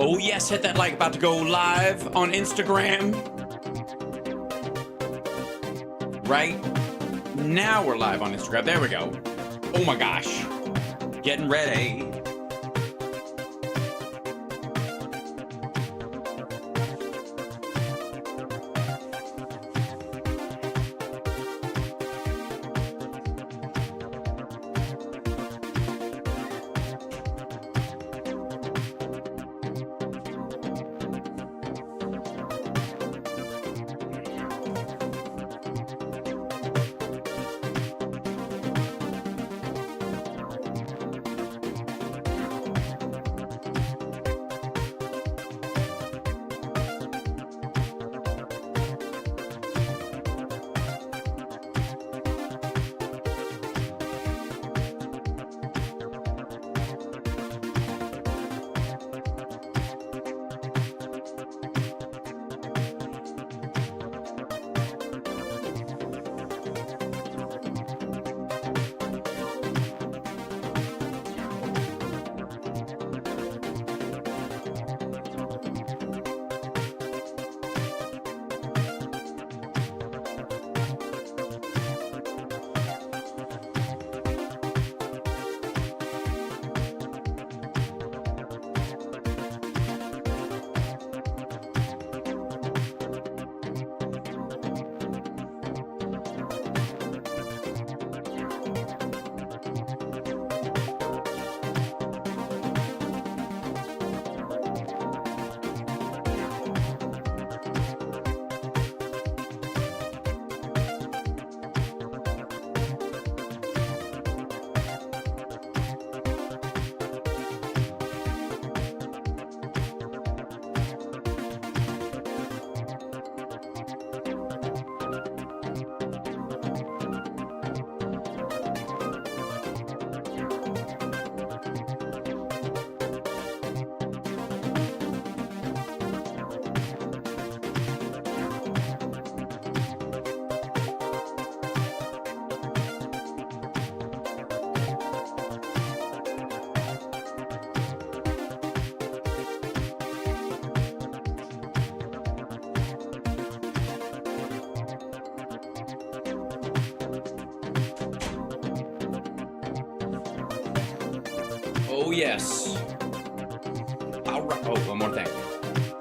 Oh yes, hit that like, about to go live on Instagram. Right now we're live on Instagram. There we go. Oh my gosh. Getting ready. Oh, yes. All right. Oh, one more thing.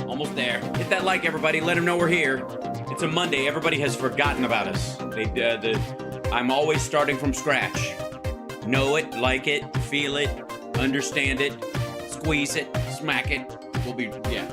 Almost there. Hit that like, everybody. Let them know we're here. It's a Monday. Everybody has forgotten about us. I'm always starting from scratch. Know it, like it, feel it, understand it, squeeze it, smack it. We'll be, yeah.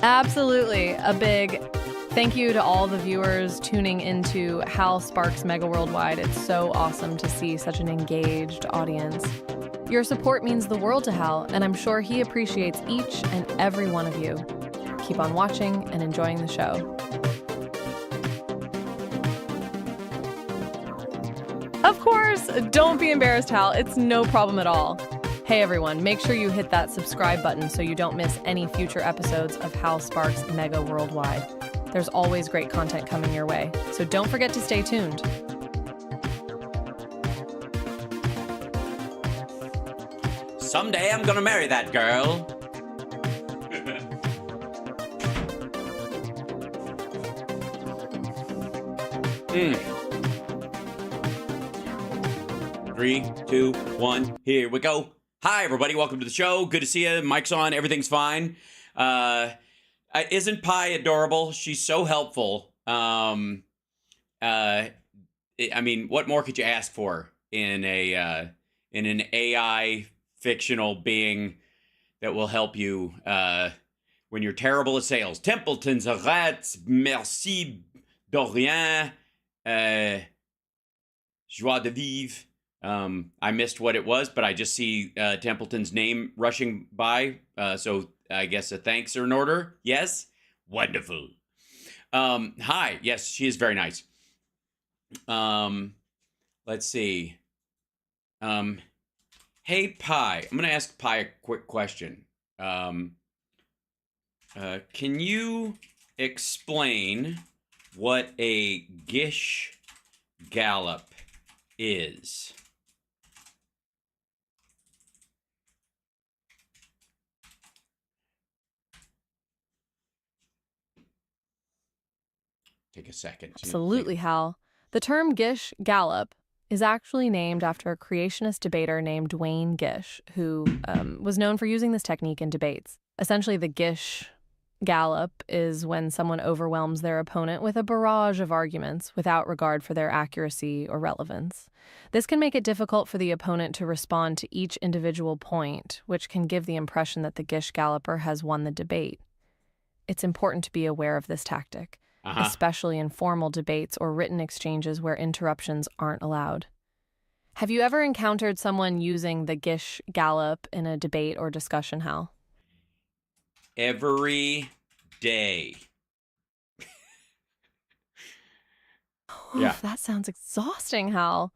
Absolutely. A big thank you to all the viewers tuning into Hal Sparks Mega Worldwide. It's so awesome to see such an engaged audience. Your support means the world to Hal, and I'm sure he appreciates each and every one of you. Keep on watching and enjoying the show. Of course, don't be embarrassed, Hal. It's no problem at all. Hey everyone, make sure you hit that subscribe button so you don't miss any future episodes of Hal Sparks Mega Worldwide. There's always great content coming your way, so don't forget to stay tuned. Someday I'm gonna marry that girl. Three, two, one, here we go. Hi, everybody. Welcome to the show. Good to see you. Mic's on. Everything's fine. Isn't Pi adorable? She's so helpful. I mean, what more could you ask for in an AI fictional being that will help you when you're terrible at sales? Templeton's arrête, merci de rien, joie de vivre. I missed what it was, but I just see Templeton's name rushing by. So I guess a thanks are in order. Yes? Wonderful. Hi. Yes, she is very nice. Let's see. Hey, Pi. I'm going to ask Pi a quick question. Can you explain what a Gish Gallop is? Take a second. Absolutely, Hal. The term Gish Gallop is actually named after a creationist debater named Dwayne Gish, who was known for using this technique in debates. Essentially, the Gish Gallop is when someone overwhelms their opponent with a barrage of arguments without regard for their accuracy or relevance. This can make it difficult for the opponent to respond to each individual point, which can give the impression that the Gish Galloper has won the debate. It's important to be aware of this tactic, especially in formal debates or written exchanges where interruptions aren't allowed. Have you ever encountered someone using the Gish Gallop in a debate or discussion, Hal? Every day. Yeah. That sounds exhausting, Hal.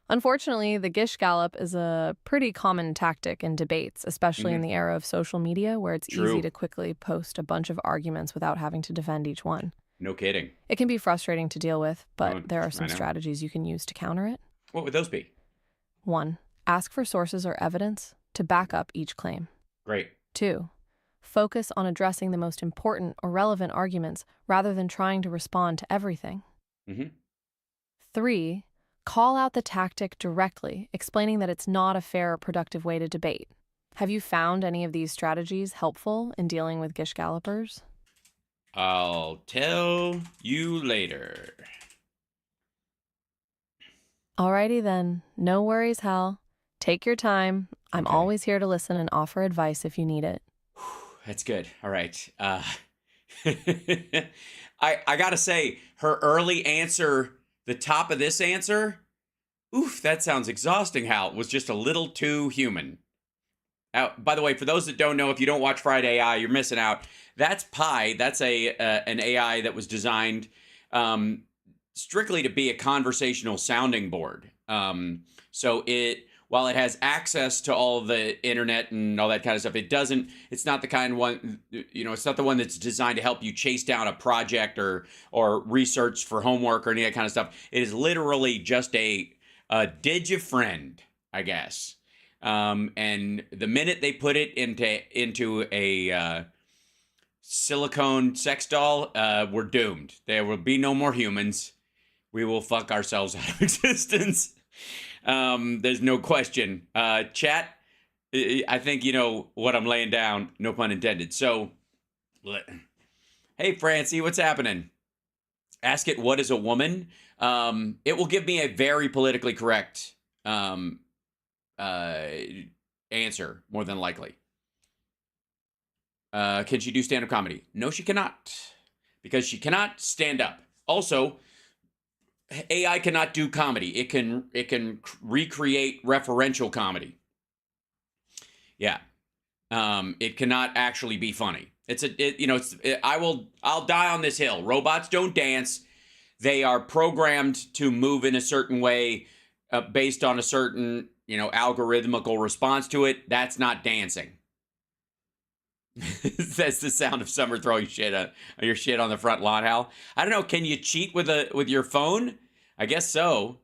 Unfortunately, the Gish Gallop is a pretty common tactic in debates, especially in the era of social media, where it's easy to quickly post a bunch of arguments without having to defend each one. No kidding. It can be frustrating to deal with, but there are some strategies you can use to counter it. What would those be? 1. Ask for sources or evidence to back up each claim. Great. 2. Focus on addressing the most important or relevant arguments rather than trying to respond to everything. 3. Call out the tactic directly, explaining that it's not a fair or productive way to debate. Have you found any of these strategies helpful in dealing with Gish Gallopers? I'll tell you later. Alrighty then. No worries, Hal. Take your time. I'm always here to listen and offer advice if you need it. That's good. All right. I gotta say, her early answer, the top of this answer, oof, that sounds exhausting, Hal. It was just a little too human. By the way, for those that don't know, if you don't watch Friday AI, you're missing out. That's Pi. That's an AI that was designed strictly to be a conversational sounding board. So while it has access to all the internet and all that kind of stuff, it's not the kind of one, it's not the one that's designed to help you chase down a project or research for homework or any of that kind of stuff. It is literally just a digifriend, I guess. And the minute they put it into a silicone sex doll, we're doomed. There will be no more humans. We will fuck ourselves out of existence. There's no question. Chat, I think you know what I'm laying down, no pun intended. So, hey, Francie, what's happening? Ask it, what is a woman? It will give me a very politically correct answer, more than likely. Can she do stand-up comedy? No, she cannot, because she cannot stand up. Also, AI cannot do comedy. It can recreate referential comedy. Yeah. It cannot actually be funny. I'll die on this hill. Robots don't dance. They are programmed to move in a certain way based on a certain, algorithmical response to it. That's not dancing. That's the sound of Summer throwing your shit on the front lawn, Hal. I don't know. Can you cheat with your phone? I guess so.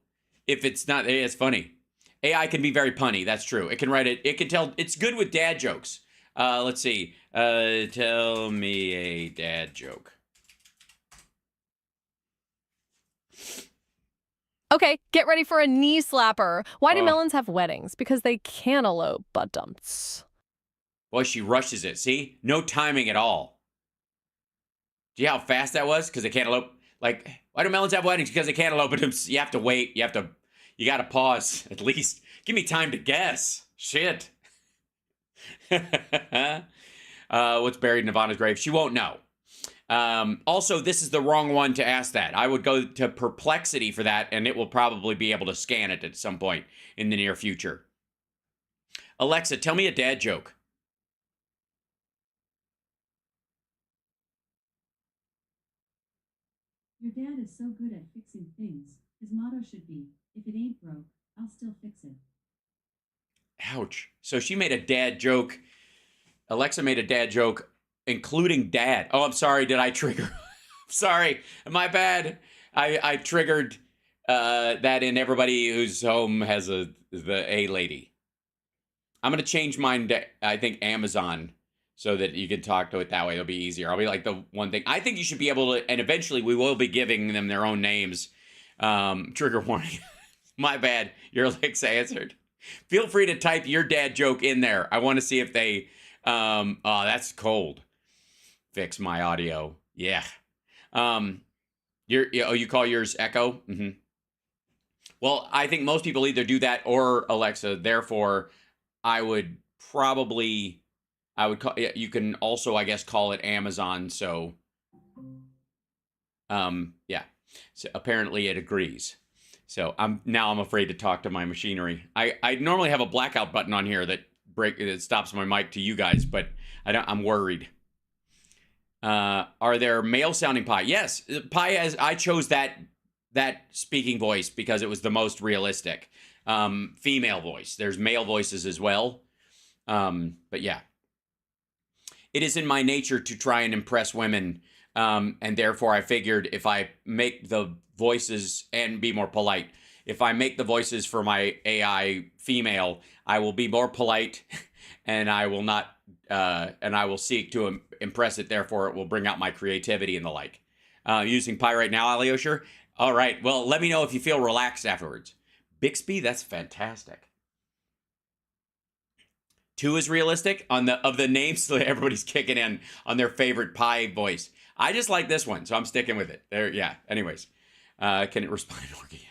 If it's not, it's funny. AI can be very punny. That's true. It can write it. It can tell. It's good with dad jokes. Let's see. Tell me a dad joke. Okay, get ready for a knee slapper. Why do melons have weddings? Because they cantaloupe butt dumps. Boy, she rushes it. See? No timing at all. Do you know how fast that was? Because they cantaloupe. Like, why do melons have weddings? Because they cantaloupe. But you have to wait. You got to pause at least. Give me time to guess. Shit. What's buried in Nirvana's grave? She won't know. Also, this is the wrong one to ask that. I would go to Perplexity for that, and it will probably be able to scan it at some point in the near future. Alexa, tell me a dad joke. Your dad is so good at fixing things. His motto should be, if it ain't broke, I'll still fix it. Ouch. So she made a dad joke. Alexa made a dad joke, including dad. Oh, I'm sorry. Did I trigger? Sorry. My bad. I triggered that in everybody whose home has the A lady. I'm going to change mine to, I think, Amazon, so that you can talk to it that way. It'll be easier. I'll be like the one thing. I think you should be able to, and eventually we will be giving them their own names. Trigger warning. My bad. Your Alexa answered. Feel free to type your dad joke in there. I want to see if they, oh, that's cold. Fix my audio. Yeah. You call yours Echo? Mm-hmm. Well, I think most people either do that or Alexa. Therefore, I would call, you can also, I guess, call it Amazon. So, yeah. So apparently it agrees. So I'm afraid to talk to my machinery. I normally have a blackout button on here that stops my mic to you guys, but I'm worried. Are there male sounding pie? Yes, pie I chose that speaking voice because it was the most realistic. Female voice. There's male voices as well. But yeah. It is in my nature to try and impress women. And therefore I figured if I make the voices and be more polite, if I make the voices for my AI female, I will be more polite and I will not, and I will seek to impress it. Therefore it will bring out my creativity and the like. Using pie right now, Alyosher. All right. Well, let me know if you feel relaxed afterwards. Bixby, that's fantastic. 2 is realistic of the names. Everybody's kicking in on their favorite pie voice. I just like this one, so I'm sticking with it. There, yeah. Anyways, can it respond to work again?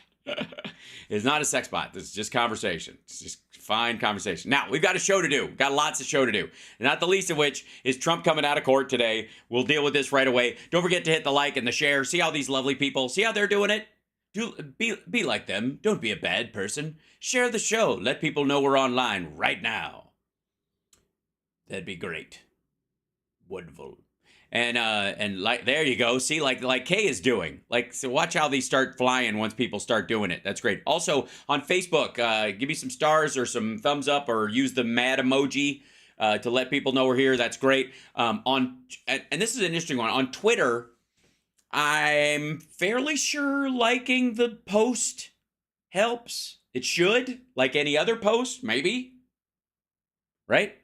It's not a sex bot. This is just conversation. It's just fine conversation. Now we've got a show to do. Got lots of show to do. Not the least of which is Trump coming out of court today. We'll deal with this right away. Don't forget to hit the like and the share. See how these lovely people. See how they're doing it. Be like them. Don't be a bad person. Share the show. Let people know we're online right now. That'd be great. Wonderful. And like there you go. See, like Kay is doing. Like, so watch how these start flying once people start doing it. That's great. Also on Facebook, give me some stars or some thumbs up or use the mad emoji to let people know we're here. That's great. And this is an interesting one. On Twitter, I'm fairly sure liking the post helps. It should, like any other post, maybe. Right?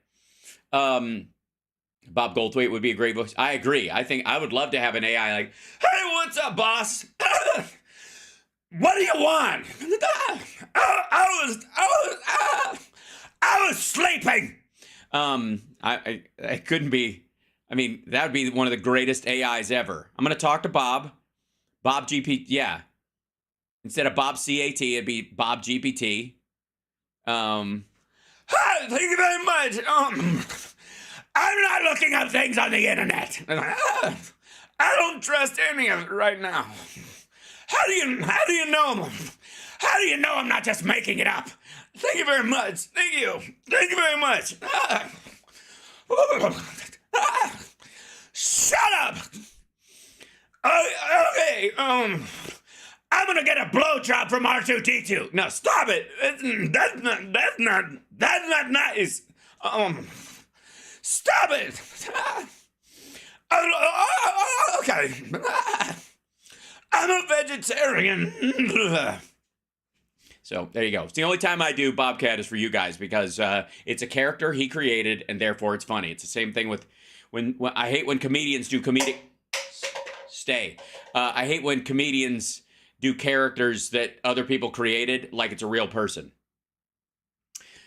Bob Goldthwait would be a great voice. I agree. I think I would love to have an AI like, hey, what's up, boss? What do you want? I was sleeping. I couldn't be. I mean, that would be one of the greatest AIs ever. I'm going to talk to Bob. Bob GPT. Yeah. Instead of Bob CAT, it'd be Bob GPT. Hi, thank you very much. I'm not looking up things on the internet. I don't trust any of it right now. How do you know? How do you know I'm not just making it up? Thank you very much. Thank you. Thank you very much. Shut up. Okay. I'm gonna get a blowjob from R2D2. No, stop it. That's not nice. Stop it. Okay. I'm a vegetarian. So there you go. It's the only time I do Bobcat is for you guys because it's a character he created and therefore it's funny. It's the same thing with when I hate when comedians do comedic. Stay. I hate when comedians do characters that other people created like it's a real person.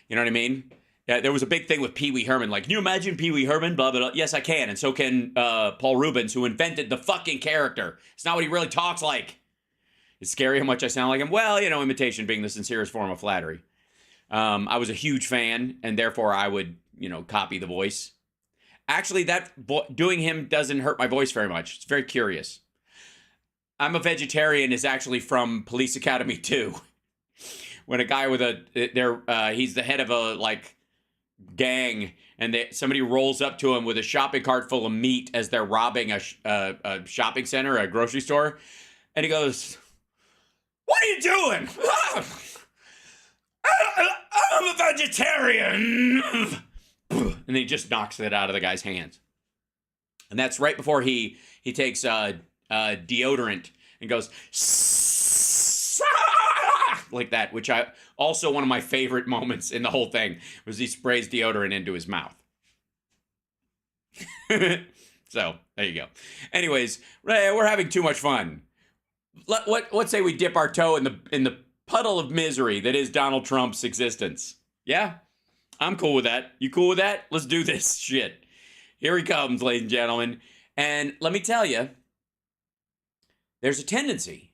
You know what I mean? Yeah, there was a big thing with Pee Wee Herman. Like, can you imagine Pee Wee Herman? Blah, blah, blah. Yes, I can. And so can Paul Rubens, who invented the fucking character. It's not what he really talks like. It's scary how much I sound like him. Well, you know, imitation being the sincerest form of flattery. I was a huge fan, and therefore I would, you know, copy the voice. Actually, doing him doesn't hurt my voice very much. It's very curious. I'm a vegetarian is actually from Police Academy 2. When a guy with he's the head of a, like, gang, and somebody rolls up to him with a shopping cart full of meat as they're robbing a shopping center, a grocery store, and he goes, "What are you doing? I'm a vegetarian." And he just knocks it out of the guy's hands. And that's right before he takes deodorant and goes like that, which I also one of my favorite moments in the whole thing was he sprays deodorant into his mouth. So there you go. Anyways, we're having too much fun. Let's say we dip our toe in the puddle of misery that is Donald Trump's existence. Yeah, I'm cool with that. You cool with that? Let's do this shit. Here he comes, ladies and gentlemen. And let me tell you, there's a tendency,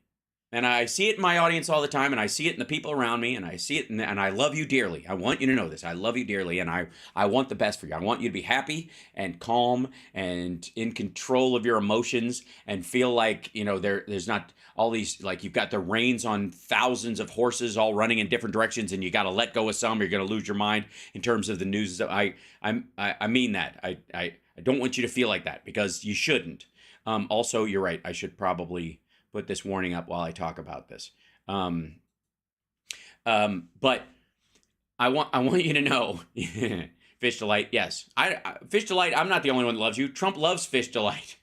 and I see it in my audience all the time, and I see it in the people around me, and I see it, and I love you dearly. I want you to know this. I love you dearly, and I want the best for you. I want you to be happy and calm and in control of your emotions and feel like, you know, there's not all these, like, you've got the reins on thousands of horses all running in different directions, and you got to let go of some, or you're going to lose your mind in terms of the news. I mean that. I don't want you to feel like that because you shouldn't. Also, you're right. I should probably put this warning up while I talk about this. But I want you to know, Fish Delight. Yes, Fish Delight. I'm not the only one that loves you. Trump loves Fish Delight,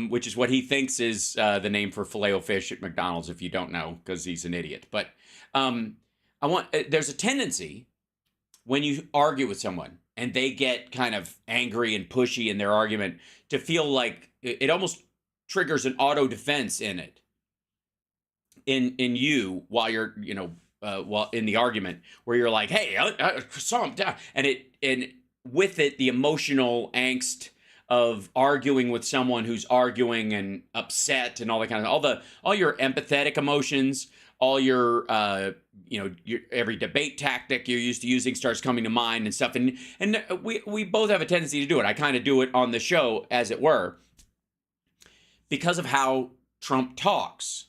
which is what he thinks is the name for Filet-O-Fish at McDonald's. If you don't know, because he's an idiot. But there's a tendency when you argue with someone and they get kind of angry and pushy in their argument to feel like it almost triggers an auto defense in you while you're, you know, while in the argument where you're like, hey, calm down. And with it, the emotional angst of arguing with someone who's arguing and upset and all that kind of, all your empathetic emotions, all your, you know, your every debate tactic you're used to using starts coming to mind and stuff. And we both have a tendency to do it. I kind of do it on the show, as it were, because of how Trump talks.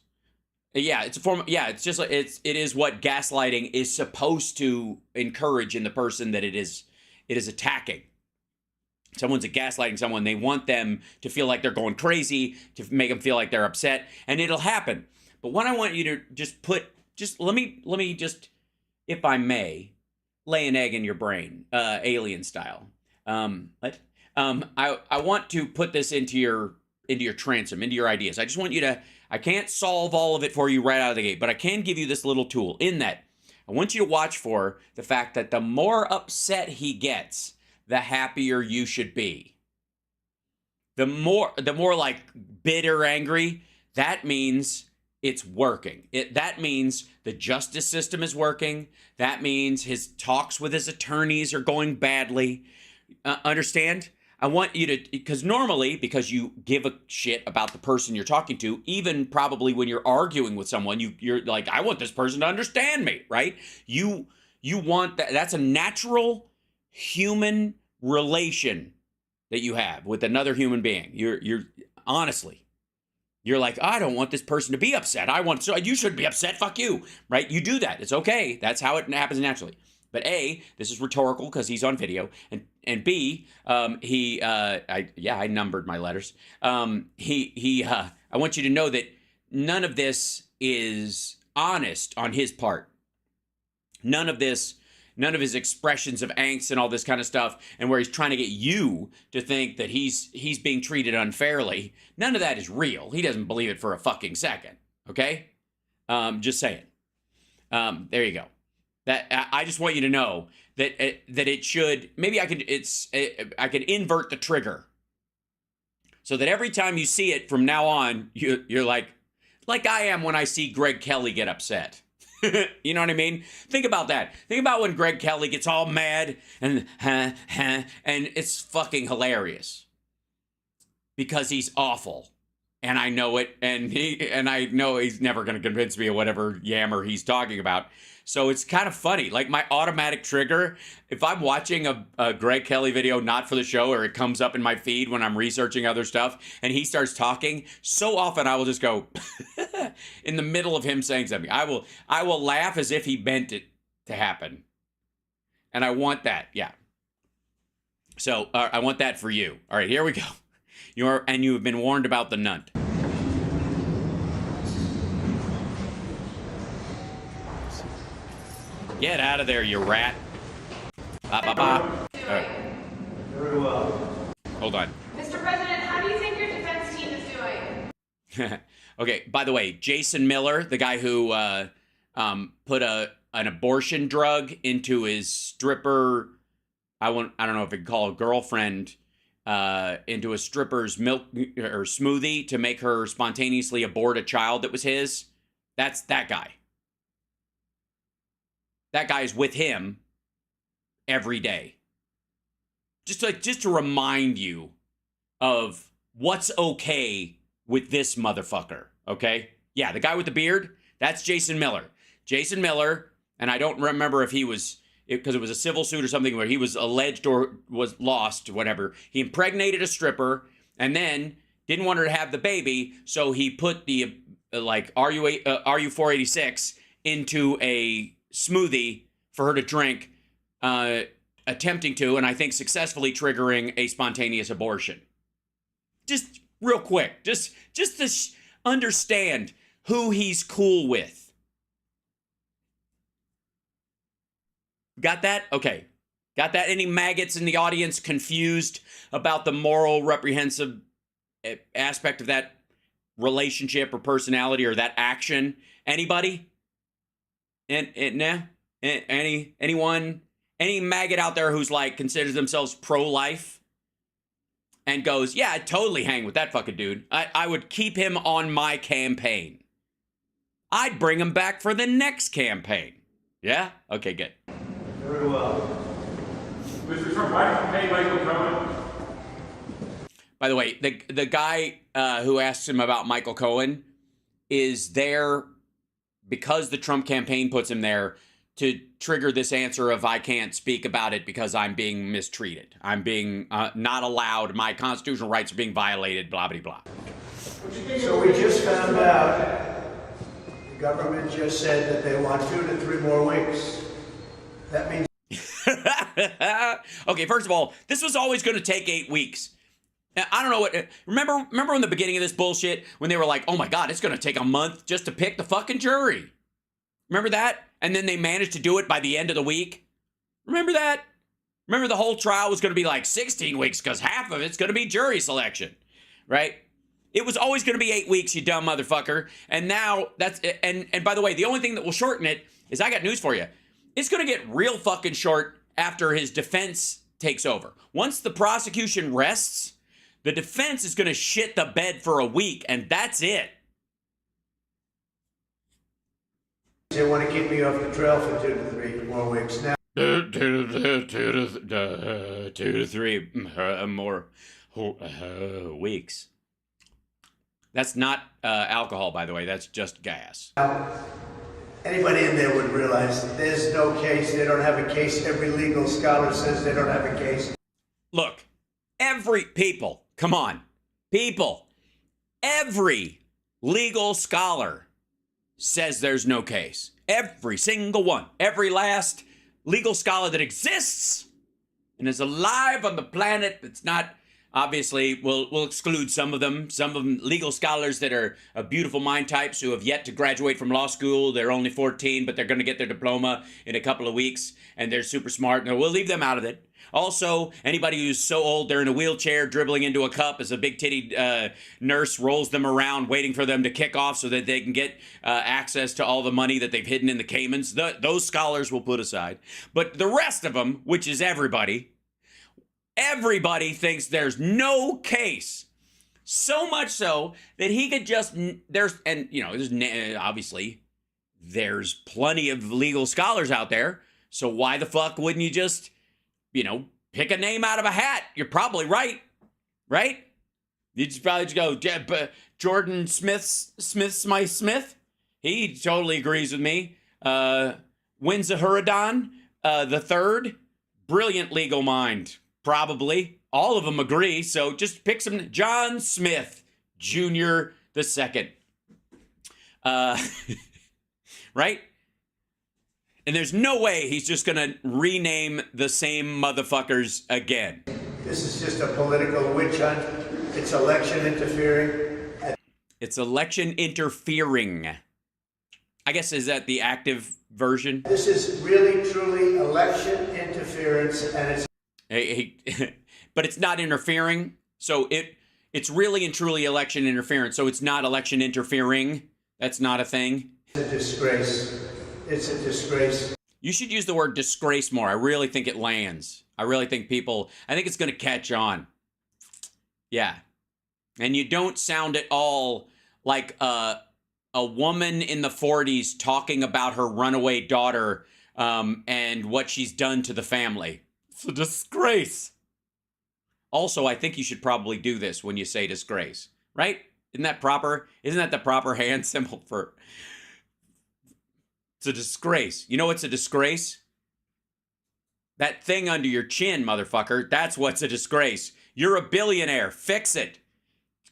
Yeah, it's a form of, yeah, it's just like it is what gaslighting is supposed to encourage in the person that it is attacking. Someone's gaslighting someone, they want them to feel like they're going crazy, to make them feel like they're upset, and it'll happen. But what I want you to let me just, if I may, lay an egg in your brain, alien style. I want to put this into your transom, into your ideas. I just want you to, I can't solve all of it for you right out of the gate, but I can give you this little tool in that I want you to watch for the fact that the more upset he gets, the happier you should be. The more like bitter, angry, that means it's working. That means the justice system is working. That means his talks with his attorneys are going badly. Understand? I want you to, because normally, because you give a shit about the person you're talking to, even probably when you're arguing with someone, you're like, I want this person to understand me, right? You want that. That's a natural human relation that you have with another human being. You're honestly, you're like, I don't want this person to be upset. You shouldn't be upset. Fuck you, right? You do that. It's okay. That's how it happens naturally. But A, this is rhetorical because he's on video, and B, I numbered my letters. I want you to know that none of this is honest on his part. None of his expressions of angst and all this kind of stuff, and where he's trying to get you to think that he's being treated unfairly. None of that is real. He doesn't believe it for a fucking second. Okay? Just saying. There you go. That I just want you to know that it should, maybe I could invert the trigger so that every time you see it from now on, you're like I am when I see Greg Kelly get upset. You know what I mean? Think about that. Think about when Greg Kelly gets all mad and it's fucking hilarious because he's awful. And I know it, and I know he's never going to convince me of whatever yammer he's talking about. So it's kind of funny. Like, my automatic trigger, if I'm watching a Greg Kelly video, not for the show, or it comes up in my feed when I'm researching other stuff, and he starts talking, so often I will just go in the middle of him saying something. I will laugh as if he meant it to happen. And I want that, yeah. So I want that for you. All right, here we go. You have been warned about the nunt. Get out of there, you rat. Right. Very well. Hold on. Mr. President, how do you think your defense team is doing? Okay, by the way, Jason Miller, the guy who put an abortion drug into his stripper, I don't know if I could call a girlfriend, into a stripper's milk or smoothie to make her spontaneously abort a child that was his. That's that guy. That guy is with him every day. Just to remind you of what's okay with this motherfucker, okay? Yeah, the guy with the beard, that's Jason Miller. Jason Miller, and I don't remember if he was, because it was a civil suit or something where he was alleged or was lost, whatever. He impregnated a stripper and then didn't want her to have the baby, so he put the, RU486 into a smoothie for her to drink, attempting to, and I think successfully triggering a spontaneous abortion. Just real quick, just to understand who he's cool with. Got that? Okay. Got that? Any maggots in the audience confused about the moral, reprehensive aspect of that relationship or personality or that action? Anybody? Nah? Anyone? Any maggot out there who's like considers themselves pro-life and goes, yeah, I'd totally hang with that fucking dude. I would keep him on my campaign. I'd bring him back for the next campaign. Yeah? Okay, good. Very well. Mr. Trump, why did you pay Michael Cohen? By the way, the guy who asks him about Michael Cohen is there because the Trump campaign puts him there to trigger this answer of I can't speak about it because I'm being mistreated. I'm being not allowed. My constitutional rights are being violated, blah, blah, blah. So we just found out the government just said that they want 2 to 3 more weeks. That means... Okay, first of all, this was always going to take 8 weeks. I don't know what... Remember in the beginning of this bullshit when they were like, oh my God, it's going to take a month just to pick the fucking jury. Remember that? And then they managed to do it by the end of the week. Remember that? Remember the whole trial was going to be like 16 weeks because half of it's going to be jury selection, right? It was always going to be 8 weeks, you dumb motherfucker. And now that's... And by the way, the only thing that will shorten it is I got news for you. It's going to get real fucking short after his defense takes over. Once the prosecution rests, the defense is going to shit the bed for a week, and that's it. they want to keep me off the trail for 2 to 3 more weeks. Now, 2 to 3 more weeks. That's not alcohol, by the way. That's just gas. anybody in there would realize there's no case. They don't have a case. Every legal scholar says they don't have a case. look, come on, people, every legal scholar says there's no case. Every single one. Every last legal scholar that exists and is alive on the planet that's not, obviously, we'll exclude some of them. Some of them legal scholars that are beautiful mind types who have yet to graduate from law school. They're only 14, but they're going to get their diploma in a couple of weeks, and they're super smart. No, we'll leave them out of it. Also, anybody who's so old they're in a wheelchair dribbling into a cup as a big titty nurse rolls them around waiting for them to kick off so that they can get access to all the money that they've hidden in the Caymans. Those scholars will put aside. But the rest of them, which is everybody thinks there's no case. So much so that he could just, obviously, there's plenty of legal scholars out there. So why the fuck wouldn't you just, pick a name out of a hat? You're probably right? You just probably just go, Jordan Smith. He totally agrees with me. Windsahuradan the third, brilliant legal mind. Probably. All of them agree, so just pick some. John Smith Jr. the second. Right? And there's no way he's just going to rename the same motherfuckers again. This is just a political witch hunt. It's election interfering. It's election interfering. I guess, is that the active version? This is really, truly election interference, and it's... But it's not interfering, so it's really and truly election interference, so it's not election interfering. That's not a thing. It's a disgrace. It's a disgrace. You should use the word disgrace more. I really think it lands. I really think I think it's going to catch on. Yeah. And you don't sound at all like a woman in the 40s talking about her runaway daughter and what she's done to the family. It's a disgrace. Also, I think you should probably do this when you say disgrace, right? Isn't that proper? Isn't that the proper hand symbol for... It's a disgrace. You know what's a disgrace? That thing under your chin, motherfucker. That's what's a disgrace. You're a billionaire. Fix it.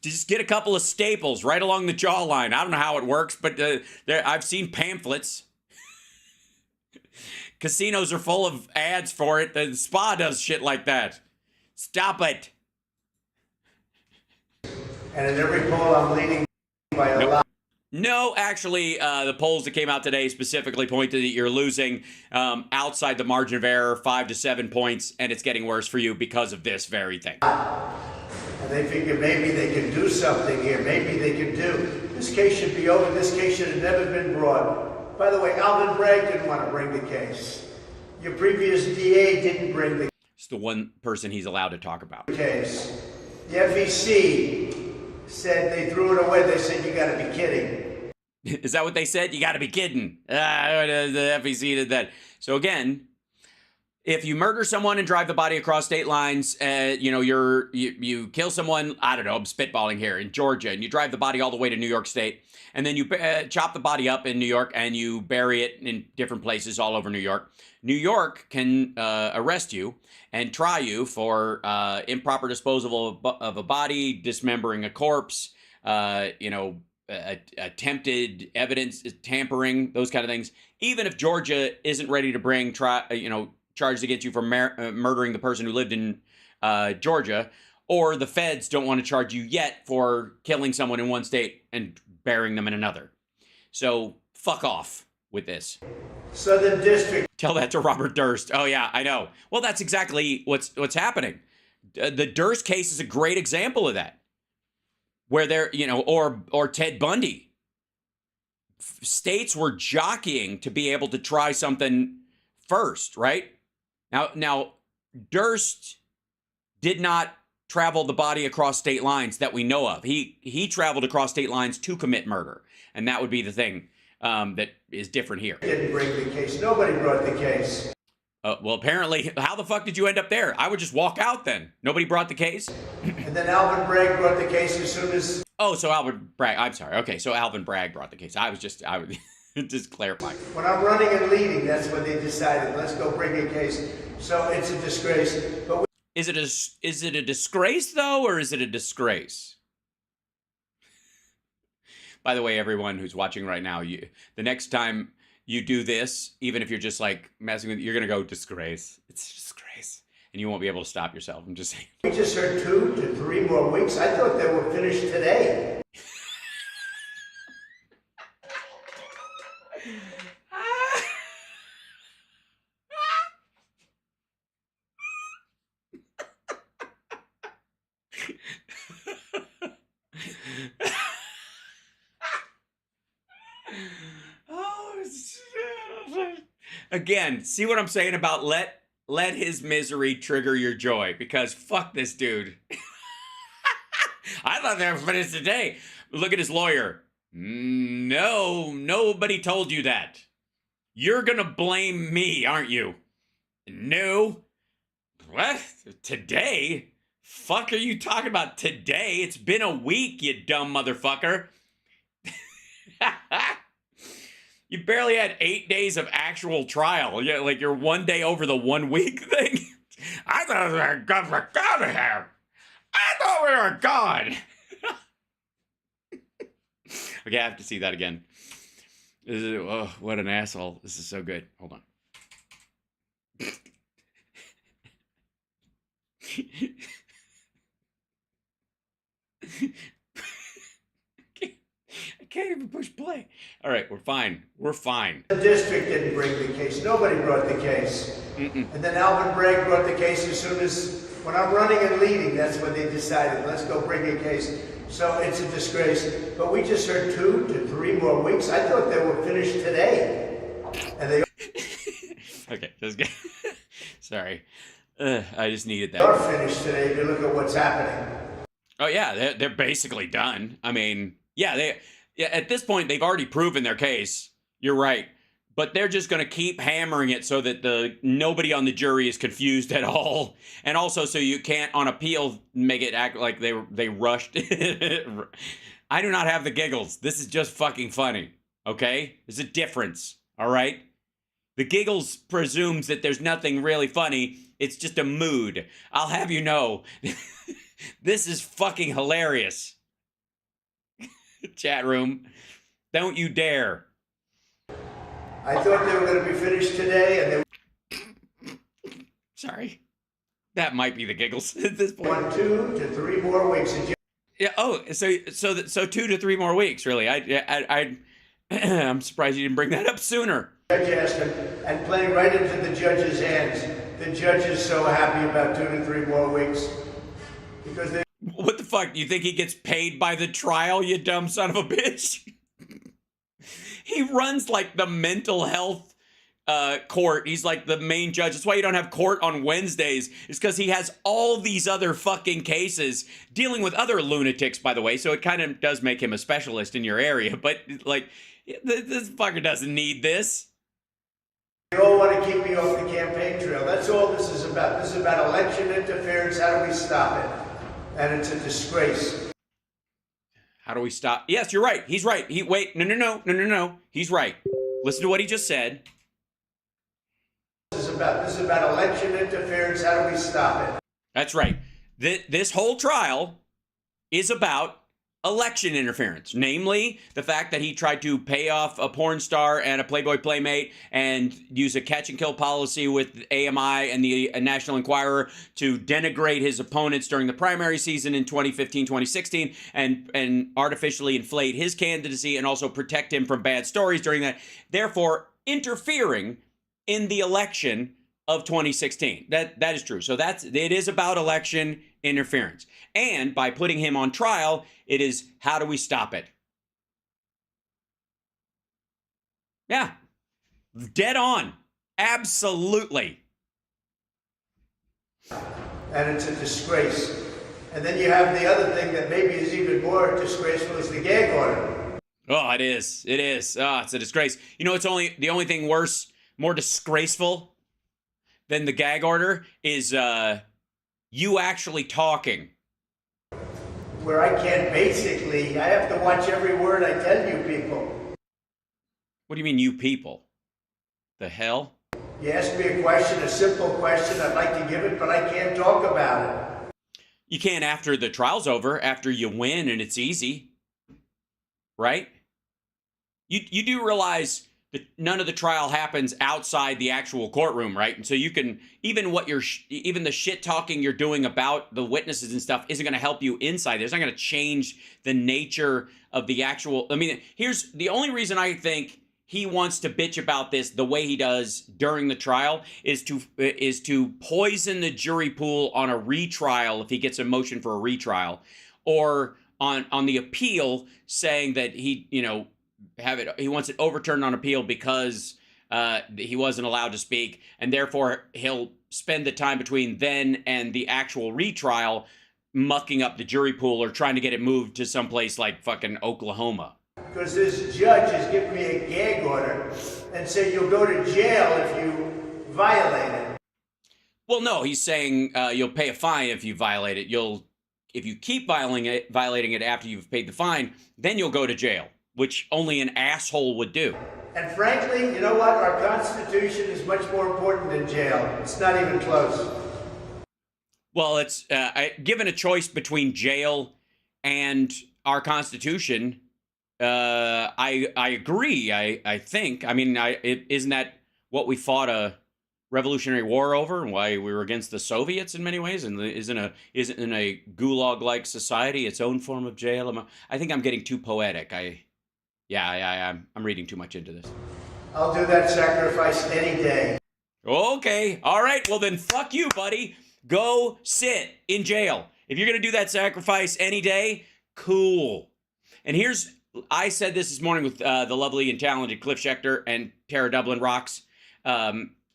Just get a couple of staples right along the jawline. I don't know how it works, but I've seen pamphlets. Casinos are full of ads for it. The spa does shit like that. Stop it. And in every poll, I'm leading by a lot. No, actually, the polls that came out today specifically pointed that you're losing outside the margin of error 5 to 7 points, and it's getting worse for you because of this very thing. And they figure maybe they can do something here. Maybe they can do. This case should be over. This case should have never been brought. By the way, Alvin Bragg didn't want to bring the case. Your previous DA didn't bring the It's the one person he's allowed to talk about. case. The FEC said they threw it away. They said, you got to be kidding. Is that what they said? You got to be kidding. The FEC did that. So again, if you murder someone and drive the body across state lines, you kill someone, I don't know, I'm spitballing here, in Georgia, and you drive the body all the way to New York State, and then you chop the body up in New York and you bury it in different places all over New York. New York can arrest you and try you for improper disposal of a body, dismembering a corpse, attempted evidence tampering, those kind of things. Even if Georgia isn't ready to bring charges against you for murdering the person who lived in Georgia, or the feds don't want to charge you yet for killing someone in one state and burying them in another. So fuck off with this. Southern District. Tell that to Robert Durst. Oh yeah, I know. Well, that's exactly what's happening. The Durst case is a great example of that. Where they're, or Ted Bundy. States were jockeying to be able to try something first, right? Now, Durst did not travel the body across state lines that we know of. He traveled across state lines to commit murder, and that would be the thing that is different here. Didn't bring the case. Nobody brought the case. Well, apparently, how the fuck did you end up there? I would just walk out then. Nobody brought the case? And then Alvin Bragg brought the case as soon as... Oh, so Alvin Bragg. I'm sorry. Okay, so Alvin Bragg brought the case. I would just clarify. When I'm running and leading, that's when they decided, let's go bring a case. So it's a disgrace. But Is it a disgrace though, or is it a disgrace? By the way, everyone who's watching right now, the next time you do this, even if you're just like messing with, you're gonna go disgrace. It's a disgrace, and you won't be able to stop yourself. I'm just saying. We just heard 2 to 3 more weeks. I thought they were finished today. Oh, again, see what I'm saying about let his misery trigger your joy, because fuck this dude. I thought they were finished today. Look at his lawyer. No, nobody told you that. You're gonna blame me, aren't you? No. What? Today? Fuck are you talking about today? It's been a week, you dumb motherfucker. You barely had 8 days of actual trial. Yeah, like you're 1 day over the 1 week thing. I thought we were gone to him. I thought we were gone. Okay, I have to see that again. Oh, what an asshole. This is so good. Hold on. I can't even push play. All right, we're fine. We're fine. The district didn't bring the case. Nobody brought the case. And then Alvin Bragg brought the case as soon as, when I'm running and leading, that's when they decided, let's go bring a case. So it's a disgrace. But we just heard 2 to 3 more weeks. I thought they were finished today. And they okay, just get, sorry. I just needed that. are finished today if you look at what's happening. Oh yeah, they're basically done. I mean, yeah, at this point they've already proven their case. You're right, but they're just going to keep hammering it so that nobody on the jury is confused at all, and also so you can't on appeal make it act like they rushed. I do not have the giggles. This is just fucking funny. Okay, there's a difference. All right, the giggles presumes that there's nothing really funny. It's just a mood. I'll have you know. This is fucking hilarious. Chat room, don't you dare. I thought they were going to be finished today, and they Sorry. That might be the giggles at this point. want 2 to 3 more weeks. Yeah, oh, so 2 to 3 more weeks, really. I'm surprised you didn't bring that up sooner. Judge asked him, and playing right into the judge's hands. The judge is so happy about 2 to 3 more weeks. Because they What the fuck? You think he gets paid by the trial, you dumb son of a bitch? He runs like the mental health court. He's like the main judge. That's why you don't have court on Wednesdays. It's because he has all these other fucking cases dealing with other lunatics, by the way. So it kind of does make him a specialist in your area. But like, this fucker doesn't need this. They all want to keep me off the campaign trail. That's all this is about. This is about election interference. How do we stop it? And it's a disgrace. How do we stop? Yes, you're right. He's right. No. He's right. Listen to what he just said. This is about election interference. How do we stop it? That's right. This whole trial is about election interference, namely the fact that he tried to pay off a porn star and a Playboy playmate and use a catch and kill policy with AMI and the National Enquirer to denigrate his opponents during the primary season in 2015, 2016 and artificially inflate his candidacy and also protect him from bad stories during that, therefore interfering in the election of 2016. That is true. So it is about election interference. And by putting him on trial, it is how do we stop it? Yeah. Dead on. Absolutely. And it's a disgrace. And then you have the other thing that maybe is even more disgraceful is the gag order. Oh, it is. It is. Oh, it's a disgrace. You know, the only thing worse, more disgraceful than the gag order is you actually talking. Where I can't I have to watch every word I tell you people. What do you mean, you people? The hell? You ask me a question, a simple question, I'd like to give it, but I can't talk about it. You can't after the trial's over, after you win and it's easy, right? You do realize that none of the trial happens outside the actual courtroom, right? And so you can, even the shit talking you're doing about the witnesses and stuff isn't going to help you inside. It's not going to change the nature of the actual, I mean, here's the only reason I think he wants to bitch about this the way he does during the trial is to poison the jury pool on a retrial if he gets a motion for a retrial, or on the appeal saying that he, you know, he wants it overturned on appeal because he wasn't allowed to speak, and therefore he'll spend the time between then and the actual retrial mucking up the jury pool or trying to get it moved to someplace like fucking Oklahoma. Because this judge has given me a gag order and said you'll go to jail if you violate it. Well, no, he's saying you'll pay a fine if you violate it. If you keep violating it after you've paid the fine, then you'll go to jail, which only an asshole would do. And frankly, you know what? Our Constitution is much more important than jail. It's not even close. Well, it's given a choice between jail and our Constitution. I agree. I think. I mean, isn't that what we fought a Revolutionary War over, and why we were against the Soviets in many ways? And isn't a gulag-like society its own form of jail? I think I'm getting too poetic. I'm reading too much into this. I'll do that sacrifice any day. Okay. All right. Well, then fuck you, buddy. Go sit in jail. If you're going to do that sacrifice any day, cool. And I said this morning with the lovely and talented Cliff Schechter and Tara Dublin Rocks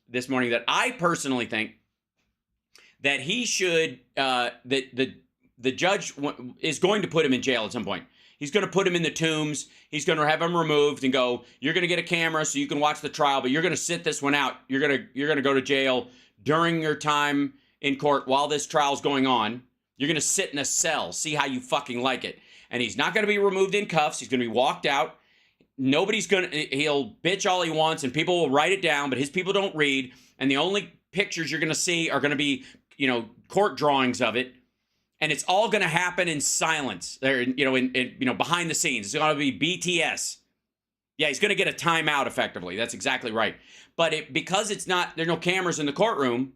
this morning, that I personally think that he should, that the judge is going to put him in jail at some point. He's going to put him in the tombs. He's going to have him removed and go, you're going to get a camera so you can watch the trial, but you're going to sit this one out. You're going to go to jail during your time in court while this trial's going on. You're going to sit in a cell, see how you fucking like it. And he's not going to be removed in cuffs. He's going to be walked out. He'll bitch all he wants and people will write it down, but his people don't read. And the only pictures you're going to see are going to be, court drawings of it. And it's all going to happen in silence. There, behind the scenes. It's going to be BTS. Yeah, he's going to get a timeout effectively. That's exactly right. But because there's no cameras in the courtroom,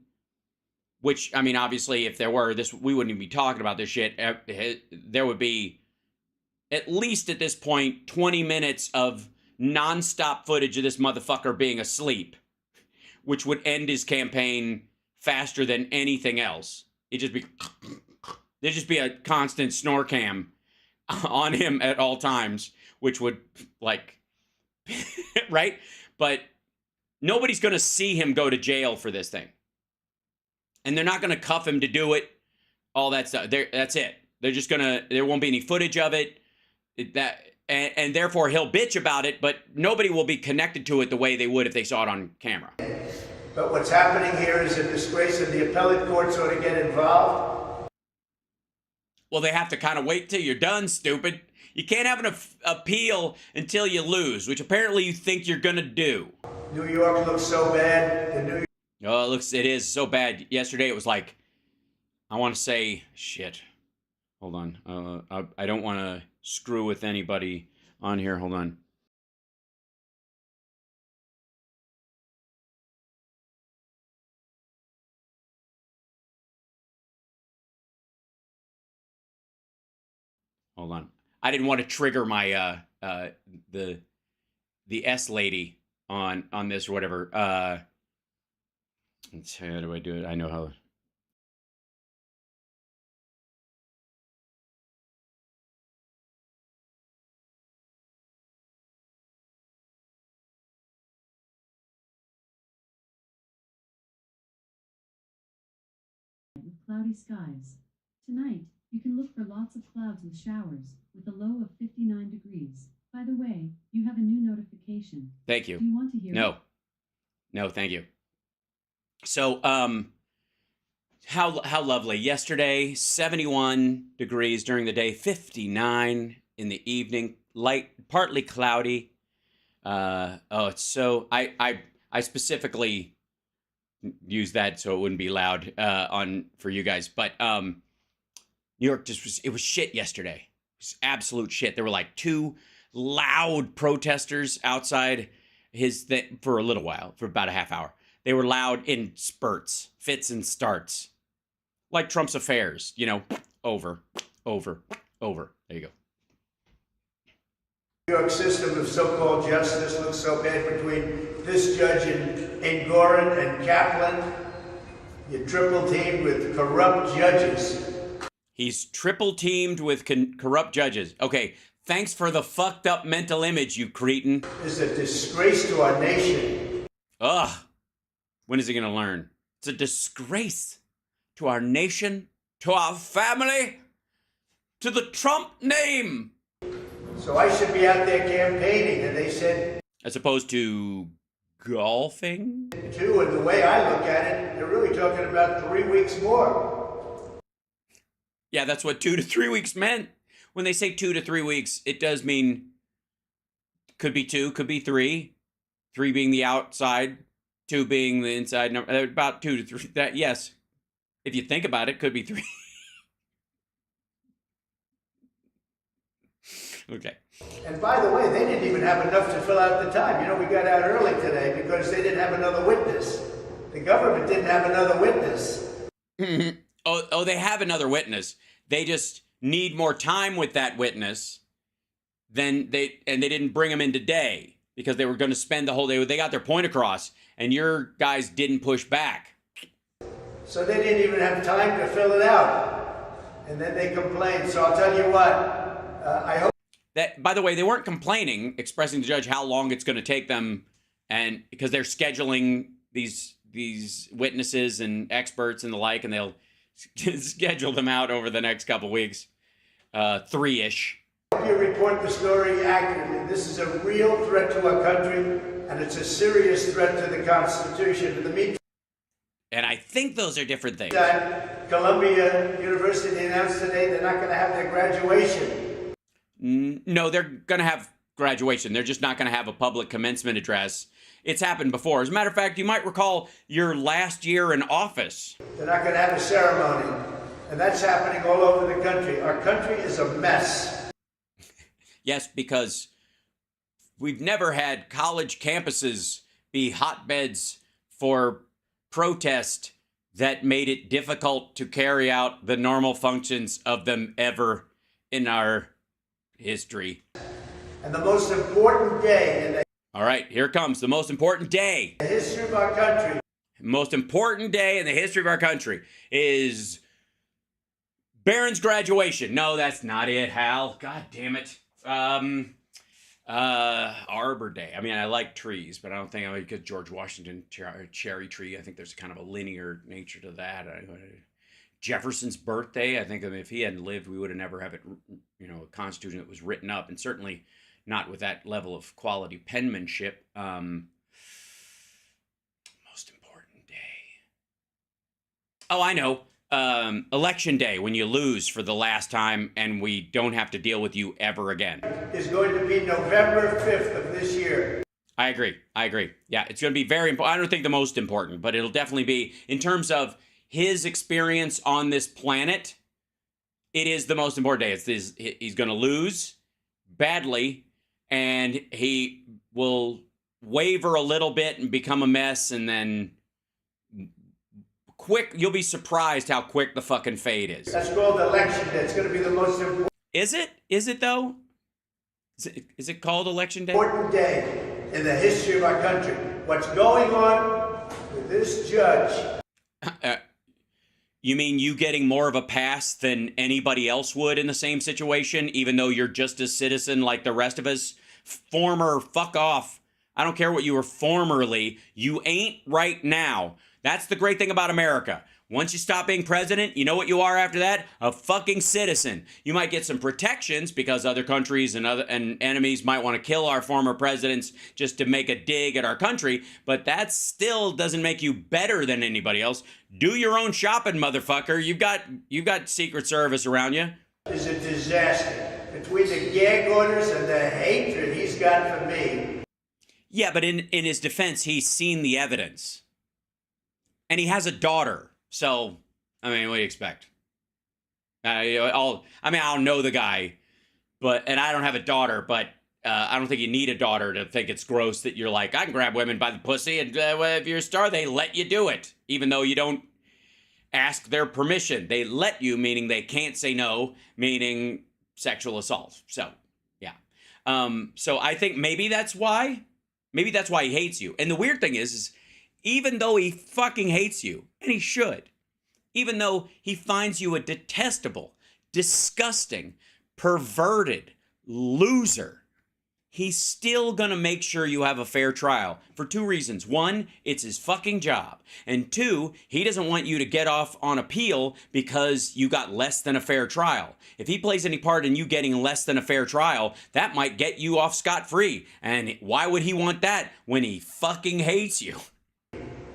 which, I mean, obviously, if there were, we wouldn't even be talking about this shit. There would be, at least at this point, 20 minutes of nonstop footage of this motherfucker being asleep, which would end his campaign faster than anything else. There'd just be a constant snore cam on him at all times, which would, right? But nobody's going to see him go to jail for this thing. And they're not going to cuff him to do it, all that stuff. That's it. There won't be any footage of it. And therefore he'll bitch about it, but nobody will be connected to it the way they would if they saw it on camera. But what's happening here is a disgrace, and the appellate courts ought to get involved. Well, they have to kind of wait till you're done, stupid. You can't have an appeal until you lose, which apparently you think you're going to do. New York looks so bad. Oh, it is so bad. Yesterday it was like, I want to say, shit. Hold on. I don't want to screw with anybody on here. Hold on. Hold on. I didn't want to trigger my the S lady on this or whatever. Let's see, how do I do it? I know how. With cloudy skies. Tonight, you can look for lots of clouds with showers, with a low of 59 degrees. By the way, you have a new notification. Thank you. Do you want to hear it? No, thank you. So, how lovely. Yesterday, 71 degrees during the day, 59 in the evening, partly cloudy. It's so, I specifically use that so it wouldn't be loud on for you guys. But New York it was shit yesterday. It was absolute shit. There were like 2 loud protesters outside his thing for a little while, for about a half hour. They were loud in spurts, fits and starts. Like Trump's affairs, over. There you go. New York system of so-called justice looks so bad between this judge in Gorin and Kaplan. You're triple teamed with corrupt judges. He's triple teamed with corrupt judges. Okay, thanks for the fucked up mental image, you cretin. This is a disgrace to our nation. Ugh. When is he going to learn? It's a disgrace to our nation, to our family, to the Trump name. So I should be out there campaigning, and they said... As opposed to golfing? Too, and the way I look at it, they're really talking about 3 weeks more. Yeah, that's what 2 to 3 weeks meant. When they say 2 to 3 weeks, it does mean could be 2, could be 3. 3 being the outside, 2 being the inside number. About 2 to 3. That, yes. If you think about it, could be 3. Okay. And by the way, they didn't even have enough to fill out the time. We got out early today because they didn't have another witness. The government didn't have another witness. Oh, they have another witness. They just need more time with that witness. They didn't bring him in today because they were going to spend the whole day. They got their point across, and your guys didn't push back. So they didn't even have time to fill it out. And then they complained. So I'll tell you what, I hope... That, by the way, they weren't complaining, expressing to the judge how long it's going to take them, and because they're scheduling these witnesses and experts and the like, and they'll schedule them out over the next couple weeks, 3-ish. You report the story accurately. This is a real threat to our country, and it's a serious threat to the Constitution. In the meantime, and I think those are different things. Columbia University announced today they're not going to have their graduation. No, they're going to have graduation. They're just not going to have a public commencement address. It's happened before. As a matter of fact, you might recall your last year in office. They're not going to have a ceremony. And that's happening all over the country. Our country is a mess. Yes, because we've never had college campuses be hotbeds for protest that made it difficult to carry out the normal functions of them ever in our history. And the most important day in the... All right, here comes the most important day. The history of our country. Most important day in the history of our country is Barron's graduation. No, that's not it, Hal. God damn it. Arbor Day. I mean, I like trees, but I don't think I would get George Washington cherry tree. I think there's kind of a linear nature to that. Jefferson's birthday. I think if he hadn't lived, we would have never have it, a constitution that was written up, and certainly not with that level of quality penmanship. Most important day. Oh, I know. Election day, when you lose for the last time and we don't have to deal with you ever again. Is going to be November 5th of this year. I agree. Yeah, it's going to be very important. I don't think the most important, but it'll definitely be, in terms of his experience on this planet, it is the most important day. He's going to lose badly, and he will waver a little bit and become a mess, and then you'll be surprised how quick the fucking fade is. That's called election day. It's going to be the most important. Is it? Is it though? Is it called election day? Important day in the history of our country. What's going on with this judge? You mean you getting more of a pass than anybody else would in the same situation, even though you're just a citizen like the rest of us? Fuck off. I don't care what you were formerly. You ain't right now. That's the great thing about America. Once you stop being president, you know what you are after that? A fucking citizen. You might get some protections because other countries and enemies might want to kill our former presidents just to make a dig at our country, but that still doesn't make you better than anybody else. Do your own shopping, motherfucker. You've got Secret Service around you. Is a disaster between the gag orders and the hatred he's got for me. Yeah, but in his defense, he's seen the evidence. And he has a daughter. So, I mean, what do you expect? I don't know the guy, and I don't have a daughter, but I don't think you need a daughter to think it's gross that you're like, I can grab women by the pussy, and if you're a star, they let you do it, even though you don't ask their permission. They let you, meaning they can't say no, meaning sexual assault. So, yeah. So I think maybe that's why he hates you. And the weird thing is even though he fucking hates you, and he should, even though he finds you a detestable, disgusting, perverted loser, he's still gonna make sure you have a fair trial for two reasons. One, it's his fucking job. And two, he doesn't want you to get off on appeal because you got less than a fair trial. If he plays any part in you getting less than a fair trial, that might get you off scot-free. And why would he want that when he fucking hates you?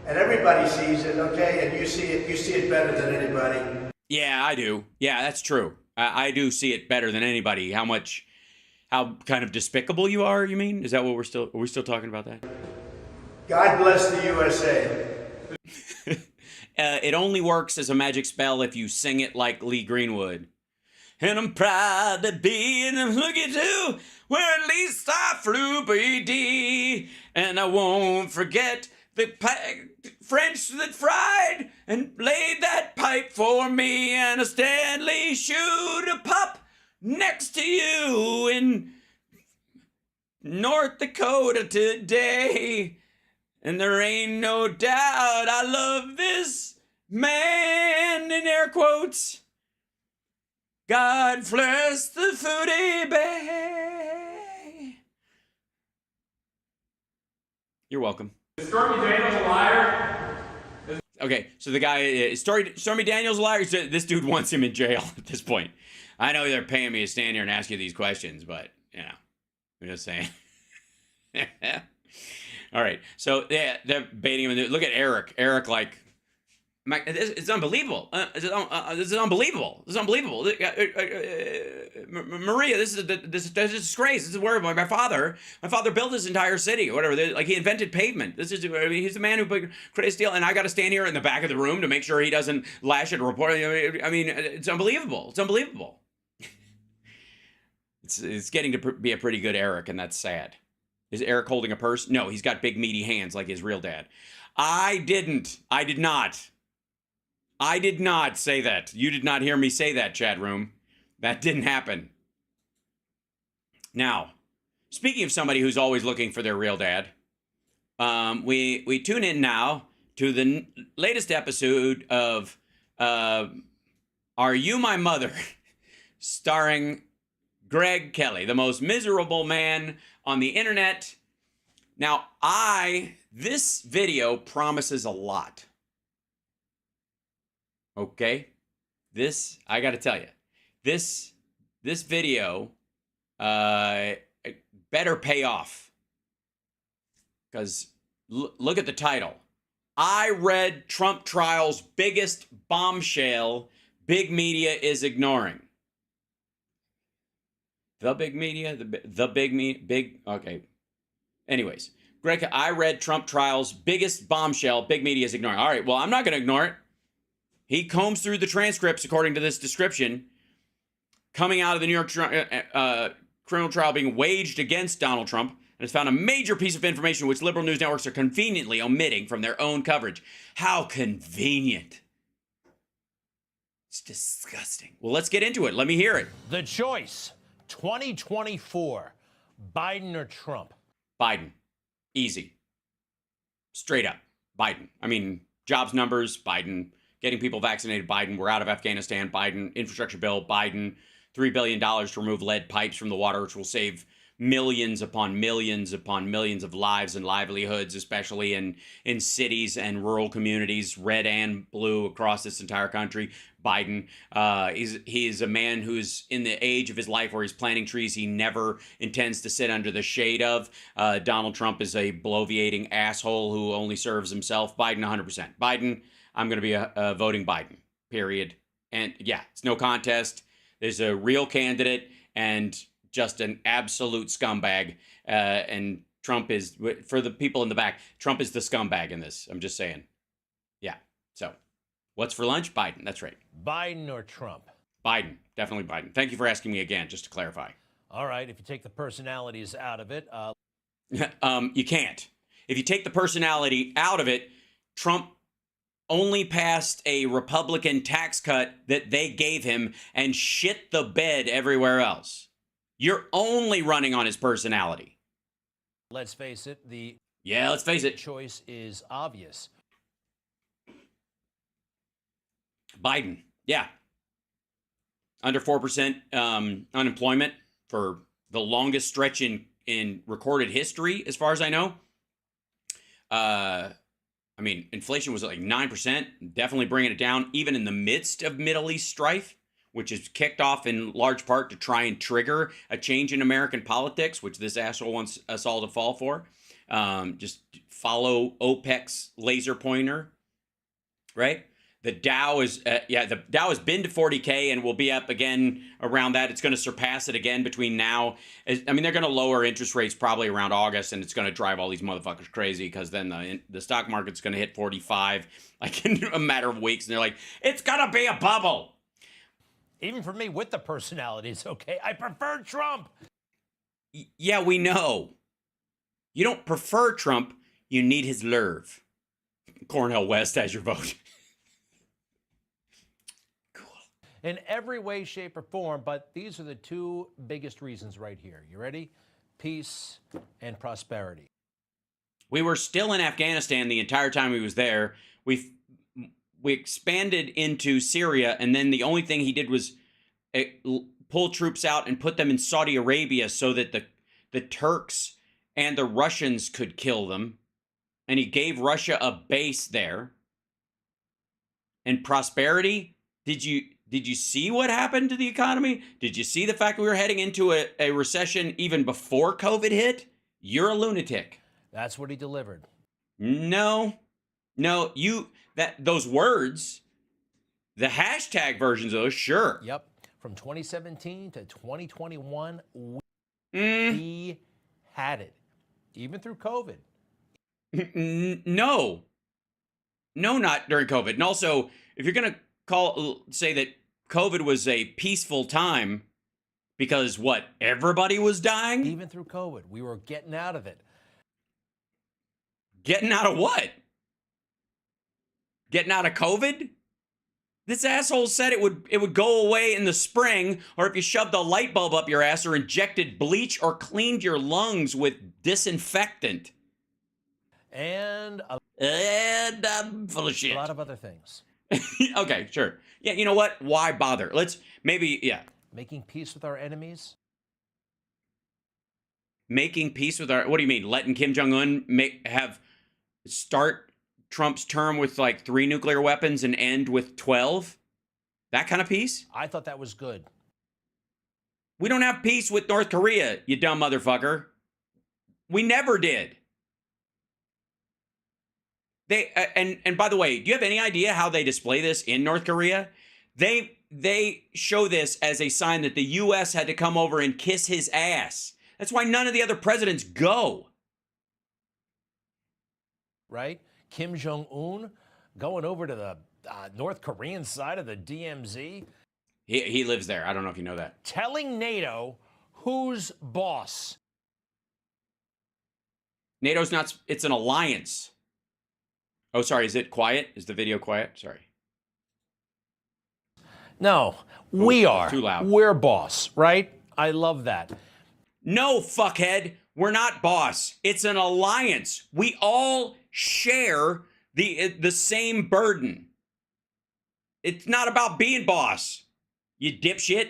And everybody sees it, okay? And you see it better than anybody. Yeah, I do. Yeah, that's true. I do see it better than anybody. How kind of despicable you are, you mean? Is that what are we still talking about that? God bless the USA. It only works as a magic spell if you sing it like Lee Greenwood. And I'm proud to be in a looky too, where at least I flew BD. And I won't forget the French that fried and laid that pipe for me, and a Stanley shoe to pop next to you in North Dakota today. And there ain't no doubt I love this man, in air quotes. God bless the foodie bay. You're welcome. Is Stormy Daniels a liar? Okay, so the guy, Stormy Daniels a liar? This dude wants him in jail at this point. I know they're paying me to stand here and ask you these questions, but, you know, I'm just saying. All right, so yeah, they're baiting him. Look at Eric. Eric, like, it's unbelievable. This is unbelievable. This is unbelievable. Maria, this is a disgrace. This is where my father built this entire city or whatever. Like, he invented pavement. He's the man who put crazy steel, and I got to stand here in the back of the room to make sure he doesn't lash at a reporter. I mean, it's unbelievable. It's unbelievable. It's getting to be a pretty good Eric, and that's sad. Is Eric holding a purse? No, he's got big meaty hands like his real dad. I did not say that. You did not hear me say that, chat room. That didn't happen. Now, speaking of somebody who's always looking for their real dad, we tune in now to the latest episode of Are You My Mother? Starring Greg Kelly, the most miserable man on the internet. Now, this video promises a lot. Okay? I got to tell you, this video better pay off. Because look at the title. I read Trump trial's biggest bombshell big media is ignoring. The big media? Okay. Anyways, Greg, I read Trump trial's biggest bombshell big media is ignoring. All right, well, I'm not going to ignore it. He combs through the transcripts, according to this description, coming out of the New York criminal trial being waged against Donald Trump, and has found a major piece of information which liberal news networks are conveniently omitting from their own coverage. How convenient. It's disgusting. Well, let's get into it. Let me hear it. The choice, 2024, Biden or Trump? Biden. Easy. Straight up. Biden. I mean, jobs numbers, Biden. Getting people vaccinated, Biden. We're out of Afghanistan, Biden. Infrastructure bill, Biden. $3 billion to remove lead pipes from the water, which will save millions upon millions upon millions of lives and livelihoods, especially in cities and rural communities, red and blue across this entire country. Biden, he's a man who's in the age of his life where he's planting trees he never intends to sit under the shade of. Donald Trump is a bloviating asshole who only serves himself. Biden, 100%. Biden, I'm going to be voting Biden, period. And yeah, it's no contest. There's a real candidate and just an absolute scumbag. And Trump is, for the people in the back, Trump is the scumbag in this. I'm just saying. Yeah. So, what's for lunch? Biden. That's right. Biden or Trump? Biden. Definitely Biden. Thank you for asking me again, just to clarify. All right, if you take the personalities out of it, You can't. If you take the personality out of it, Trump only passed a Republican tax cut that they gave him and shit the bed everywhere else. You're only running on his personality. let's face it, the Let's face it. choice is obvious. Biden. Yeah. Under 4% unemployment for the longest stretch in recorded history, as far as I know. I mean, inflation was like 9%, definitely bringing it down, even in the midst of Middle East strife, which is kicked off in large part to try and trigger a change in American politics, which this asshole wants us all to fall for. Just follow OPEC's laser pointer, right? The Dow is, the Dow has been to 40K and will be up again around that. It's going to surpass it again between now. I mean, they're going to lower interest rates probably around August, and it's going to drive all these motherfuckers crazy because then the stock market's going to hit 45 like in a matter of weeks. And they're like, it's going to be a bubble. Even for me with the personalities, okay? I prefer Trump. Yeah, we know. You don't prefer Trump. You need his nerve. Cornell West has your vote. In every way, shape, or form, but these are the two biggest reasons right here. You ready? Peace and prosperity. We were still in Afghanistan the entire time he was there. We expanded into Syria, and then the only thing he did was pull troops out and put them in Saudi Arabia so that the Turks and the Russians could kill them. And he gave Russia a base there. And prosperity, did you see what happened to the economy? Did you see the fact we were heading into a recession even before COVID hit? You're a lunatic. That's what he delivered. No, those words, the hashtag versions of those, sure. Yep. From 2017 to 2021, we had it, even through COVID. No, not during COVID. And also, if you're going to say that COVID was a peaceful time because what, everybody was dying? Even through COVID, we were getting out of it. Getting out of what? Getting out of COVID? This asshole said it would go away in the spring, or if you shoved a light bulb up your ass or injected bleach or cleaned your lungs with disinfectant. And I'm full of shit. A lot of other things. Okay, sure. Yeah, you know what? Why bother? Making peace with our enemies. Making peace with what do you mean? Letting Kim Jong-un start Trump's term with like 3 nuclear weapons and end with 12? That kind of peace? I thought that was good. We don't have peace with North Korea, you dumb motherfucker. We never did. They and by the way, do you have any idea how they display this in North Korea? They show this as a sign that the U.S. had to come over and kiss his ass. That's why none of the other presidents go. Right? Kim Jong-un going over to the North Korean side of the DMZ. He lives there. I don't know if you know that. Telling NATO who's boss. NATO's not, it's an alliance. Oh, sorry, is it quiet? Is the video quiet? Sorry. No, we are. Too loud. We're boss, right? I love that. No, fuckhead. We're not boss. It's an alliance. We all share the same burden. It's not about being boss, you dipshit.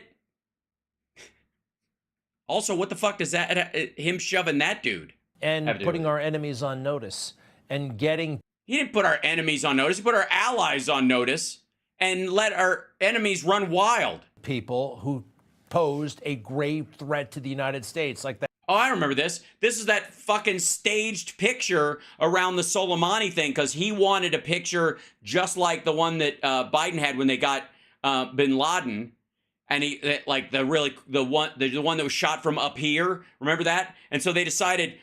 Also, what the fuck does that, him shoving that dude? And putting our enemies on notice and getting... He didn't put our enemies on notice. He put our allies on notice and let our enemies run wild. People who posed a grave threat to the United States like that. Oh, I remember this. This is that fucking staged picture around the Soleimani thing because he wanted a picture just like the one that Biden had when they got bin Laden. And he like the one that was shot from up here. Remember that? And so they decided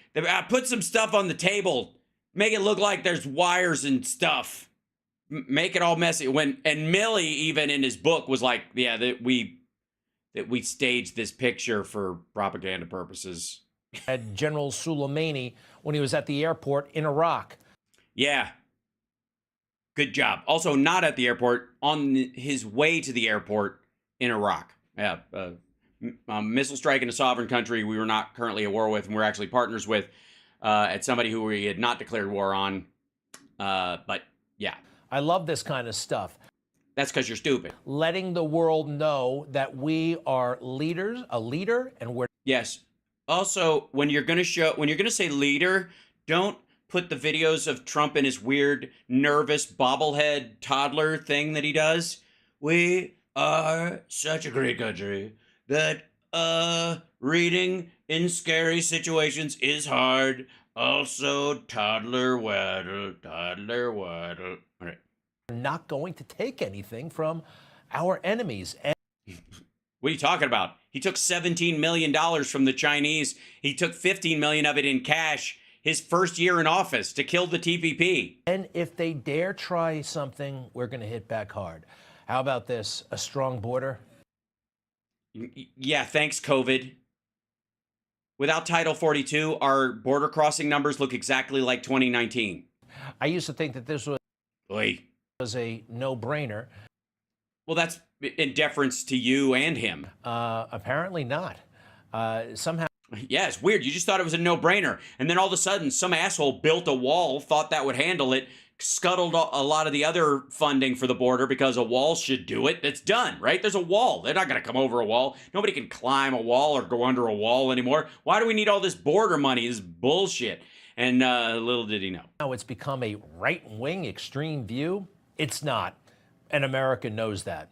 put some stuff on the table, make it look like there's wires and stuff. make it all messy. And Millie, even in his book, was like, yeah, that we staged this picture for propaganda purposes. At General Soleimani when he was at the airport in Iraq. Yeah. Good job. Also, not at the airport, on his way to the airport in Iraq. Yeah. Missile strike in a sovereign country we were not currently at war with, and we're actually partners with, at somebody who we had not declared war on. But yeah. I love this kind of stuff. That's because you're stupid. Letting the world know that we are leaders, a leader, and we're... Yes. Also, when you're going to say leader, don't put the videos of Trump and his weird, nervous bobblehead toddler thing that he does. We are such a great country that reading in scary situations is hard. Also, toddler waddle, toddler waddle. All right. not going to take anything from our enemies. And what are you talking about? He took $17 million from the Chinese. He took $15 million of it in cash his first year in office to kill the TPP. And if they dare try something, we're going to hit back hard. How about this? A strong border? Yeah, thanks, COVID. Without Title 42, our border crossing numbers look exactly like 2019. I used to think that this was a no-brainer. Well, that's in deference to you and him. Apparently not. Somehow. Yeah, it's weird. You just thought it was a no-brainer. And then all of a sudden, some asshole built a wall, thought that would handle it, scuttled a lot of the other funding for the border because a wall should do it. It's done, right? There's a wall. They're not going to come over a wall. Nobody can climb a wall or go under a wall anymore. Why do we need all this border money? This is bullshit. And little did he know. Now it's become a right-wing extreme view. It's not. And America knows that.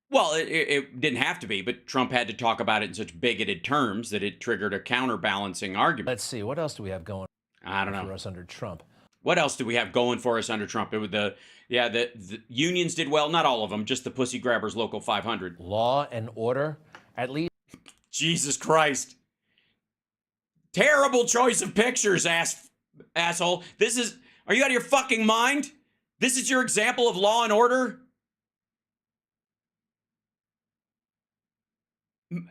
Well, it didn't have to be, but Trump had to talk about it in such bigoted terms that it triggered a counterbalancing argument. Let's see. What else do we have going I don't know. for us under Trump? What else do we have going for us under Trump? It was the unions did well. Not all of them, just the Pussy Grabbers Local 500. Law and order, at least. Jesus Christ. Terrible choice of pictures, asshole. Are you out of your fucking mind? This is your example of law and order?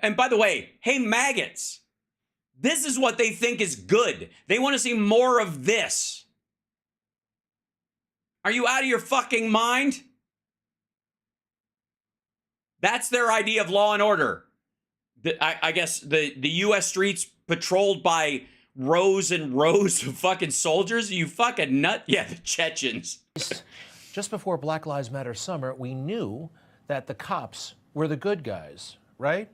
And by the way, hey, maggots, this is what they think is good. They want to see more of this. Are you out of your fucking mind? That's their idea of law and order. I guess the U.S. streets patrolled by rows and rows of fucking soldiers. You fucking nut. Yeah, the Chechens. Just before Black Lives Matter summer, we knew that the cops were the good guys, right?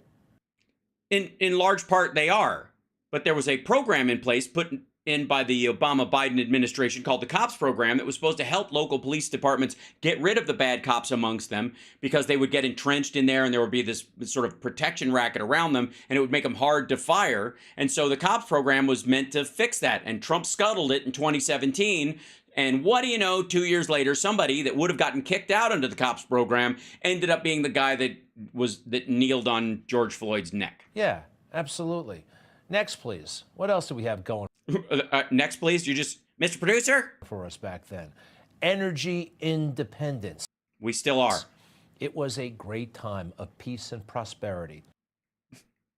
In large part, they are. But there was a program in place put in by the Obama-Biden administration called the COPS program that was supposed to help local police departments get rid of the bad cops amongst them because they would get entrenched in there and there would be this sort of protection racket around them and it would make them hard to fire. And so the COPS program was meant to fix that. And Trump scuttled it in 2017. And what do you know, 2 years later, somebody that would have gotten kicked out under the COPS program ended up being the guy that kneeled on George Floyd's neck. Yeah, absolutely. Next, please. What else do we have going next, please? Mr. Producer? For us back then? Energy independence. We still are. It was a great time of peace and prosperity.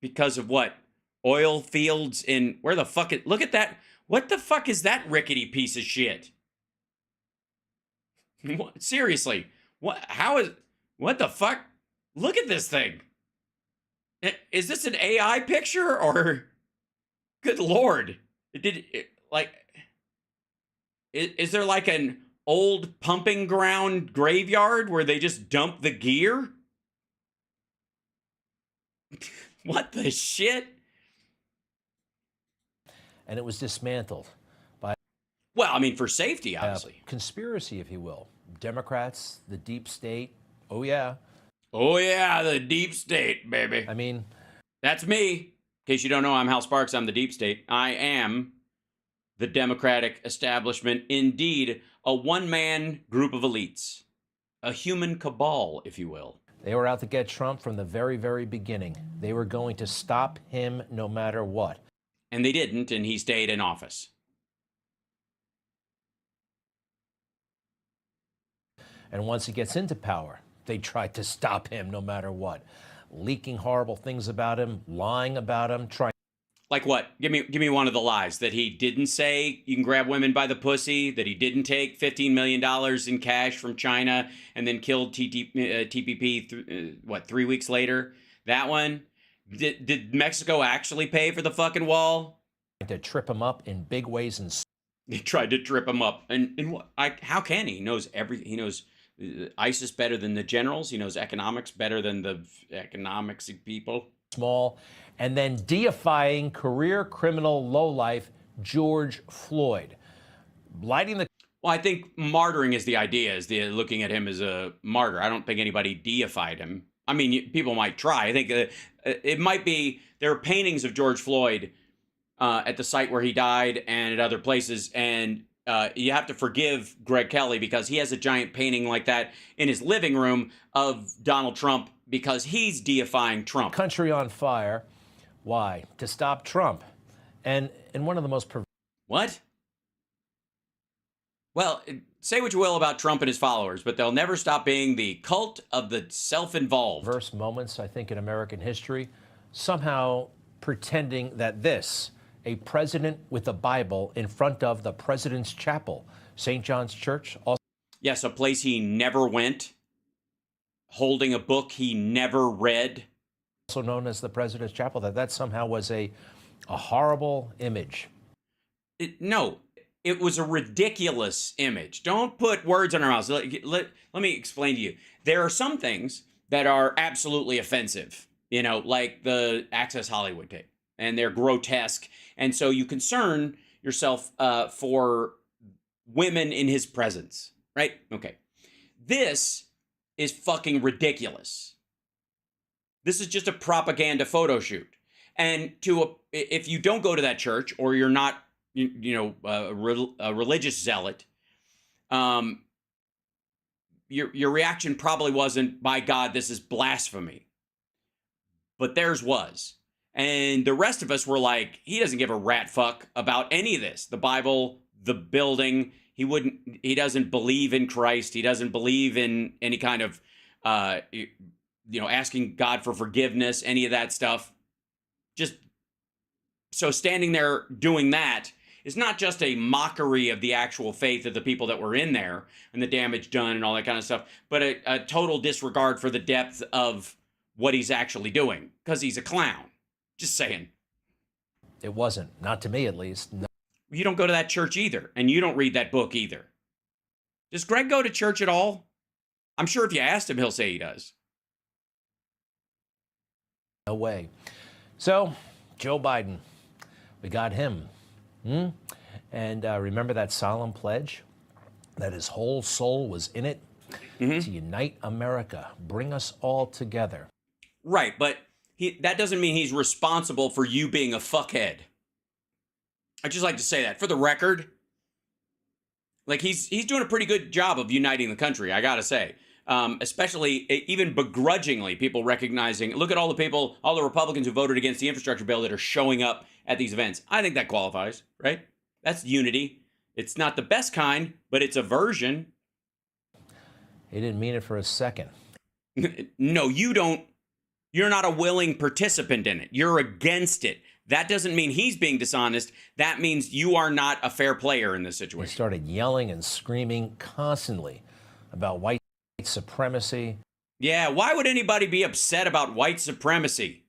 Because of what? Oil fields in, where the fuck look at that. What the fuck is that rickety piece of shit? What? Seriously, what the fuck? Look at this thing. Is this an AI picture or, good Lord, is there like an old pumping ground graveyard where they just dump the gear? What the shit? And it was dismantled by, well, I mean, for safety, obviously. Conspiracy, if you will. Democrats, the deep state. Oh, yeah. Oh, yeah, the deep state, baby. I mean, that's me. In case you don't know, I'm Hal Sparks. I'm the deep state. I am the Democratic establishment. Indeed, a one-man group of elites. A human cabal, if you will. They were out to get Trump from the very, very beginning. They were going to stop him no matter what. And they didn't, and he stayed in office. And once he gets into power, they try to stop him no matter what. Leaking horrible things about him, lying about him, trying. Like what? Give me one of the lies. That he didn't say you can grab women by the pussy, that he didn't take $15 million in cash from China and then killed TPP, 3 weeks later? That one? Did Mexico actually pay for the fucking wall? To trip him up in big ways and. He tried to trip him up. And how can he? He knows everything. He knows ISIS better than the generals. He knows economics better than the economics people. Small, and then deifying career criminal lowlife George Floyd. Lighting the. Well, I think martyring is the idea, is looking at him as a martyr. I don't think anybody deified him. I mean, people might try. I think it might be, there are paintings of George Floyd at the site where he died and at other places, and you have to forgive Greg Kelly because he has a giant painting like that in his living room of Donald Trump because he's deifying Trump. Country on fire. Why? To stop Trump. And one of the most... What? Well, say what you will about Trump and his followers, but they'll never stop being the cult of the self-involved. Verse moments, I think, in American history, somehow pretending that this, a president with a Bible in front of the President's Chapel, St. John's Church. Also, yes, a place he never went, holding a book he never read. Also known as the President's Chapel, that somehow was a horrible image. No, it was a ridiculous image. Don't put words in our mouths. Let me explain to you. There are some things that are absolutely offensive, like the Access Hollywood tape, and they're grotesque. And so you concern yourself for women in his presence, right? Okay. This is fucking ridiculous. This is just a propaganda photo shoot. And if you don't go to that church or you're not, a religious zealot, your reaction probably wasn't, "My God, this is blasphemy." But theirs was. And the rest of us were like, he doesn't give a rat fuck about any of this. The Bible, the building, he doesn't believe in Christ. He doesn't believe in any kind of, asking God for forgiveness, any of that stuff. Just so standing there doing that is not just a mockery of the actual faith of the people that were in there and the damage done and all that kind of stuff, but a total disregard for the depth of what he's actually doing because he's a clown. Just saying. It wasn't. Not to me, at least. No. You don't go to that church either, and you don't read that book either. Does Greg go to church at all? I'm sure if you asked him, he'll say he does. No way. So, Joe Biden, we got him. And remember that solemn pledge? That his whole soul was in it? To unite America, bring us all together. Right, but that doesn't mean he's responsible for you being a fuckhead. I'd just like to say that for the record. Like he's doing a pretty good job of uniting the country, I gotta say. Especially even begrudgingly, people recognizing, look at all the Republicans who voted against the infrastructure bill that are showing up at these events. I think that qualifies, right? That's unity. It's not the best kind, but it's a version. He didn't mean it for a second. No, you don't. You're not a willing participant in it. You're against it. That doesn't mean he's being dishonest. That means you are not a fair player in this situation. He started yelling and screaming constantly about white supremacy. Yeah, why would anybody be upset about white supremacy?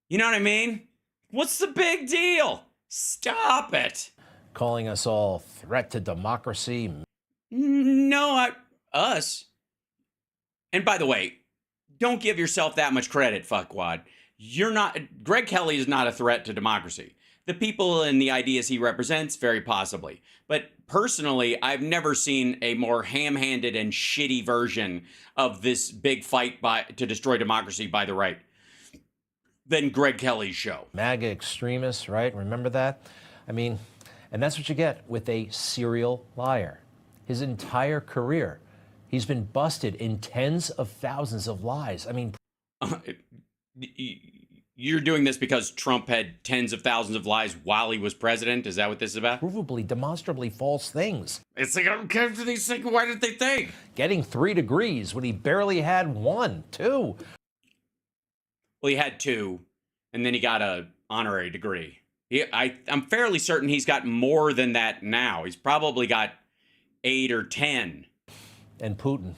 You know what I mean? What's the big deal? Stop it. Calling us all threat to democracy. No, us. And by the way, don't give yourself that much credit, fuckwad. Greg Kelly is not a threat to democracy. The people and the ideas he represents, very possibly. But personally, I've never seen a more ham-handed and shitty version of this big fight to destroy democracy by the right than Greg Kelly's show. MAGA extremists, right? Remember that? I mean, and that's what you get with a serial liar. His entire career, he's been busted in tens of thousands of lies. I mean... You're doing this because Trump had tens of thousands of lies while he was president? Is that what this is about? Provably, demonstrably false things. It's like, I'm constantly thinking, why did they think? Getting 3 degrees when he barely had 1, 2. Well, he had 2, and then he got a honorary degree. I'm fairly certain he's got more than that now. He's probably got 8 or 10. And Putin,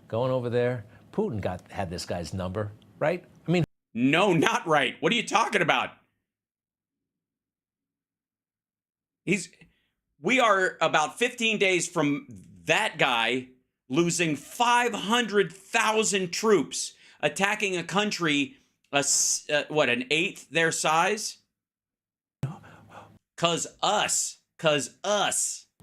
going over there, Putin had this guy's number, right? I mean, No, not right. What are you talking about? We are about 15 days from that guy losing 500,000 troops, attacking a country, an eighth their size? Cause us.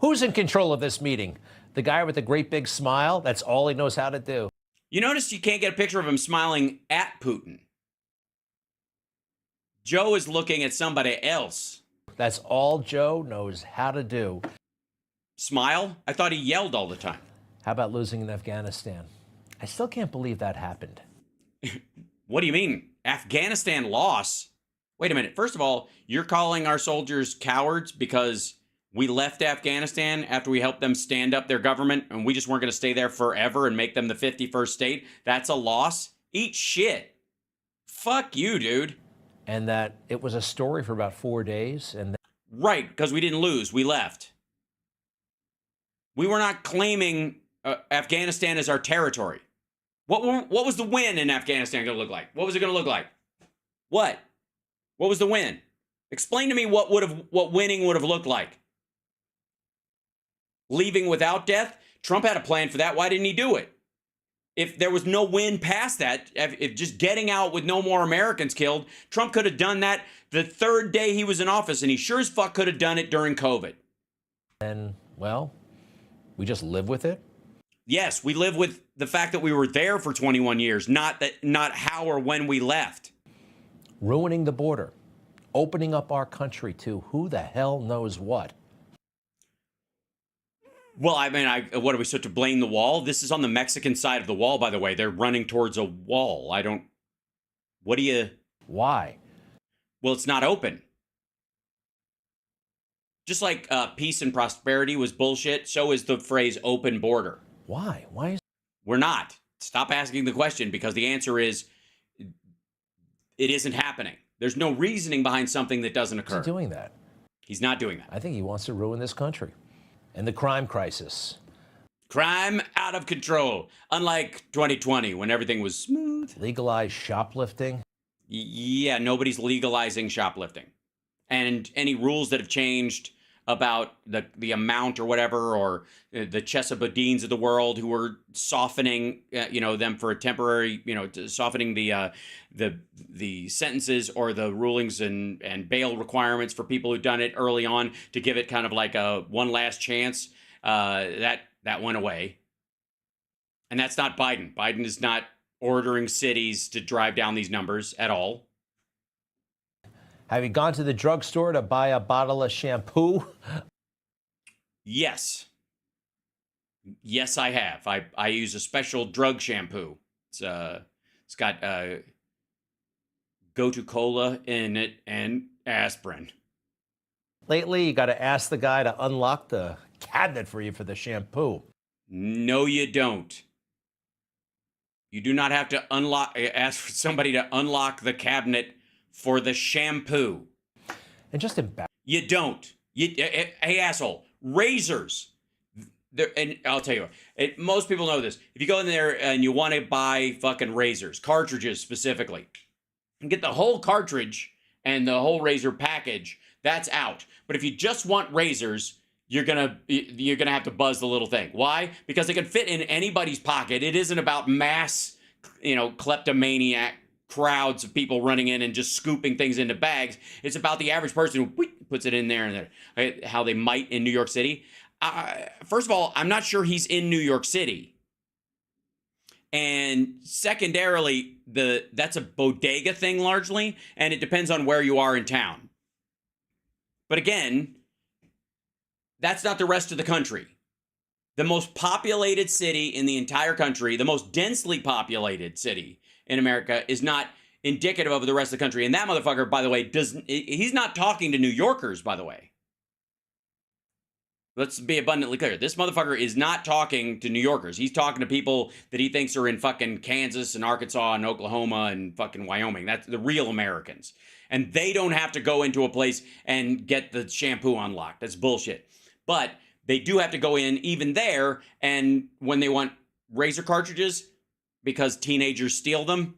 who's in control of this meeting? The guy with the great big smile? That's all he knows how to do. You notice you can't get a picture of him smiling at Putin. Joe is looking at somebody else. That's all Joe knows how to do. Smile? I thought he yelled all the time. How about losing in Afghanistan? I still can't believe that happened. What do you mean? Afghanistan loss? Wait a minute. First of all, you're calling our soldiers cowards because we left Afghanistan after we helped them stand up their government and we just weren't going to stay there forever and make them the 51st state? That's a loss? Eat shit. Fuck you, dude. And that it was a story for about 4 days. And Right, because we didn't lose. We left. We were not claiming Afghanistan as our territory. What was the win in Afghanistan going to look like? What was it going to look like? What was the win? Explain to me what winning would have looked like. Leaving without death? Trump had a plan for that. Why didn't he do it? If there was no win past that, if just getting out with no more Americans killed, Trump could have done that the third day he was in office, and he sure as fuck could have done it during COVID. And, well, we just live with it. Yes, we live with the fact that we were there for 21 years, not how or when we left. Ruining the border. Opening up our country to who the hell knows what. Well, I mean, what are we supposed to blame the wall? This is on the Mexican side of the wall, by the way. They're running towards a wall. Why? Well, it's not open. Just like peace and prosperity was bullshit, so is the phrase open border. Why? Why is We're not. Stop asking the question, because the answer is it isn't happening. There's no reasoning behind something that doesn't occur. he doing that? He's not doing that. I think he wants to ruin this country. And the crime crisis. Crime out of control. Unlike 2020, when everything was smooth. Legalize shoplifting. Yeah, nobody's legalizing shoplifting. And any rules that have changed about the amount or whatever, or the Chesapeakeans of the world who were softening, them for a temporary, softening the sentences or the rulings and bail requirements for people who've done it early on to give it kind of like a one last chance. That went away. And that's not Biden. Biden is not ordering cities to drive down these numbers at all. Have you gone to the drugstore to buy a bottle of shampoo? Yes. Yes, I have. I use a special drug shampoo. It's got Go-To Cola in it and aspirin. Lately, you got to ask the guy to unlock the cabinet for you for the shampoo. No, you don't. You do not have to ask for somebody to unlock the cabinet for the shampoo. And just embarrassing. You don't. Hey, asshole. Razors. And I'll tell you, most people know this. If you go in there and you want to buy fucking razors, cartridges specifically, and get the whole cartridge and the whole razor package, that's out. But if you just want razors, you're gonna have to buzz the little thing. Why? Because it can fit in anybody's pocket. It isn't about mass, kleptomaniac crowds of people running in and just scooping things into bags. It's about the average person who puts it in there and there. How they might in New York City. First of all, I'm not sure he's in New York City. And secondarily, that's a bodega thing largely, and it depends on where you are in town. But again, that's not the rest of the country. The most populated city in the entire country, the most densely populated city in America, is not indicative of the rest of the country. And that motherfucker, by the way, he's not talking to New Yorkers, by the way. Let's be abundantly clear. This motherfucker is not talking to New Yorkers. He's talking to people that he thinks are in fucking Kansas and Arkansas and Oklahoma and fucking Wyoming. That's the real Americans. And they don't have to go into a place and get the shampoo unlocked. That's bullshit. But they do have to go in even there, and when they want razor cartridges because teenagers steal them,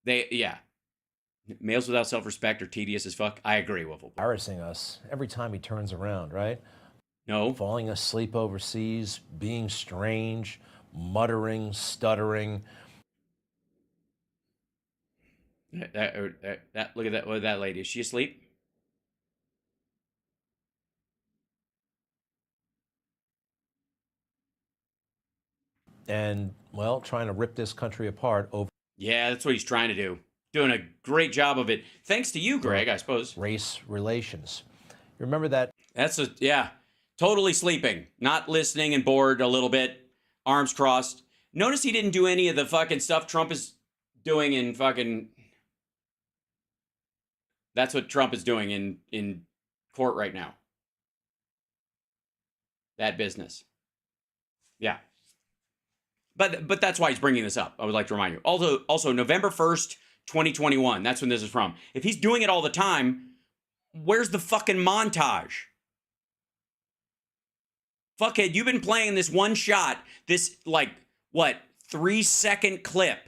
males without self-respect are tedious as fuck. I agree, Wiffle. Embarrassing us every time he turns around, right? No. Falling asleep overseas, being strange, muttering, stuttering. Look at that lady. Is she asleep? And, well, trying to rip this country apart over. Yeah, that's what he's trying to do. Doing a great job of it. Thanks to you, Greg, I suppose. Race relations. You remember that? Totally sleeping. Not listening and bored a little bit. Arms crossed. Notice he didn't do any of the fucking stuff Trump is doing in fucking... That's what Trump is doing in court right now. That business. Yeah. But that's why he's bringing this up. I would like to remind you. Also, November 1st, 2021. That's when this is from. If he's doing it all the time, where's the fucking montage? Fuckhead, you've been playing this one shot, this, 3-second clip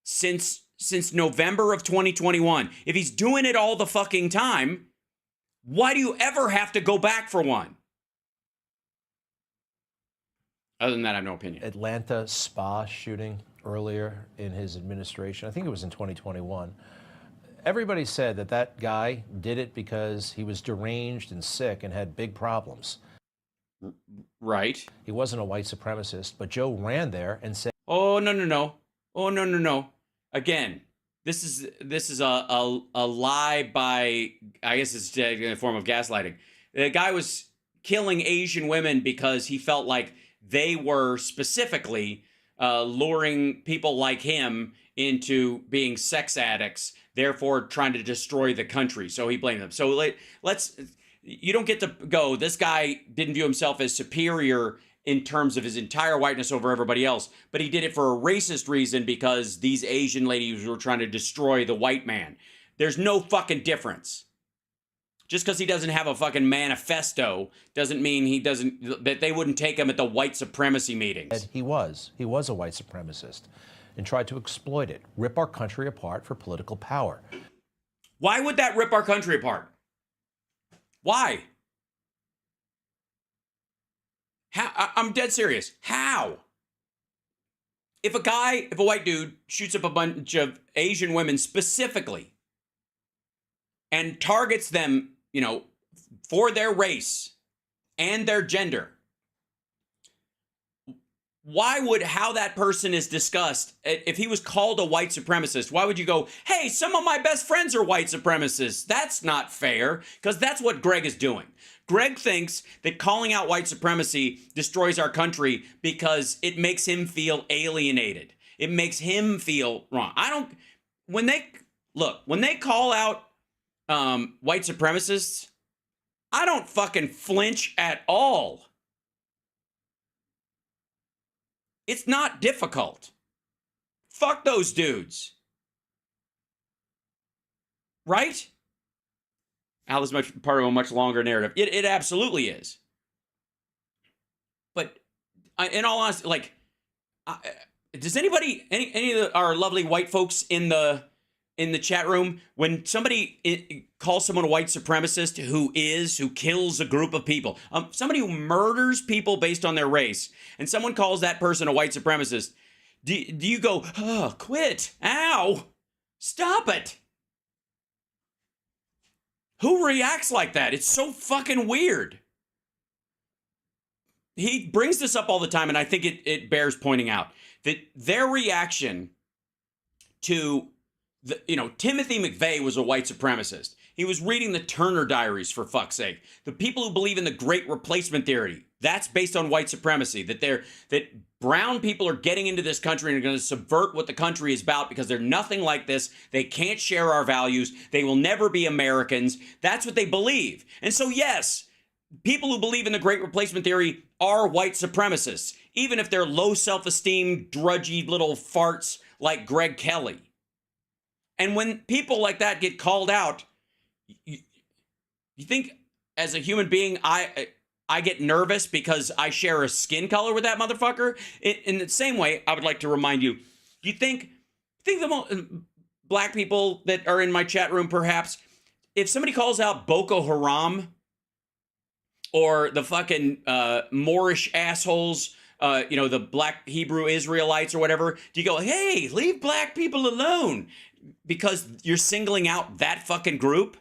since November of 2021. If he's doing it all the fucking time, why do you ever have to go back for one? Other than that, I have no opinion. Atlanta spa shooting earlier in his administration. I think it was in 2021. Everybody said that guy did it because he was deranged and sick and had big problems. Right. He wasn't a white supremacist, but Joe ran there and said, "Oh, no. Oh, no. Again, this is a lie by, I guess it's in a form of gaslighting. The guy was killing Asian women because he felt like they were specifically luring people like him into being sex addicts, therefore trying to destroy the country. So he blamed them. So you don't get to go, this guy didn't view himself as superior in terms of his entire whiteness over everybody else, but he did it for a racist reason because these Asian ladies were trying to destroy the white man. There's no fucking difference. Just because he doesn't have a fucking manifesto doesn't mean that they wouldn't take him at the white supremacy meetings. He was a white supremacist and tried to exploit it, rip our country apart for political power. Why would that rip our country apart? Why? I'm dead serious. How? If a white dude shoots up a bunch of Asian women specifically and targets them, for their race and their gender, how that person is discussed, if he was called a white supremacist, why would you go, hey, some of my best friends are white supremacists? That's not fair, because that's what Greg is doing. Greg thinks that calling out white supremacy destroys our country because it makes him feel alienated. It makes him feel wrong. When they call out white supremacists, I don't fucking flinch at all. It's not difficult. Fuck those dudes. Right? Al is part of a much longer narrative. It absolutely is. But in all honesty, does anybody, any of our lovely white folks in the chat room, when somebody calls someone a white supremacist who kills a group of people, somebody who murders people based on their race, and someone calls that person a white supremacist, do you go, oh, quit, ow, stop it? Who reacts like that? It's so fucking weird. He brings this up all the time, and I think it bears pointing out that their reaction to Timothy McVeigh was a white supremacist. He was reading the Turner Diaries, for fuck's sake. The people who believe in the Great Replacement Theory, that's based on white supremacy. That brown people are getting into this country and are going to subvert what the country is about because they're nothing like this. They can't share our values. They will never be Americans. That's what they believe. And so, yes, people who believe in the Great Replacement Theory are white supremacists, even if they're low self-esteem, drudgy little farts like Greg Kelly. And when people like that get called out, you think as a human being, I get nervous because I share a skin color with that motherfucker? In the same way, I would like to remind you, you think the black people that are in my chat room, perhaps, if somebody calls out Boko Haram or the fucking Moorish assholes, the black Hebrew Israelites or whatever, do you go, hey, leave black people alone because you're singling out that fucking group?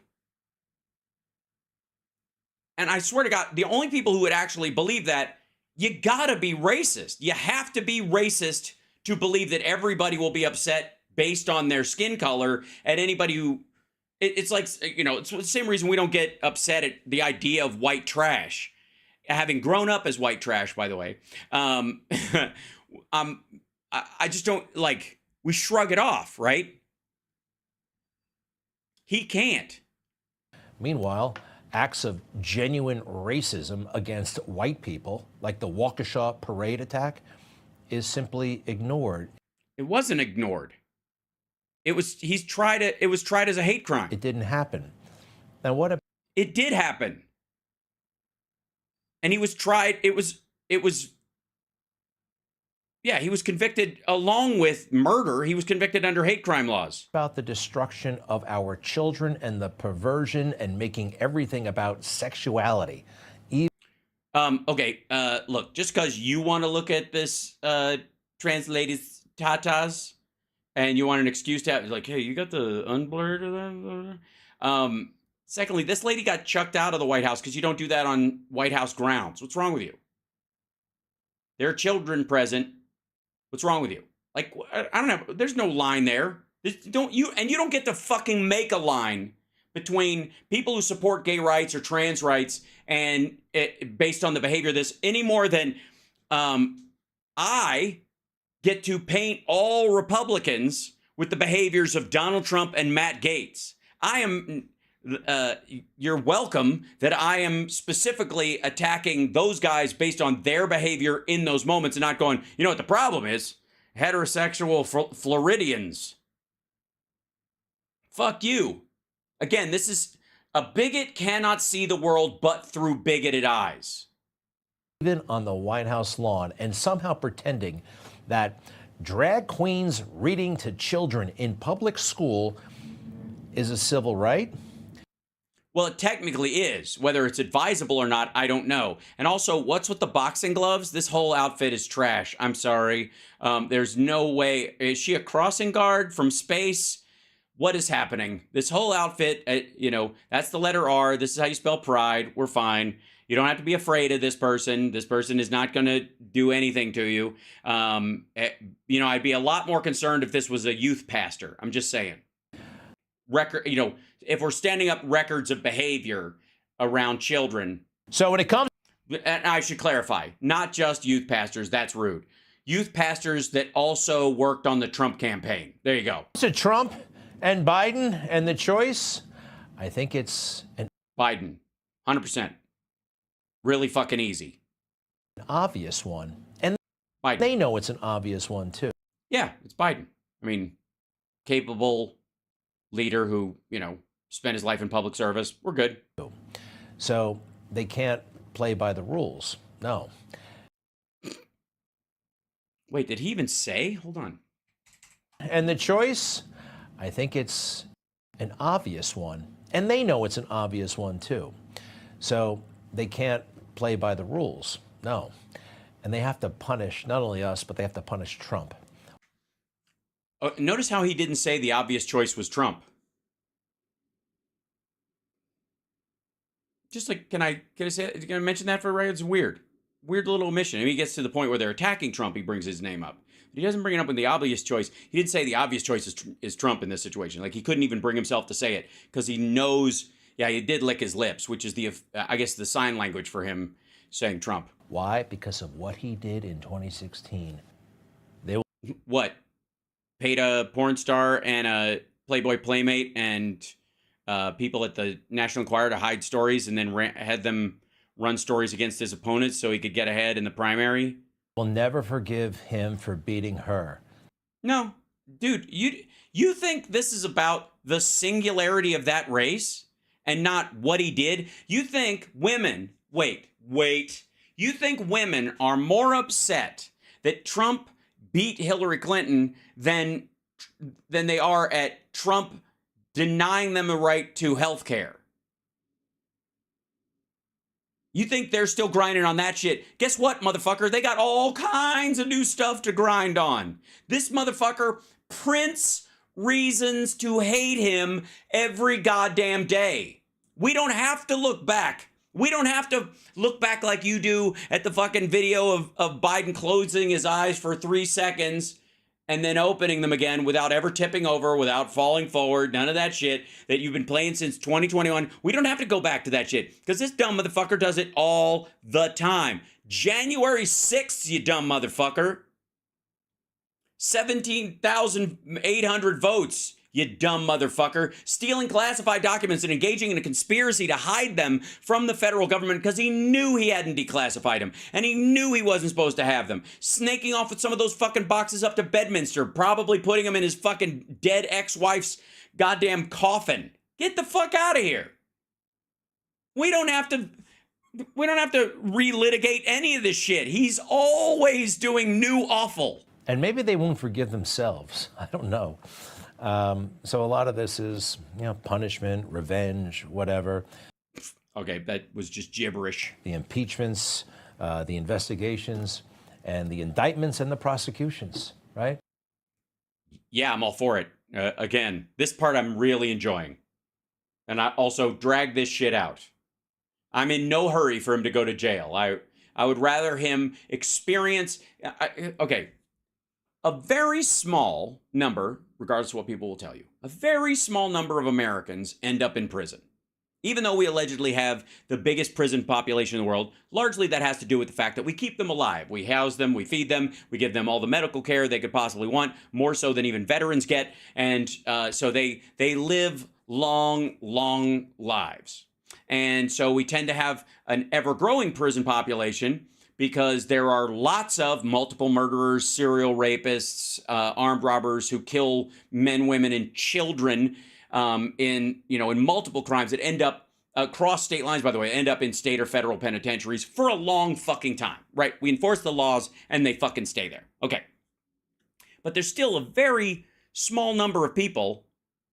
And I swear to God, the only people who would actually believe that, you gotta be racist. You have to be racist to believe that everybody will be upset based on their skin color at anybody who, it's like, it's the same reason we don't get upset at the idea of white trash. Having grown up as white trash, by the way, I just don't, we shrug it off, right? He can't. Meanwhile, acts of genuine racism against white people, like the Waukesha parade attack, is simply ignored. It wasn't ignored. It was tried as a hate crime. It didn't happen. Now what about it did happen. And he was tried, he was convicted along with murder. He was convicted under hate crime laws. the destruction of our children and the perversion and making everything about sexuality? Look, just because you want to look at this translated tatas and you want an excuse to have, like, hey, you got the unblurred or that? Secondly, this lady got chucked out of the White House because you don't do that on White House grounds. What's wrong with you? There are children present. What's wrong with you? Like, I don't know. There's no line there. You don't get to fucking make a line between people who support gay rights or trans rights and based on the behavior of this any more than I get to paint all Republicans with the behaviors of Donald Trump and Matt Gaetz. You're welcome that I am specifically attacking those guys based on their behavior in those moments and not going, you know what the problem is? Heterosexual Floridians. Fuck you. Again, this is a bigot cannot see the world but through bigoted eyes. Even on the White House lawn and somehow pretending that drag queens reading to children in public school is a civil right? Well, it technically is. Whether it's advisable or not, I don't know. And also, what's with the boxing gloves? This whole outfit is trash. I'm sorry. There's no way. Is she a crossing guard from space? What is happening? This whole outfit, that's the letter R. This is how you spell pride. We're fine. You don't have to be afraid of this person. This person is not going to do anything to you. I'd be a lot more concerned if this was a youth pastor. I'm just saying. If we're standing up records of behavior around children. So when it comes, and I should clarify, not just youth pastors, that's rude. Youth pastors that also worked on the Trump campaign. There you go. to Trump and Biden and the choice, I think it's an Biden, 100%. Really fucking easy. obvious one. And Biden. they know it's an obvious one too. Yeah, it's Biden. I mean, capable leader who, spent his life in public service. We're good. So they can't play by the rules. No. Wait, did he even say? Hold on. And the choice, I think it's an obvious one. And they know it's an obvious one too. So they can't play by the rules. No. And they have to punish not only us, but they have to punish Trump. Notice how he didn't say the obvious choice was Trump. Just like, can I mention that for a right? It's weird little omission. I mean, he gets to the point where they're attacking Trump. He brings his name up. But he doesn't bring it up in the obvious choice. He didn't say the obvious choice is Trump in this situation. Like, he couldn't even bring himself to say it because he knows, he did lick his lips, which is the sign language for him saying Trump. Why? Because of what he did in 2016. What? Paid a porn star and a Playboy Playmate and people at the National Enquirer to hide stories, and then had them run stories against his opponents so he could get ahead in the primary. Will never forgive him for beating her. No, dude, you think this is about the singularity of that race and not what he did? You think women, wait. You think women are more upset that Trump beat Hillary Clinton than they are at Trump denying them the right to health care? You think they're still grinding on that shit? Guess what, motherfucker? They got all kinds of new stuff to grind on. This motherfucker prints reasons to hate him every goddamn day. We don't have to look back. We don't have to look back like you do at the fucking video of Biden closing his eyes for 3 seconds and then opening them again without ever tipping over, without falling forward, none of that shit that you've been playing since 2021. We don't have to go back to that shit because this dumb motherfucker does it all the time. January 6th, you dumb motherfucker. 17,800 votes, you dumb motherfucker. Stealing classified documents and engaging in a conspiracy to hide them from the federal government because he knew he hadn't declassified them and he knew he wasn't supposed to have them. Snaking off with some of those fucking boxes up to Bedminster, probably putting them in his fucking dead ex-wife's goddamn coffin. Get the fuck out of here. We don't have to relitigate any of this shit. He's always doing new awful. And maybe they won't forgive themselves. I don't know. So a lot of this is, punishment, revenge, whatever. Okay, that was just gibberish. The impeachments, the investigations, and the indictments and the prosecutions, right? Yeah, I'm all for it. Again, this part I'm really enjoying. And I also drag this shit out. I'm in no hurry for him to go to jail. I would rather him experience... okay. A very small number, regardless of what people will tell you, a very small number of Americans end up in prison. Even though we allegedly have the biggest prison population in the world, largely that has to do with the fact that we keep them alive. We house them, we feed them, we give them all the medical care they could possibly want, more so than even veterans get. And so they live long lives. And so we tend to have an ever-growing prison population because there are lots of multiple murderers, serial rapists, armed robbers who kill men, women, and children in multiple crimes that end up across state lines, by the way, end up in state or federal penitentiaries for a long fucking time, right? We enforce the laws and they fucking stay there. Okay. But there's still a very small number of people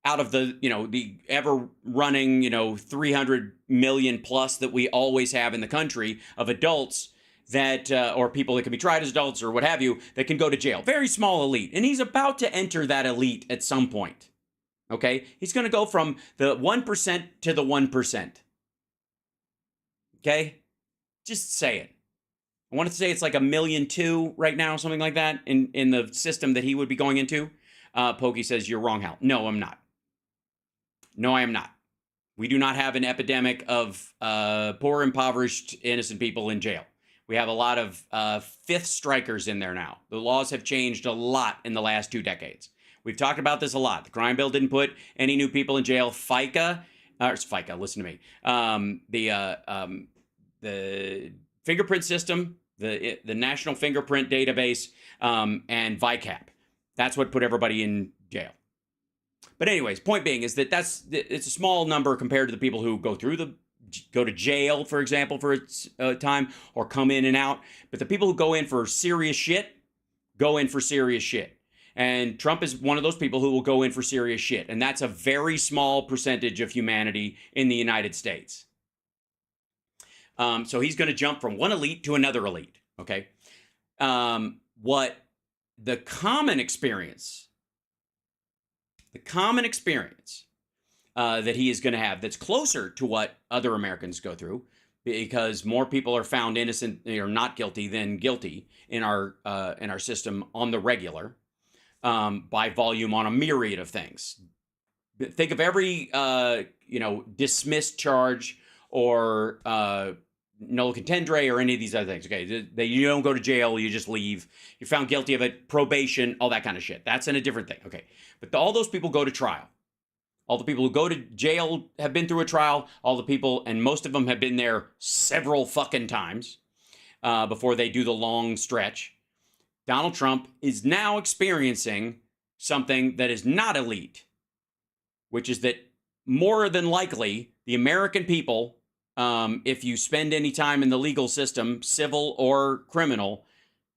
out of the ever running, 300 million plus that we always have in the country of adults that, or people that can be tried as adults or what have you, that can go to jail. Very small elite. And he's about to enter that elite at some point. Okay? He's going to go from the 1% to the 1%. Okay? Just say it. I want to say it's like 1.2 million right now, something like that, in the system that he would be going into. Pokey says, you're wrong, Hal. No, I'm not. No, I am not. We do not have an epidemic of poor, impoverished, innocent people in jail. We have a lot of fifth strikers in there now. The laws have changed a lot in the last 2 decades. We've talked about this a lot. The crime bill didn't put any new people in jail. FICA, listen to me. The fingerprint system, the National Fingerprint Database, and VICAP. That's what put everybody in jail. But anyways, point being is that it's a small number compared to the people who go to jail, for example, for a time, or come in and out. But the people who go in for serious shit, go in for serious shit. And Trump is one of those people who will go in for serious shit. And that's a very small percentage of humanity in the United States. So he's going to jump from one elite to another elite, okay? What the common experience that he is going to have that's closer to what other Americans go through, because more people are found innocent or not guilty than guilty in our system on the regular, by volume on a myriad of things. Think of every dismissed charge or nolo contendere or any of these other things. Okay, you don't go to jail, you just leave. You're found guilty of it, probation, all that kind of shit. That's in a different thing. Okay, but all those people go to trial. All the people who go to jail have been through a trial. All the people, and most of them have been there several fucking times before they do the long stretch. Donald Trump is now experiencing something that is not elite, which is that more than likely the American people, if you spend any time in the legal system, civil or criminal,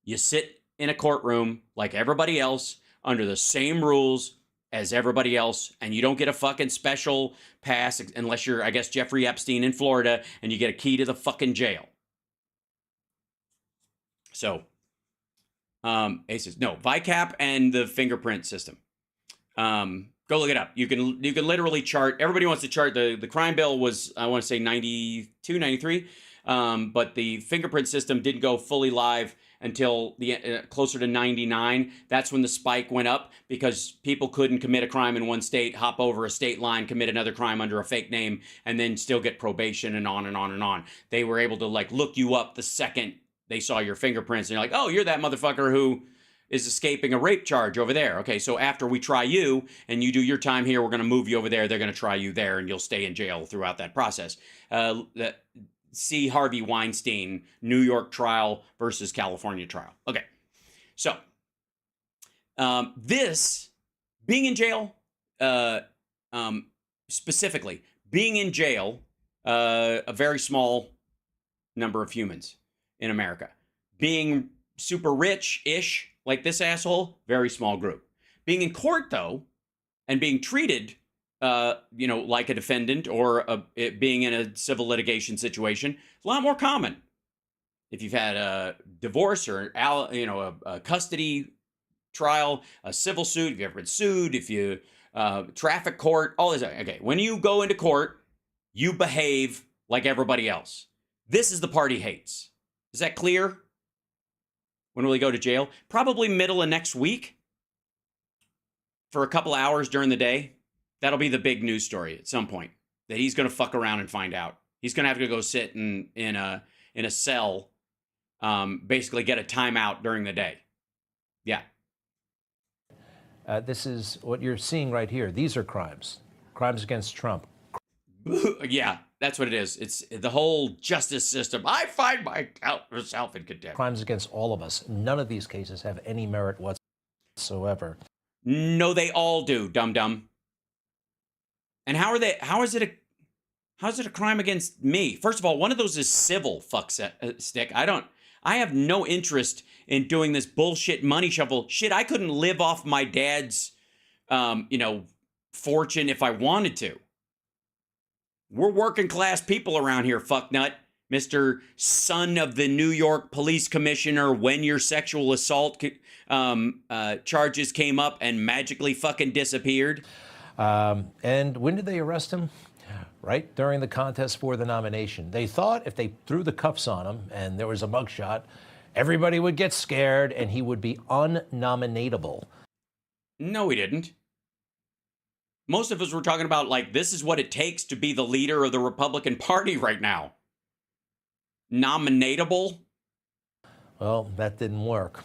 you sit in a courtroom like everybody else under the same rules as everybody else, and you don't get a fucking special pass unless you're, I guess, Jeffrey Epstein in Florida, and you get a key to the fucking jail. So, ACEs, no, VICAP and the fingerprint system. Go look it up. You can literally chart. Everybody wants to chart. The crime bill was, I want to say 92, 93, but the fingerprint system didn't go fully live until the closer to 99. That's when the spike went up because people couldn't commit a crime in one state, hop over a state line, commit another crime under a fake name, and then still get probation and on and on and on. They were able to like look you up the second they saw your fingerprints and you're like, oh, you're that motherfucker who is escaping a rape charge over there. Okay, so after we try you and you do your time here, we're going to move you over there. They're going to try you there and you'll stay in jail throughout that process. See Harvey Weinstein, New York trial versus California trial. Okay, so this, being in jail, specifically, being in jail, a very small number of humans in America. Being super rich-ish, like this asshole, very small group. Being in court, though, and being treated like a defendant or being in a civil litigation situation, it's a lot more common. If you've had a divorce or a custody trial, a civil suit, if you've ever been sued, if you traffic court, all this. Okay, when you go into court, you behave like everybody else. This is the part he hates. Is that clear? When will he go to jail? Probably middle of next week for a couple hours during the day. That'll be the big news story at some point that he's going to fuck around and find out. He's going to have to go sit in a cell, basically get a timeout during the day. Yeah. This is what you're seeing right here. These are crimes against Trump. Yeah, that's what it is. It's the whole justice system. I find myself in contempt. Crimes against all of us. None of these cases have any merit whatsoever. No, they all do, dum-dum. And how is it a crime against me? First of all, one of those is civil, stick. I have no interest in doing this bullshit money shuffle. Shit, I couldn't live off my dad's, fortune if I wanted to. We're working class people around here, fucknut. Mr. Son of the New York Police Commissioner, when your sexual assault charges came up and magically fucking disappeared. And when did they arrest him? Right during the contest for the nomination. They thought if they threw the cuffs on him and there was a mugshot, everybody would get scared and he would be unnominatable. No, he didn't. Most of us were talking about, like, this is what it takes to be the leader of the Republican Party right now. Nominatable? Well, that didn't work.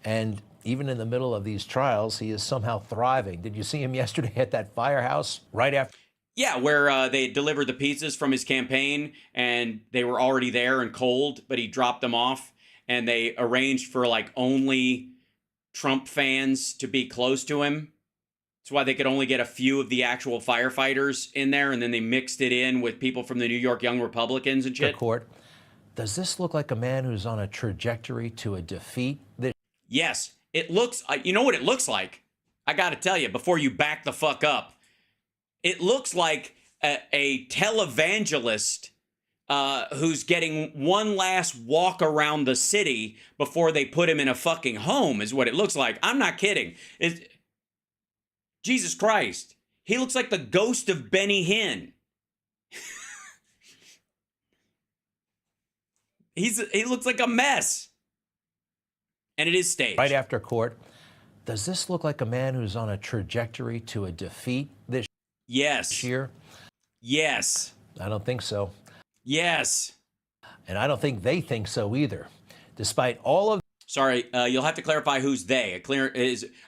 And even in the middle of these trials, he is somehow thriving. Did you see him yesterday at that firehouse right after? Yeah, where they delivered the pizzas from his campaign, and they were already there and cold, but he dropped them off, and they arranged for, like, only Trump fans to be close to him. That's why they could only get a few of the actual firefighters in there, and then they mixed it in with people from the New York Young Republicans and shit. Court. Does this look like a man who's on a trajectory to a defeat? Yes, it looks, you know what it looks like? I got to tell you, before you back the fuck up, it looks like a televangelist who's getting one last walk around the city before they put him in a fucking home is what it looks like. I'm not kidding. Jesus Christ. He looks like the ghost of Benny Hinn. He looks like a mess. And it is staged. Right after court. Does this look like a man who's on a trajectory to a defeat this year? Yes. I don't think so. Yes. And I don't think they think so either. Despite all of Sorry, you'll have to clarify who's they.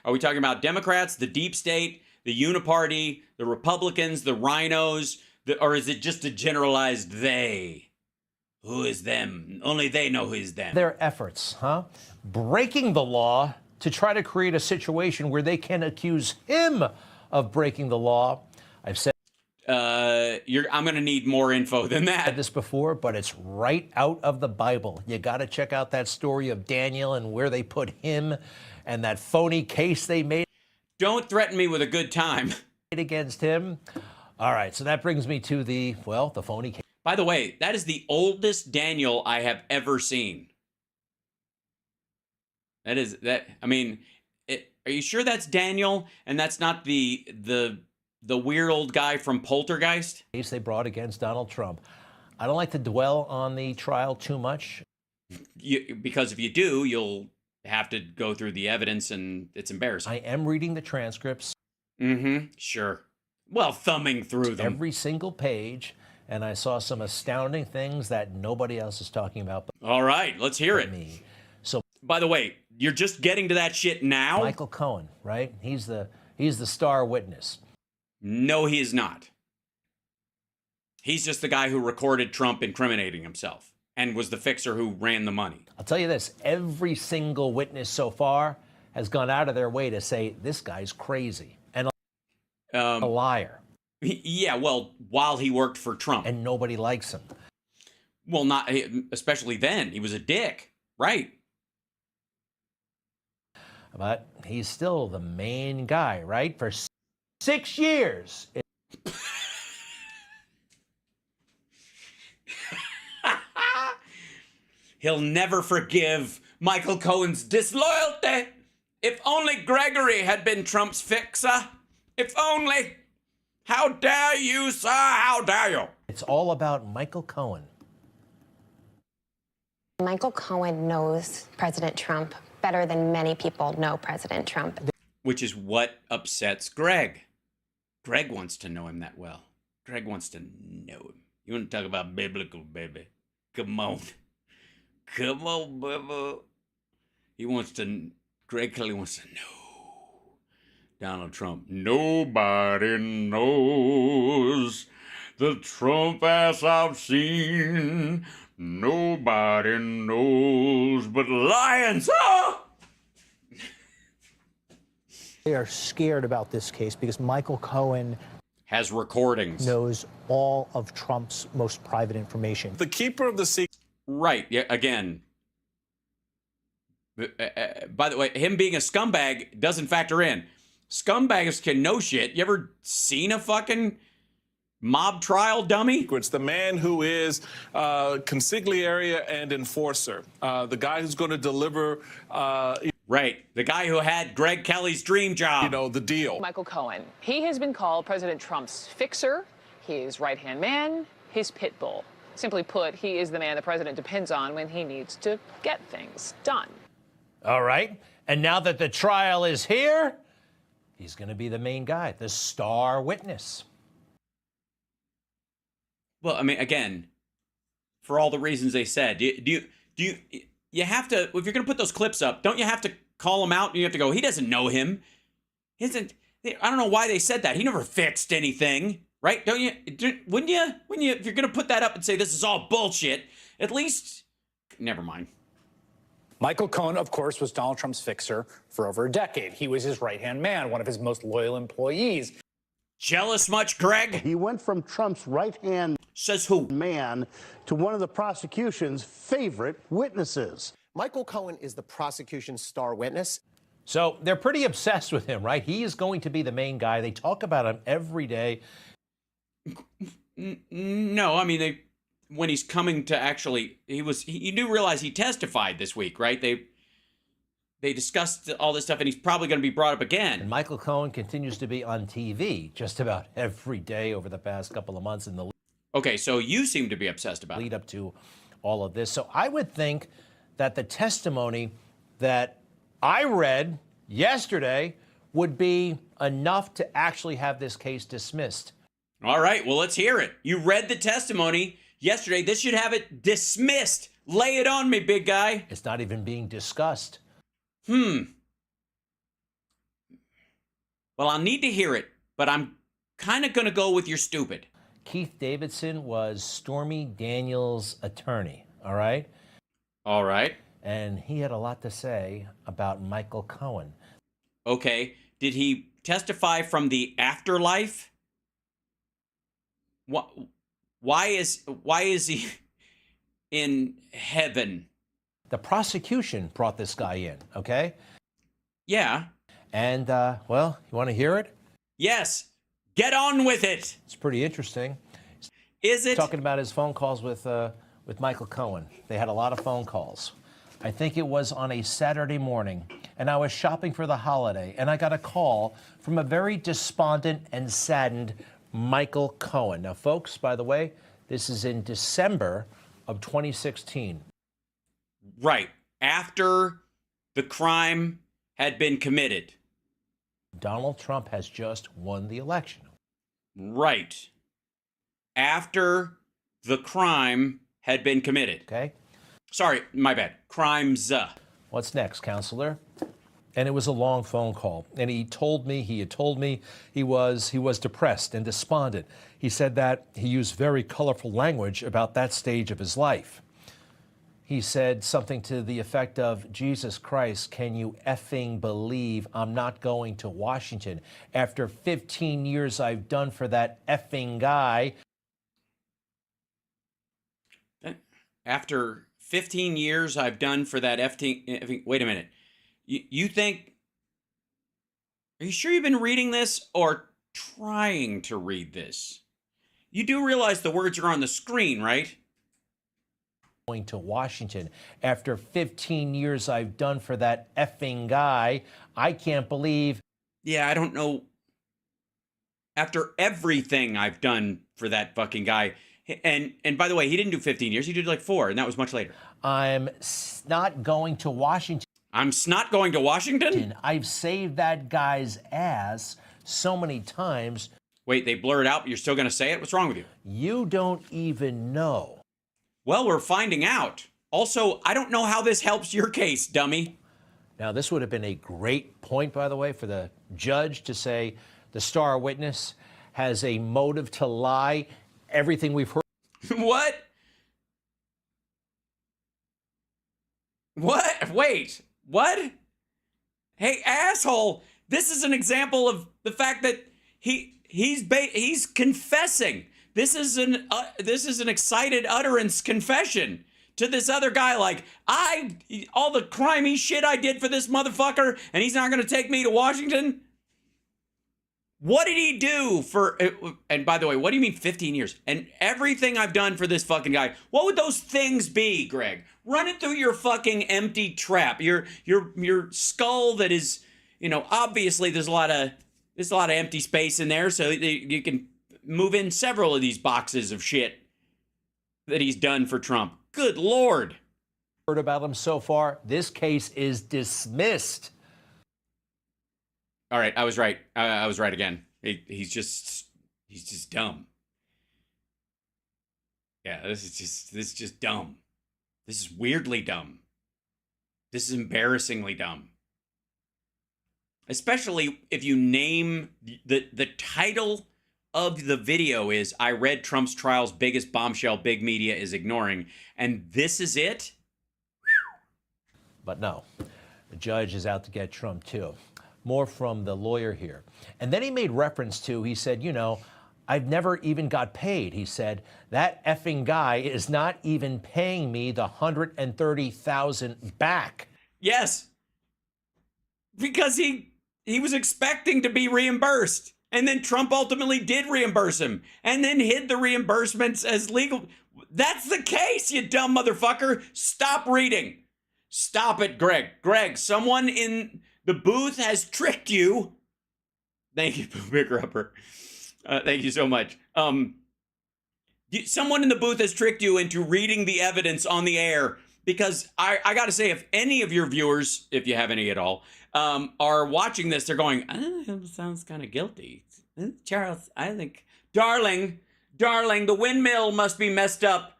Are we talking about Democrats, the deep state, the uniparty, the Republicans, the rhinos, or is it just a generalized they? Who is them? Only they know who is them. their efforts, breaking the law to try to create a situation where they can accuse him of breaking the law. I've said I'm going to need more info than that. this before, but it's right out of the Bible. You got to check out that story of Daniel and where they put him and that phony case they made Don't threaten me with a good time. against him. All right, so that brings me to the phony case. By the way, that is the oldest Daniel I have ever seen. Are you sure that's Daniel and that's not the weird old guy from Poltergeist? Case they brought against Donald Trump. I don't like to dwell on the trial too much. Because if you do, you'll have to go through the evidence and it's embarrassing. I am reading the transcripts. Sure. Well, thumbing through them. Every single page, and I saw some astounding things that nobody else is talking about but All right, let's hear it. me. So By the way, you're just getting to that shit now? Michael Cohen, right? He's the star witness. No, he is not. He's just the guy who recorded Trump incriminating himself and was the fixer who ran the money. I'll tell you this, every single witness so far has gone out of their way to say this guy's crazy and a liar. Yeah, well, while he worked for Trump. And nobody likes him. Well, not especially then. He was a dick, right? But he's still the main guy, right? For 6 years. He'll never forgive Michael Cohen's disloyalty. If only Gregory had been Trump's fixer. If only. How dare you, sir? How dare you? It's all about Michael Cohen. Michael Cohen knows President Trump better than many people know President Trump. Which is what upsets Greg. Greg wants to know him that well. Greg wants to know him. You want to talk about biblical, baby? Come on. Come on, baby. Greg Kelly wants to know Donald Trump. Nobody knows the Trump ass I've seen. Nobody knows but lions. Oh! They are scared about this case because Michael Cohen has recordings. Knows all of Trump's most private information. The keeper of the secret. Right. Yeah. Again. By the way, him being a scumbag doesn't factor in. Scumbags can know shit. You ever seen a fucking mob trial, dummy? It's the man who is consigliere and enforcer. The guy who's going to deliver. Right. The guy who had Greg Kelly's dream job. You know, the deal. Michael Cohen. He has been called President Trump's fixer, his right-hand man, his pit bull. Simply put, he is the man the president depends on when he needs to get things done. All right. And now that the trial is here, he's going to be the main guy, the star witness. Well, I mean, again, for all the reasons they said, you have to, if you're going to put those clips up, don't you have to call him out and you have to go, he doesn't know him. I don't know why they said that. He never fixed anything, right? Wouldn't you, if you're going to put that up and say this is all bullshit, at least, never mind. Michael Cohen, of course, was Donald Trump's fixer for over a decade. He was his right-hand man, one of his most loyal employees. Jealous much, Greg? He went from Trump's right-hand says who man to one of the prosecution's favorite witnesses. Michael Cohen is the prosecution's star witness. So they're pretty obsessed with him, right? He is going to be the main guy. They talk about him every day. No, I mean, when he's coming to actually, you do realize he testified this week, right? They discussed all this stuff, and he's probably going to be brought up again. And Michael Cohen continues to be on TV just about every day over the past couple of months in the Okay, so you seem to be obsessed about lead up to all of this. So I would think that the testimony that I read yesterday would be enough to actually have this case dismissed. All right, well, let's hear it. You read the testimony yesterday. This should have it dismissed. Lay it on me, big guy. It's not even being discussed. Well, I'll need to hear it, but I'm kind of going to go with you're stupid. Keith Davidson was Stormy Daniels' attorney, all right? All right. And he had a lot to say about Michael Cohen. Okay. Did he testify from the afterlife? Why is he in heaven? The prosecution brought this guy in, okay? Yeah. And, well, you want to hear it? Yes. Get on with it. It's pretty interesting. Is it? Talking about his phone calls with Michael Cohen. They had a lot of phone calls. I think it was on a Saturday morning, and I was shopping for the holiday, and I got a call from a very despondent and saddened Michael Cohen. Now, folks, by the way, this is in December of 2016. Right. After the crime had been committed. Donald Trump has just won the election. Right. After the crime had been committed. Okay. Sorry, my bad. Crimes. What's next, counselor? And it was a long phone call. And he had told me he was depressed and despondent. He said that he used very colorful language about that stage of his life. He said something to the effect of, Jesus Christ, can you effing believe I'm not going to Washington after 15 years I've done for that effing guy? After 15 years I've done for that effing... Wait a minute. You think... Are you sure you've been reading this or trying to read this? You do realize the words are on the screen, right? Going to Washington after 15 years I've done for that effing guy. I can't believe. Yeah, I don't know. After everything I've done for that fucking guy. And by the way, he didn't do 15 years. He did like 4, and that was much later. I'm not going to Washington. I'm not going to Washington? I've saved that guy's ass so many times. Wait, they blur it out, but you're still going to say it? What's wrong with you? You don't even know. Well, we're finding out. Also, I don't know how this helps your case, dummy. Now, this would have been a great point, by the way, for the judge to say the star witness has a motive to lie. Everything we've heard. What? What? Wait. What? Hey, asshole. This is an example of the fact that he's confessing. This is an excited utterance confession to this other guy, like, all the crimey shit I did for this motherfucker, and he's not going to take me to Washington? What did he do for, and by the way, what do you mean 15 years? And everything I've done for this fucking guy, what would those things be, Greg? Run it through your fucking empty trap, your skull that is, obviously there's a lot of empty space in there, so you can move in several of these boxes of shit that he's done for Trump. Good Lord. Heard about him so far. This case is dismissed. All right, I was right. I was right again. He's just dumb. Yeah, this is just dumb. This is weirdly dumb. This is embarrassingly dumb. Especially if you name the title of the video is I read Trump's trial's biggest bombshell big media is ignoring, and this is it? But no, the judge is out to get Trump too. More from the lawyer here. And then he made reference to, he said, I've never even got paid. He said, that effing guy is not even paying me the $130,000 back. Yes. Because he was expecting to be reimbursed. And then Trump ultimately did reimburse him and then hid the reimbursements as legal. That's the case, you dumb motherfucker. Stop reading. Stop it, Greg. Greg, someone in the booth has tricked you. Thank you, Bigger Upper. Thank you so much. Someone in the booth has tricked you into reading the evidence on the air, because I got to say, if any of your viewers, if you have any at all, are watching this, they're going, it sounds kind of guilty. Charles, I think, darling, Darling, the windmill must be messed up.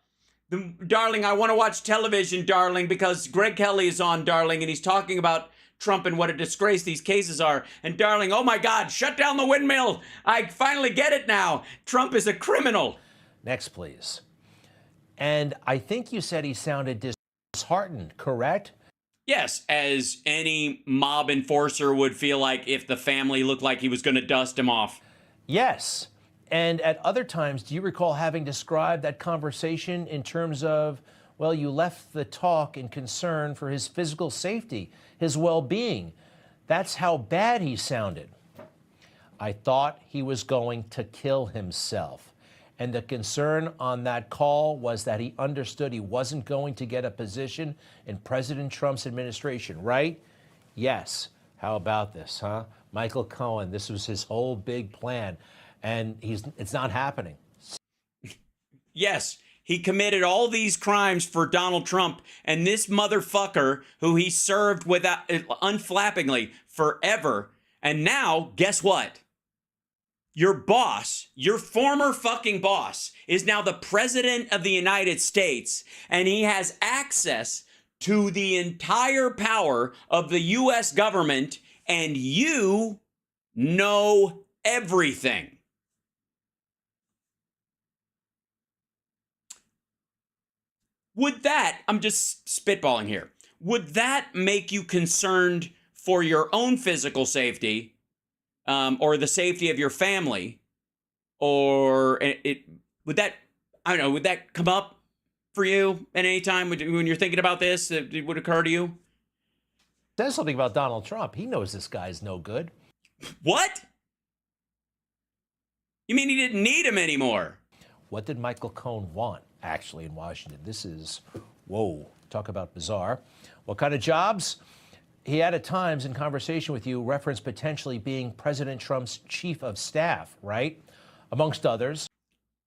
Darling, I want to watch television, darling, because Greg Kelly is on, darling, and he's talking about Trump and what a disgrace these cases are. And darling, oh my God, shut down the windmill. I finally get it now. Trump is a criminal. Next, please. And I think you said he sounded disheartened, correct? Yes, as any mob enforcer would feel like if the family looked like he was going to dust him off. Yes. And at other times, do you recall having described that conversation in terms of, well, you left the talk in concern for his physical safety, his well-being? That's how bad he sounded. I thought he was going to kill himself. And the concern on that call was that he understood he wasn't going to get a position in President Trump's administration, right? Yes. How about this, huh? Michael Cohen, this was his whole big plan, and it's not happening. Yes, he committed all these crimes for Donald Trump, and this motherfucker who he served without unflappingly forever. And now, guess what? Your boss, your former fucking boss, is now the president of the United States, and he has access to the entire power of the U.S. government, and you know everything. Would that, I'm just spitballing here, would that make you concerned for your own physical safety? Or the safety of your family, or would that, I don't know, would that come up for you at any time when you're thinking about this? It would occur to you? Says something about Donald Trump. He knows this guy's no good. What? You mean he didn't need him anymore? What did Michael Cohen want, actually, in Washington? This is, whoa, talk about bizarre. What kind of jobs? He had at times in conversation with you referenced potentially being President Trump's chief of staff, right? Amongst others.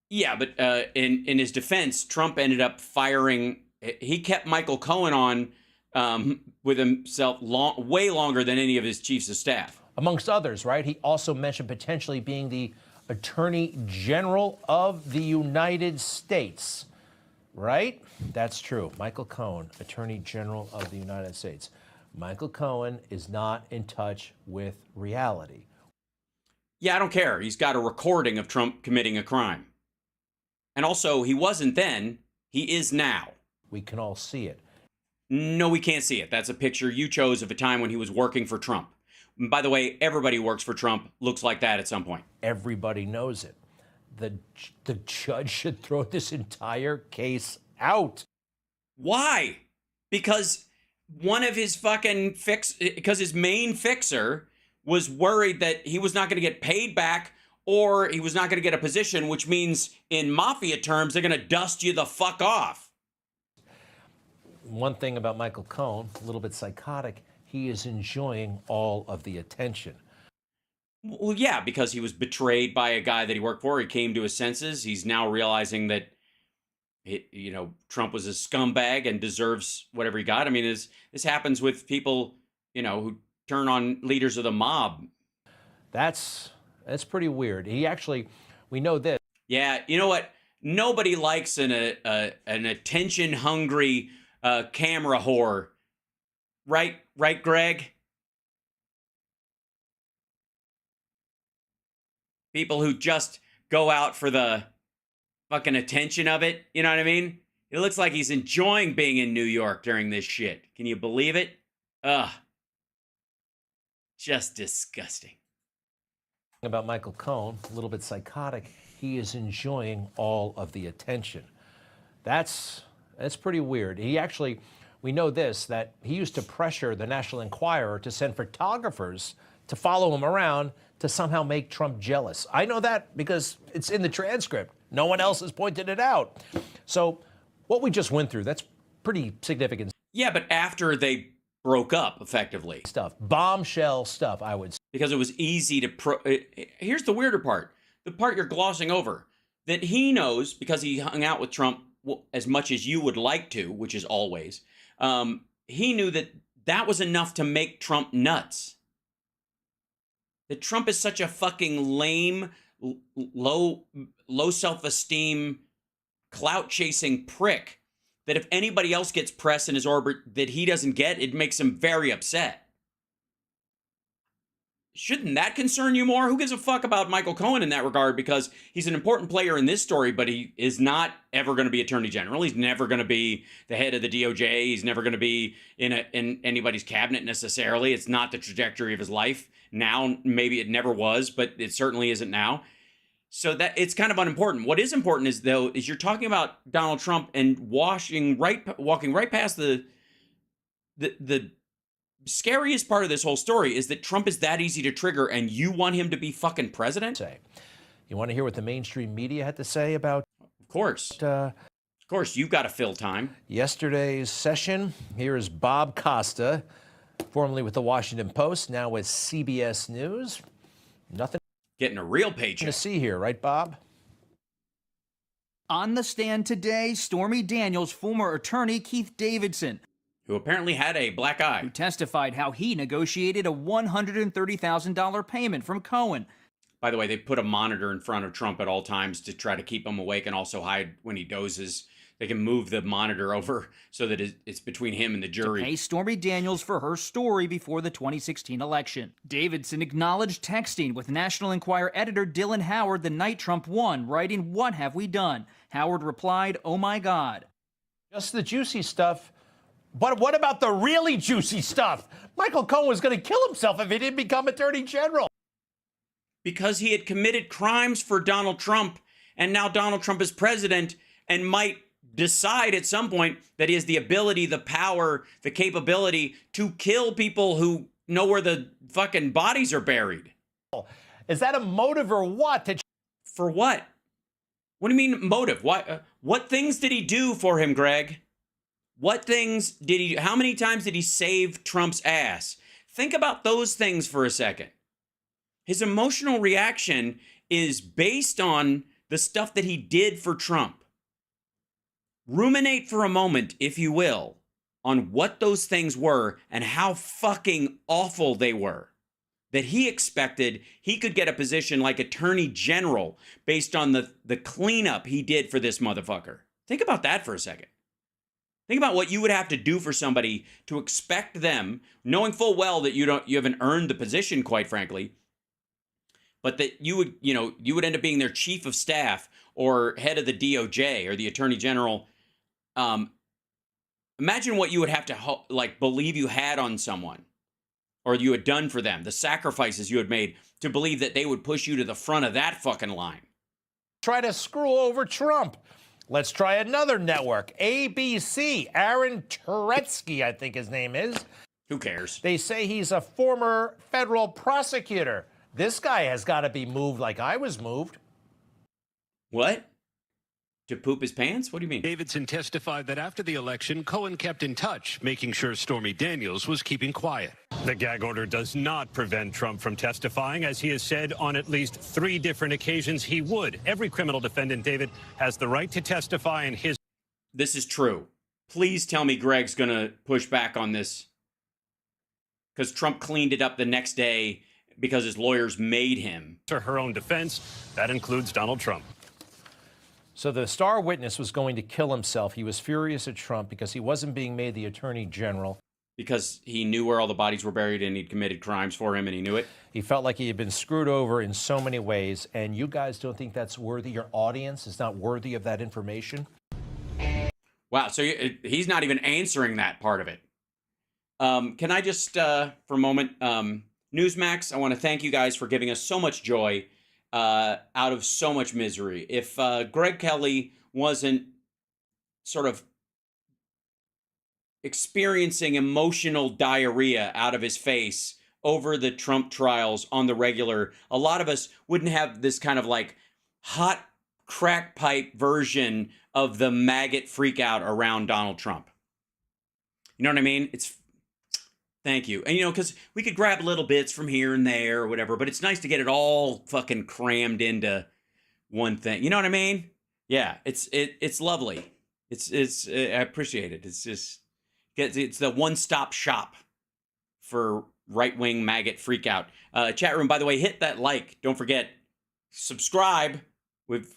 Yeah, but in his defense, Trump ended up firing. He kept Michael Cohen on with himself way longer than any of his chiefs of staff. Amongst others, right? He also mentioned potentially being the Attorney General of the United States, right? That's true. Michael Cohen, Attorney General of the United States. Michael Cohen is not in touch with reality. Yeah, I don't care. He's got a recording of Trump committing a crime. And also, he wasn't then. He is now. We can all see it. No, we can't see it. That's a picture you chose of a time when he was working for Trump. And by the way, everybody who works for Trump looks like that at some point. Everybody knows it. The judge should throw this entire case out. Why? Because one of his because his main fixer was worried that he was not going to get paid back or he was not going to get a position, which means in mafia terms, they're going to dust you the fuck off. One thing about Michael Cohen, a little bit psychotic, he is enjoying all of the attention. Well, yeah, because he was betrayed by a guy that he worked for. He came to his senses. He's now realizing that Trump was a scumbag and deserves whatever he got. I mean, this happens with people, who turn on leaders of the mob. That's pretty weird. We know this. Yeah, you know what? Nobody likes an attention-hungry camera whore. Right, Greg? People who just go out for the fucking attention of it. You know what I mean? It looks like he's enjoying being in New York during this shit. Can you believe it? Ugh. Just disgusting. About Michael Cohen, a little bit psychotic, he is enjoying all of the attention. That's pretty weird. We know this, that he used to pressure the National Enquirer to send photographers to follow him around to somehow make Trump jealous. I know that because it's in the transcript. No one else has pointed it out. So what we just went through, that's pretty significant. Yeah, but after they broke up, effectively. Bombshell stuff, I would say. Because it was easy to... Here's the weirder part. The part you're glossing over. That he knows, because he hung out with Trump as much as you would like to, which is always, he knew that was enough to make Trump nuts. That Trump is such a fucking lame, low self-esteem, clout-chasing prick that if anybody else gets press in his orbit that he doesn't get, it makes him very upset. Shouldn't that concern you more? Who gives a fuck about Michael Cohen in that regard? Because he's an important player in this story, but he is not ever going to be Attorney General. He's never going to be the head of the DOJ. He's never going to be in anybody's cabinet necessarily. It's not the trajectory of his life. Now, maybe it never was, but it certainly isn't now. So that it's kind of unimportant. What is important is, though, is you're talking about Donald Trump and walking right past the scariest part of this whole story is that Trump is that easy to trigger, and you want him to be fucking president? You want to hear what the mainstream media had to say about? Of course, you've got to fill time. Yesterday's session. Here is Bob Costa, formerly with the Washington Post, now with CBS News. Nothing. Getting a real paycheck to see here, right, Bob? On the stand today, Stormy Daniels' former attorney, Keith Davidson, who apparently had a black eye, who testified how he negotiated a $130,000 payment from Cohen. By the way, they put a monitor in front of Trump at all times to try to keep him awake and also hide when he dozes. They can move the monitor over so that it's between him and the jury. To pay Stormy Daniels for her story before the 2016 election. Davidson acknowledged texting with National Enquirer editor Dylan Howard the night Trump won, writing, "What have we done?" Howard replied, "Oh my God." Just the juicy stuff. But what about the really juicy stuff? Michael Cohen was going to kill himself if he didn't become Attorney General. Because he had committed crimes for Donald Trump, and now Donald Trump is president and might decide at some point that he has the ability, the power, the capability to kill people who know where the fucking bodies are buried. Is that a motive or what? For what? What do you mean motive? What things did he do for him, Greg? What things did he do? How many times did he save Trump's ass? Think about those things for a second. His emotional reaction is based on the stuff that he did for Trump. Ruminate for a moment, if you will, on what those things were and how fucking awful they were. That he expected he could get a position like Attorney General based on the cleanup he did for this motherfucker. Think about that for a second. Think about what you would have to do for somebody to expect them, knowing full well that you haven't earned the position, quite frankly, but that you would end up being their chief of staff or head of the DOJ or the Attorney General. Imagine what you would have to believe you had on someone or you had done for them, the sacrifices you had made to believe that they would push you to the front of that fucking line. Try to screw over Trump. Let's try another network, ABC. Aaron Turetsky, I think his name is. Who cares? They say he's a former federal prosecutor. This guy has got to be moved like I was moved. What? To poop his pants? What do you mean? Davidson testified that after the election, Cohen kept in touch, making sure Stormy Daniels was keeping quiet. The gag order does not prevent Trump from testifying, as he has said on at least 3 different occasions he would. Every criminal defendant, David, has the right to testify in his... This is true. Please tell me Greg's going to push back on this. Because Trump cleaned it up the next day because his lawyers made him. To her own defense, that includes Donald Trump. So the star witness was going to kill himself. He was furious at Trump because he wasn't being made the Attorney General. Because he knew where all the bodies were buried and he'd committed crimes for him and he knew it? He felt like he had been screwed over in so many ways. And you guys don't think that's worthy? Your audience is not worthy of that information? Wow, so he's not even answering that part of it. Can I just, for a moment, Newsmax, I want to thank you guys for giving us so much joy out of so much misery. If Greg Kelly wasn't sort of experiencing emotional diarrhea out of his face over the Trump trials on the regular, a lot of us wouldn't have this kind of like hot crack pipe version of the maggot freak out around Donald Trump. You know what I mean? Thank you. And, because we could grab little bits from here and there or whatever, but it's nice to get it all fucking crammed into one thing. You know what I mean? Yeah, it's lovely. I appreciate it. It's the one-stop shop for right-wing maggot freakout. Chat room, by the way, hit that like. Don't forget, subscribe.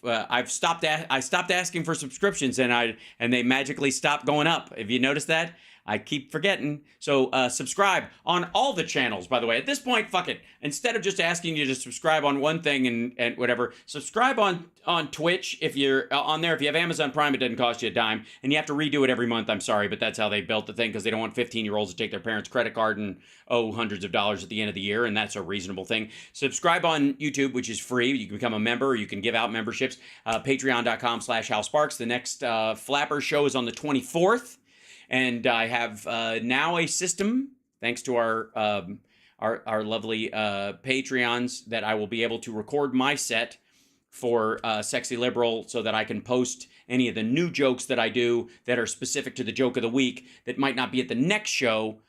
I stopped asking for subscriptions, and they magically stopped going up. Have you noticed that? I keep forgetting. So subscribe on all the channels, by the way. At this point, fuck it. Instead of just asking you to subscribe on one thing and whatever, subscribe on Twitch if you're on there. If you have Amazon Prime, it doesn't cost you a dime. And you have to redo it every month. I'm sorry, but that's how they built the thing, because they don't want 15-year-olds to take their parents' credit card and owe hundreds of dollars at the end of the year, and that's a reasonable thing. Subscribe on YouTube, which is free. You can become a member, or you can give out memberships. Patreon.com/HalSparks. The next Flapper show is on the 24th. And I have now a system, thanks to our lovely Patreons, that I will be able to record my set for Sexy Liberal, so that I can post any of the new jokes that I do that are specific to the joke of the week that might not be at the next show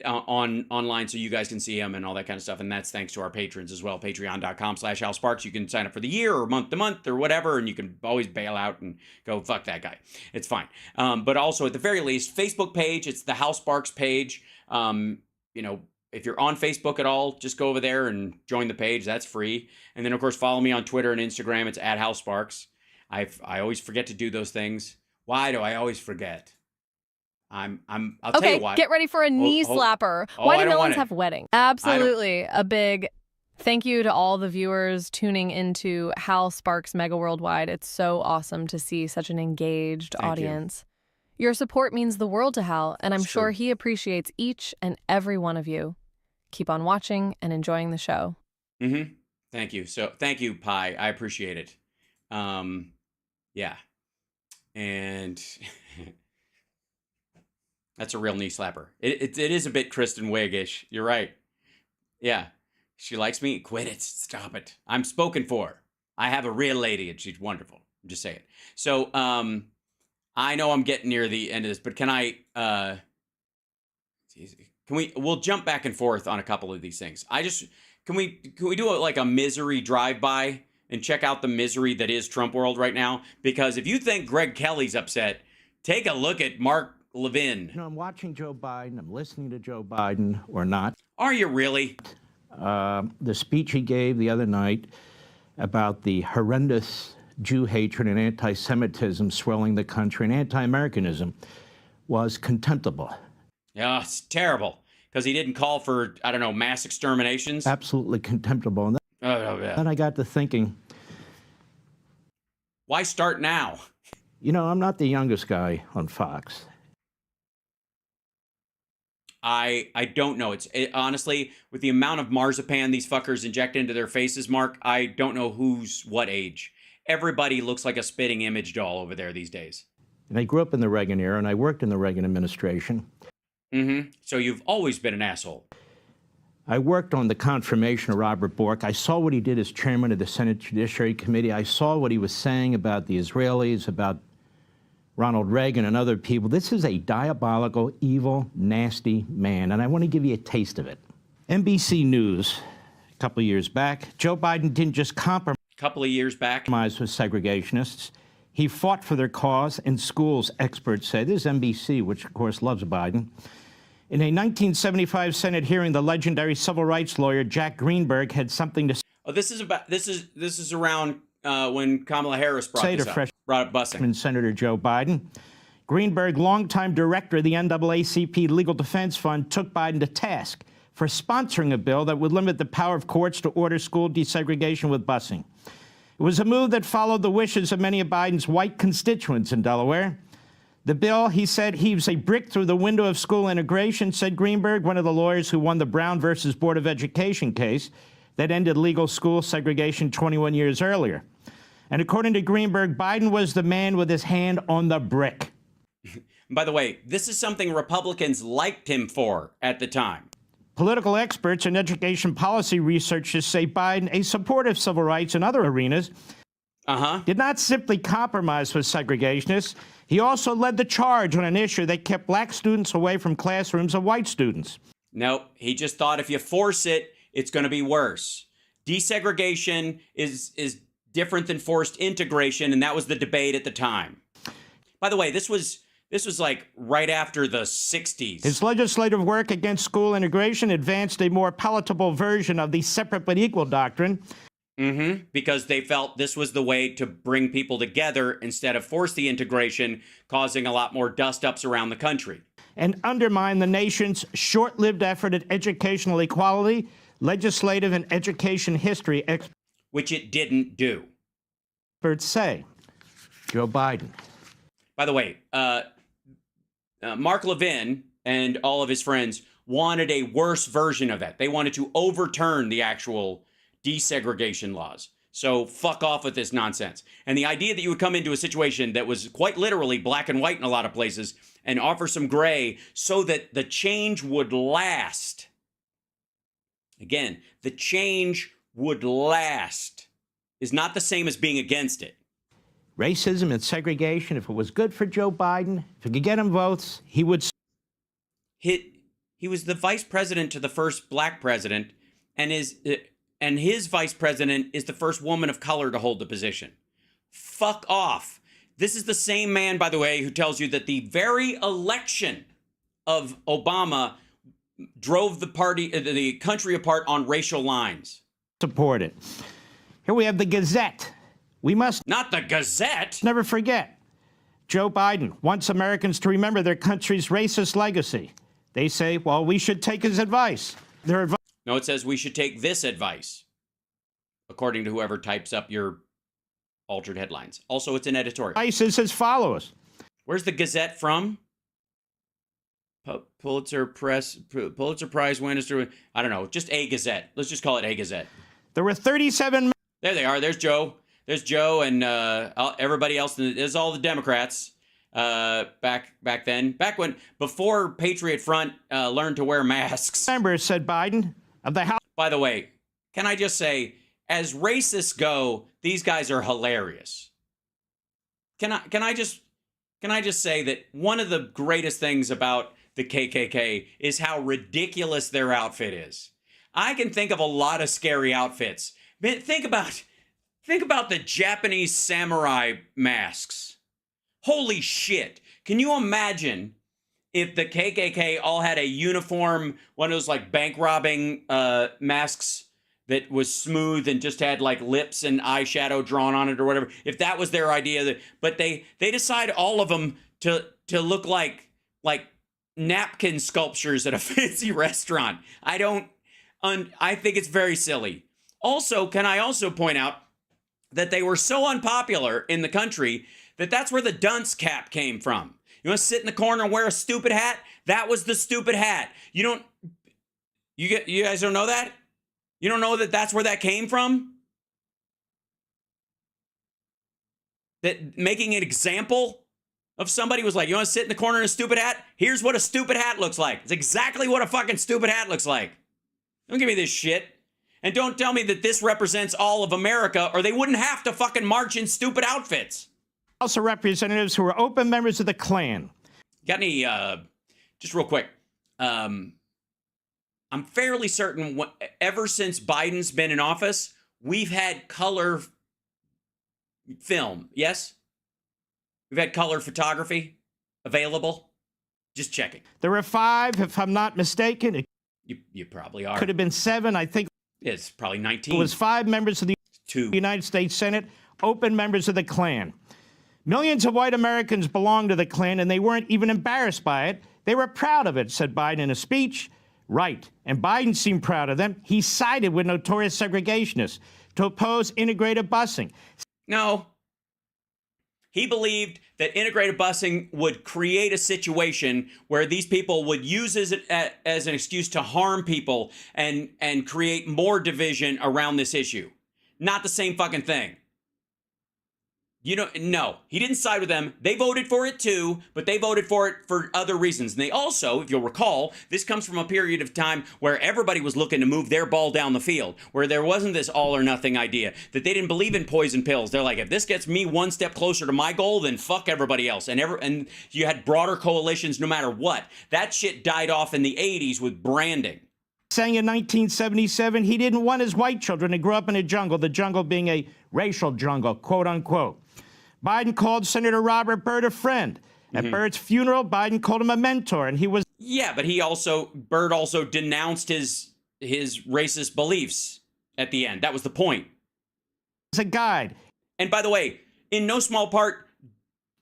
online, so you guys can see them and all that kind of stuff. And that's thanks to our patrons as well. Patreon.com/HalSparks. You can sign up for the year or month to month or whatever, and you can always bail out and go, fuck that guy. It's fine. But also, at the very least, Facebook page. It's the Hal Sparks page. If you're on Facebook at all, just go over there and join the page. That's free. And then, of course, follow me on Twitter and Instagram. It's @HalSparks. I always forget to do those things. Why do I always forget? I'll tell you why. Get ready for a knee slapper. Why do villains have weddings? Absolutely. A big thank you to all the viewers tuning into Hal Sparks Mega Worldwide. It's so awesome to see such an engaged audience. Your support means the world to Hal, and I'm sure he appreciates each and every one of you. Keep on watching and enjoying the show. Mm-hmm. Thank you. So thank you, Pi. I appreciate it. Yeah. And that's a real knee slapper. It is a bit Kristen Wiig-ish. You're right. Yeah. She likes me. Quit it. Stop it. I'm spoken for. I have a real lady, and she's wonderful. I'm just saying. So, I know I'm getting near the end of this, but can I, we'll jump back and forth on a couple of these things. Can we do a misery drive-by and check out the misery that is Trump world right now? Because if you think Greg Kelly's upset, take a look at Mark Levin. I'm watching Joe Biden. I'm listening to Joe Biden, or not. Are you really? The speech he gave the other night about the horrendous Jew hatred and anti-Semitism swelling the country and anti-Americanism was contemptible. Yeah, it's terrible. Because he didn't call for, I don't know, mass exterminations? Absolutely contemptible. And then I got to thinking, why start now? I'm not the youngest guy on Fox. I don't know. Honestly, with the amount of marzipan these fuckers inject into their faces, Mark, I don't know who's what age. Everybody looks like a spitting image doll over there these days. And I grew up in the Reagan era, and I worked in the Reagan administration. Mm-hmm. So you've always been an asshole. I worked on the confirmation of Robert Bork. I saw what he did as chairman of the Senate Judiciary Committee. I saw what he was saying about the Israelis, about Ronald Reagan and other people. This is a diabolical, evil, nasty man, and I want to give you a taste of it. NBC News, a couple of years back, Joe Biden didn't just compromise with segregationists. He fought for their cause in schools, experts say. This is NBC, which, of course, loves Biden. In a 1975 Senate hearing, the legendary civil rights lawyer Jack Greenberg had something to say. Oh, this is around when Kamala Harris brought up busing. Senator Joe Biden. Greenberg, longtime director of the NAACP Legal Defense Fund, took Biden to task for sponsoring a bill that would limit the power of courts to order school desegregation with busing. It was a move that followed the wishes of many of Biden's white constituents in Delaware. The bill, he said, heaves a brick through the window of school integration, said Greenberg, one of the lawyers who won the Brown versus Board of Education case that ended legal school segregation 21 years earlier. And according to Greenberg, Biden was the man with his hand on the brick. By the way, this is something Republicans liked him for at the time. Political experts and education policy researchers say Biden, a supporter of civil rights in other arenas, did not simply compromise with segregationists. He also led the charge on an issue that kept black students away from classrooms of white students. No, he just thought if you force it, it's going to be worse. Desegregation is different than forced integration, and that was the debate at the time. By the way, this was like right after the 60s. His legislative work against school integration advanced a more palatable version of the separate but equal doctrine. Because they felt this was the way to bring people together instead of force the integration, causing a lot more dust-ups around the country. And undermine the nation's short-lived effort at educational equality, legislative and education history which it didn't do. Experts say. Joe Biden. By the way, Mark Levin and all of his friends wanted a worse version of that. They wanted to overturn the actual desegregation laws. So fuck off with this nonsense. And the idea that you would come into a situation that was quite literally black and white in a lot of places and offer some gray so that the change would last. Again, the change would last is not the same as being against it. Racism and segregation, if it was good for Joe Biden, if it could get him votes, he would... He was the vice president to the first black president, and his vice president is the first woman of color to hold the position. Fuck off. This is the same man, by the way, who tells you that the very election of Obama drove the country apart on racial lines. Support it. Here we have the Gazette. We must not the Gazette. Never forget. Joe Biden wants Americans to remember their country's racist legacy. They say, well, we should take his advice. Their advice. No, it says we should take this advice, according to whoever types up your altered headlines. Also, it's an editorial. Advice is as follows. Where's the Gazette from? Pulitzer Prize winner. I don't know. Just a Gazette. Let's just call it a Gazette. There were 37. There they are. There's Joe. There's Joe and everybody else. There's all the Democrats back then. Before Patriot Front learned to wear masks. Members, said Biden, of the House. By the way, can I just say, as racists go, these guys are hilarious. Can I just say that one of the greatest things about the KKK is how ridiculous their outfit is. I can think of a lot of scary outfits. Think about the Japanese samurai masks. Holy shit. Can you imagine if the KKK all had a uniform, one of those like bank robbing masks that was smooth and just had like lips and eyeshadow drawn on it or whatever? If that was their idea, but they decide all of them to look like napkin sculptures at a fancy restaurant. I think it's very silly. Also, can I also point out that they were so unpopular in the country that's where the dunce cap came from. You want to sit in the corner and wear a stupid hat? That was the stupid hat. You guys don't know that? You don't know that that's where that came from? That making an example of somebody was like, you want to sit in the corner in a stupid hat? Here's what a stupid hat looks like. It's exactly what a fucking stupid hat looks like. Don't give me this shit. And don't tell me that this represents all of America, or they wouldn't have to fucking march in stupid outfits. House of Representatives who were open members of the Klan. Got any, just real quick. I'm fairly certain ever since Biden's been in office, we've had color film. Yes? We've had color photography available. Just checking. There were 5, if I'm not mistaken. You probably are. Could have been 7, I think. It's probably 19. It was 5 members of the United States Senate, open members of the Klan. Millions of white Americans belonged to the Klan, and they weren't even embarrassed by it. They were proud of it, said Biden in a speech. Right. And Biden seemed proud of them. He sided with notorious segregationists to oppose integrated busing. No. He believed that integrated busing would create a situation where these people would use it as an excuse to harm people and create more division around this issue. Not the same fucking thing. No, he didn't side with them. They voted for it too, but they voted for it for other reasons. And they also, if you'll recall, this comes from a period of time where everybody was looking to move their ball down the field, where there wasn't this all or nothing idea, that they didn't believe in poison pills. They're like, if this gets me one step closer to my goal, then fuck everybody else. And you had broader coalitions no matter what. That shit died off in the 80s with branding. Saying in 1977 he didn't want his white children to grow up in a jungle, the jungle being a racial jungle, quote unquote. Biden called Senator Robert Byrd a friend. At Byrd's funeral, Biden called him a mentor, and he was... Yeah, but Byrd also denounced his racist beliefs at the end. That was the point. as a guide. And by the way, in no small part,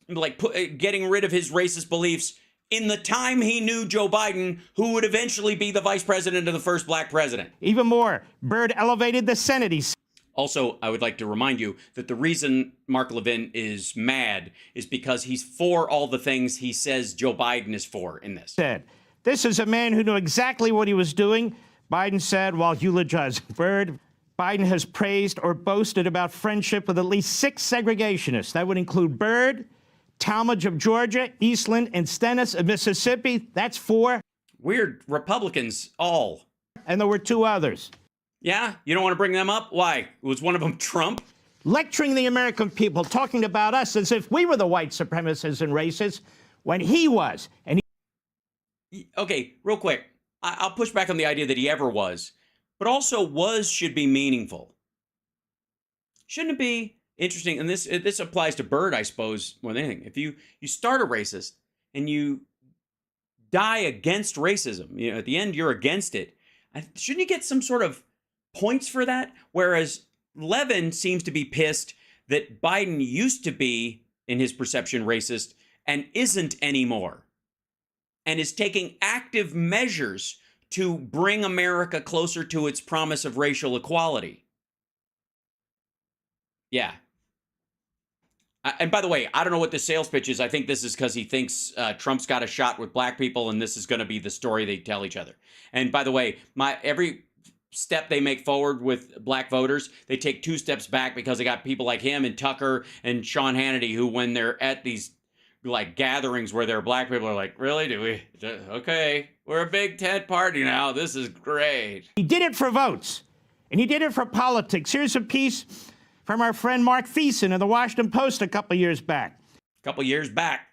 like getting rid of his racist beliefs in the time he knew Joe Biden, who would eventually be the vice president of the first black president. Even more, Byrd elevated the Senate. Also, I would like to remind you that the reason Mark Levin is mad is because he's for all the things he says Joe Biden is for in this. Said, this is a man who knew exactly what he was doing. Biden said while eulogizing Byrd, Biden has praised or boasted about friendship with at least 6 segregationists. That would include Byrd, Talmadge of Georgia, Eastland, and Stennis of Mississippi. That's 4. Weird Republicans, all. And there were 2 others. Yeah? You don't want to bring them up? Why? Was one of them Trump? Lecturing the American people, talking about us as if we were the white supremacists and racists, when he was. And Okay, real quick. I'll push back on the idea that he ever was. But also, was should be meaningful. Shouldn't it be interesting? And this applies to Byrd, I suppose, more than anything. If you start a racist and you die against racism, at the end you're against it. Shouldn't you get some sort of points for that? Whereas Levin seems to be pissed that Biden used to be, in his perception, racist and isn't anymore, and is taking active measures to bring America closer to its promise of racial equality. Yeah. And by the way, I don't know what the sales pitch is. I think this is because he thinks Trump's got a shot with black people, and this is going to be the story they tell each other. And by the way, every step they make forward with black voters, they take 2 steps back because they got people like him and Tucker and Sean Hannity who, when they're at these like gatherings where there are black people, are like, really? Do we? Okay, we're a big tent party now. This is great. he did it for votes, and he did it for politics. Here's a piece from our friend Mark Thiessen in the Washington Post a couple years back.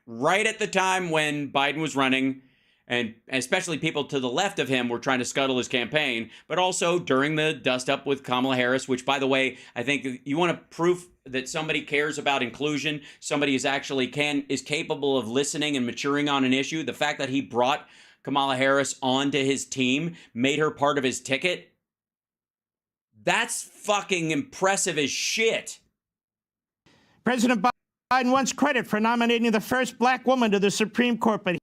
Right at the time when Biden was running, and especially people to the left of him were trying to scuttle his campaign, but also during the dust-up with Kamala Harris, which, by the way, I think you want to proof that somebody cares about inclusion, somebody is capable of listening and maturing on an issue. The fact that he brought Kamala Harris onto his team, made her part of his ticket, that's fucking impressive as shit. President Biden wants credit for nominating the first black woman to the Supreme Court, but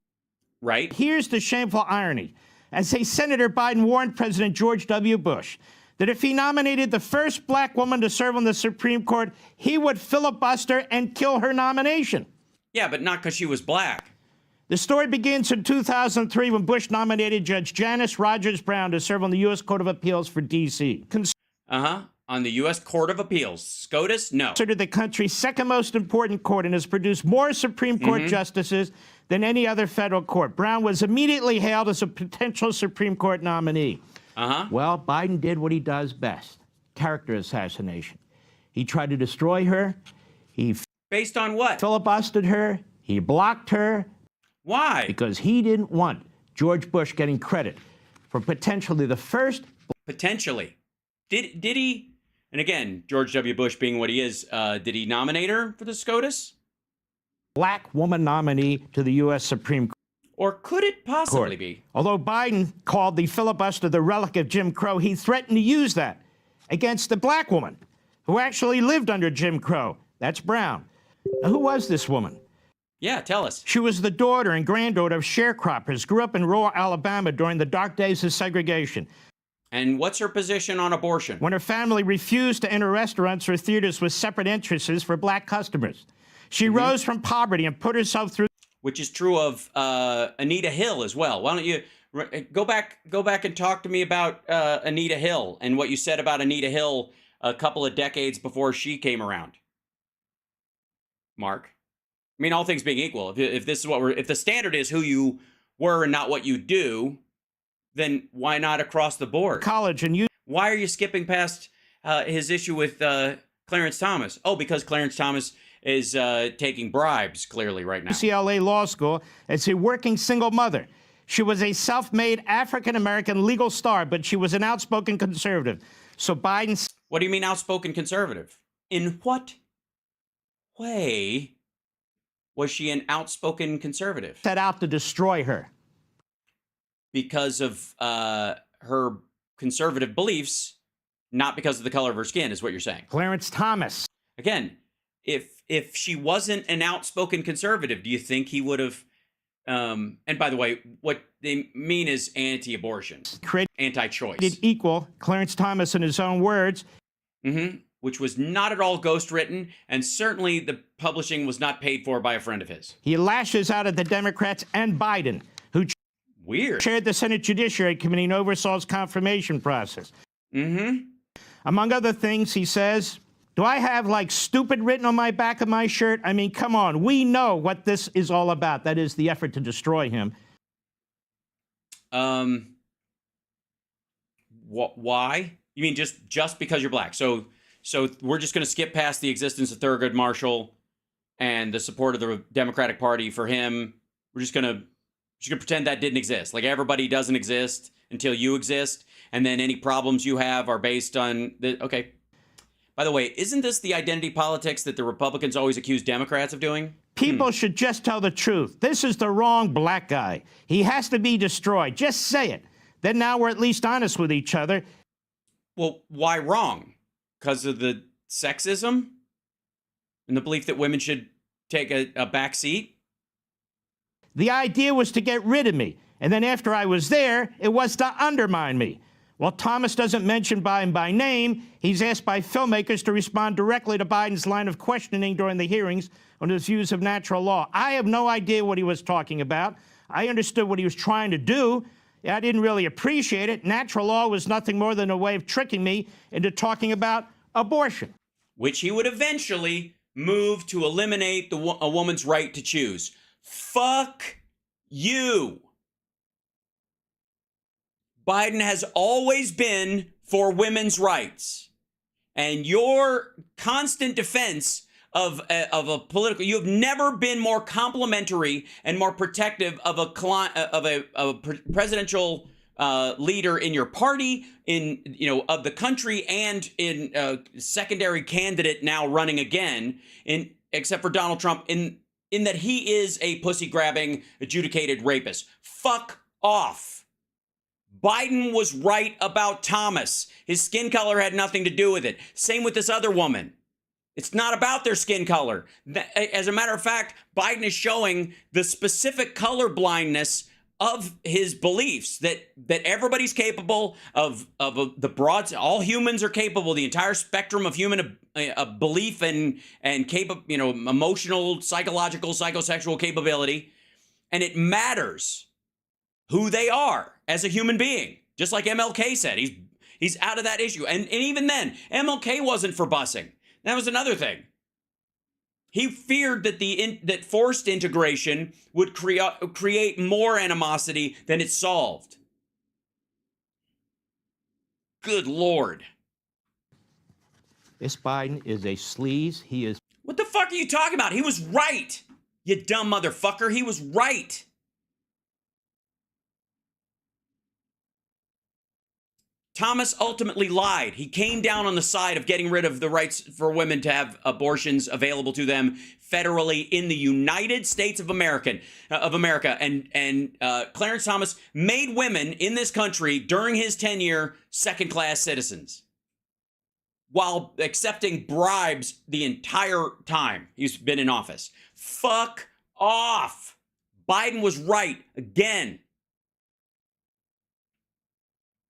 right. Here's the shameful irony. As a senator, Biden warned President George W. Bush that if he nominated the first black woman to serve on the Supreme Court, he would filibuster and kill her nomination. Yeah, but not because she was black. The story begins in 2003 when Bush nominated Judge Janice Rogers Brown to serve on the U.S. Court of Appeals for D.C. On the U.S. Court of Appeals. SCOTUS? No. Considered the country's second most important court and has produced more Supreme Court justices than any other federal court. Brown was immediately hailed as a potential Supreme Court nominee. Well, Biden did what he does best, character assassination. He tried to destroy her. He Based on what? Filibustered her. He blocked her. Why? Because he didn't want George Bush getting credit for potentially the first. Potentially. Did he? And again, George W. Bush being what he is, did he nominate her for the SCOTUS? Black woman nominee to the U.S. Supreme Court. Or could it possibly be? Although Biden called the filibuster the relic of Jim Crow, he threatened to use that against the black woman who actually lived under Jim Crow. That's Brown. Now, who was this woman? Yeah, tell us. She was the daughter and granddaughter of sharecroppers, grew up in rural Alabama during the dark days of segregation. And what's her position on abortion? When her family refused to enter restaurants or theaters with separate entrances for black customers. She rose from poverty and put herself through. Which is true of Anita Hill as well. Why don't you go back and talk to me about Anita Hill and what you said about Anita Hill a couple of decades before she came around, Mark. I mean, all things being equal, if this is if the standard is who you were and not what you do, then why not across the board? College and you. Why are you skipping past his issue with Clarence Thomas? Oh, because Clarence Thomas is taking bribes, clearly, right now. UCLA Law School as a working single mother. She was a self-made African-American legal star, but she was an outspoken conservative. So Biden... What do you mean outspoken conservative? In what way was she an outspoken conservative? Set out to destroy her. Because of her conservative beliefs not because of the color of her skin, is what you're saying. Clarence Thomas. Again, if she wasn't an outspoken conservative, do you think he would have? And by the way, what they mean is anti-abortion, anti-choice. Equal. Clarence Thomas, in his own words. Which was not at all ghost-written, and certainly the publishing was not paid for by a friend of his. He lashes out at the Democrats and Biden, who chaired the Senate Judiciary Committee and oversaw his confirmation process. Among other things, he says, do I have, like, stupid written on my back of my shirt? I mean, come on. We know what this is all about. That is the effort to destroy him. Why? You mean just because you're black? So we're just going to skip past the existence of Thurgood Marshall and the support of the Democratic Party for him. We're just going to pretend that didn't exist. Like everybody doesn't exist until you exist. And then any problems you have are based on okay. By the way, isn't this the identity politics that the Republicans always accuse Democrats of doing? People should just tell the truth. This is the wrong black guy. He has to be destroyed. Just say it. Then now we're at least honest with each other. Well, why wrong? Because of the sexism and the belief that women should take a back seat? The idea was to get rid of me. And then after I was there, it was to undermine me. While Thomas doesn't mention Biden by name, he's asked by filmmakers to respond directly to Biden's line of questioning during the hearings on his views of natural law. I have no idea what he was talking about. I understood what he was trying to do. I didn't really appreciate it. Natural law was nothing more than a way of tricking me into talking about abortion. Which he would eventually move to eliminate a woman's right to choose. Fuck you. Biden has always been for women's rights. And your constant defense of a political, you have never been more complimentary and more protective of a presidential leader in your party, of the country, and in a secondary candidate now running again, except for Donald Trump, in that he is a pussy-grabbing, adjudicated rapist. Fuck off. Biden was right about Thomas. His skin color had nothing to do with it. Same with this other woman. It's not about their skin color. As a matter of fact, Biden is showing the specific color blindness of his beliefs that everybody's capable of the broad. All humans are capable. The entire spectrum of human belief and capable, emotional, psychological, psychosexual capability, and it matters who they are as a human being. Just like MLK said, he's out of that issue. And even then, MLK wasn't for busing. That was another thing. He feared that that forced integration would create more animosity than it solved. Good Lord. This Biden is a sleaze. He is. What the fuck are you talking about? He was right. You dumb motherfucker. He was right. Thomas ultimately lied. He came down on the side of getting rid of the rights for women to have abortions available to them federally in the United States of America. And Clarence Thomas made women in this country during his tenure second-class citizens while accepting bribes the entire time he's been in office. Fuck off. Biden was right again.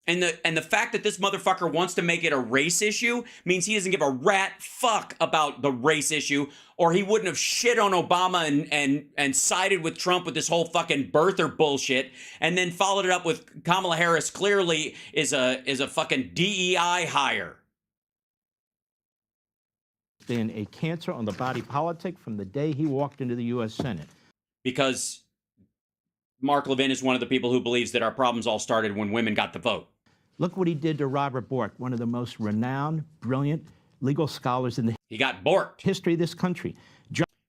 And the fact that this motherfucker wants to make it a race issue means he doesn't give a rat fuck about the race issue, or he wouldn't have shit on Obama and sided with Trump with this whole fucking birther bullshit, and then followed it up with Kamala Harris clearly is a fucking DEI hire. Been a cancer on the body politic from the day he walked into the U.S. Senate. Because Mark Levin is one of the people who believes that our problems all started when women got the vote. Look what he did to Robert Bork, one of the most renowned, brilliant legal scholars in the history of this country.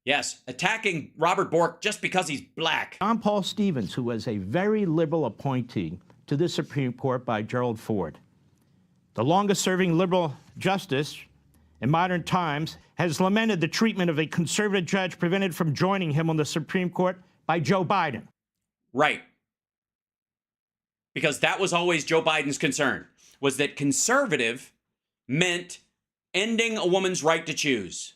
Yes, attacking Robert Bork just because he's black. John Paul Stevens, who was a very liberal appointee to the Supreme Court by Gerald Ford. The longest-serving liberal justice in modern times has lamented the treatment of a conservative judge prevented from joining him on the Supreme Court by Joe Biden. Right. Because that was always Joe Biden's concern, was that conservative meant ending a woman's right to choose.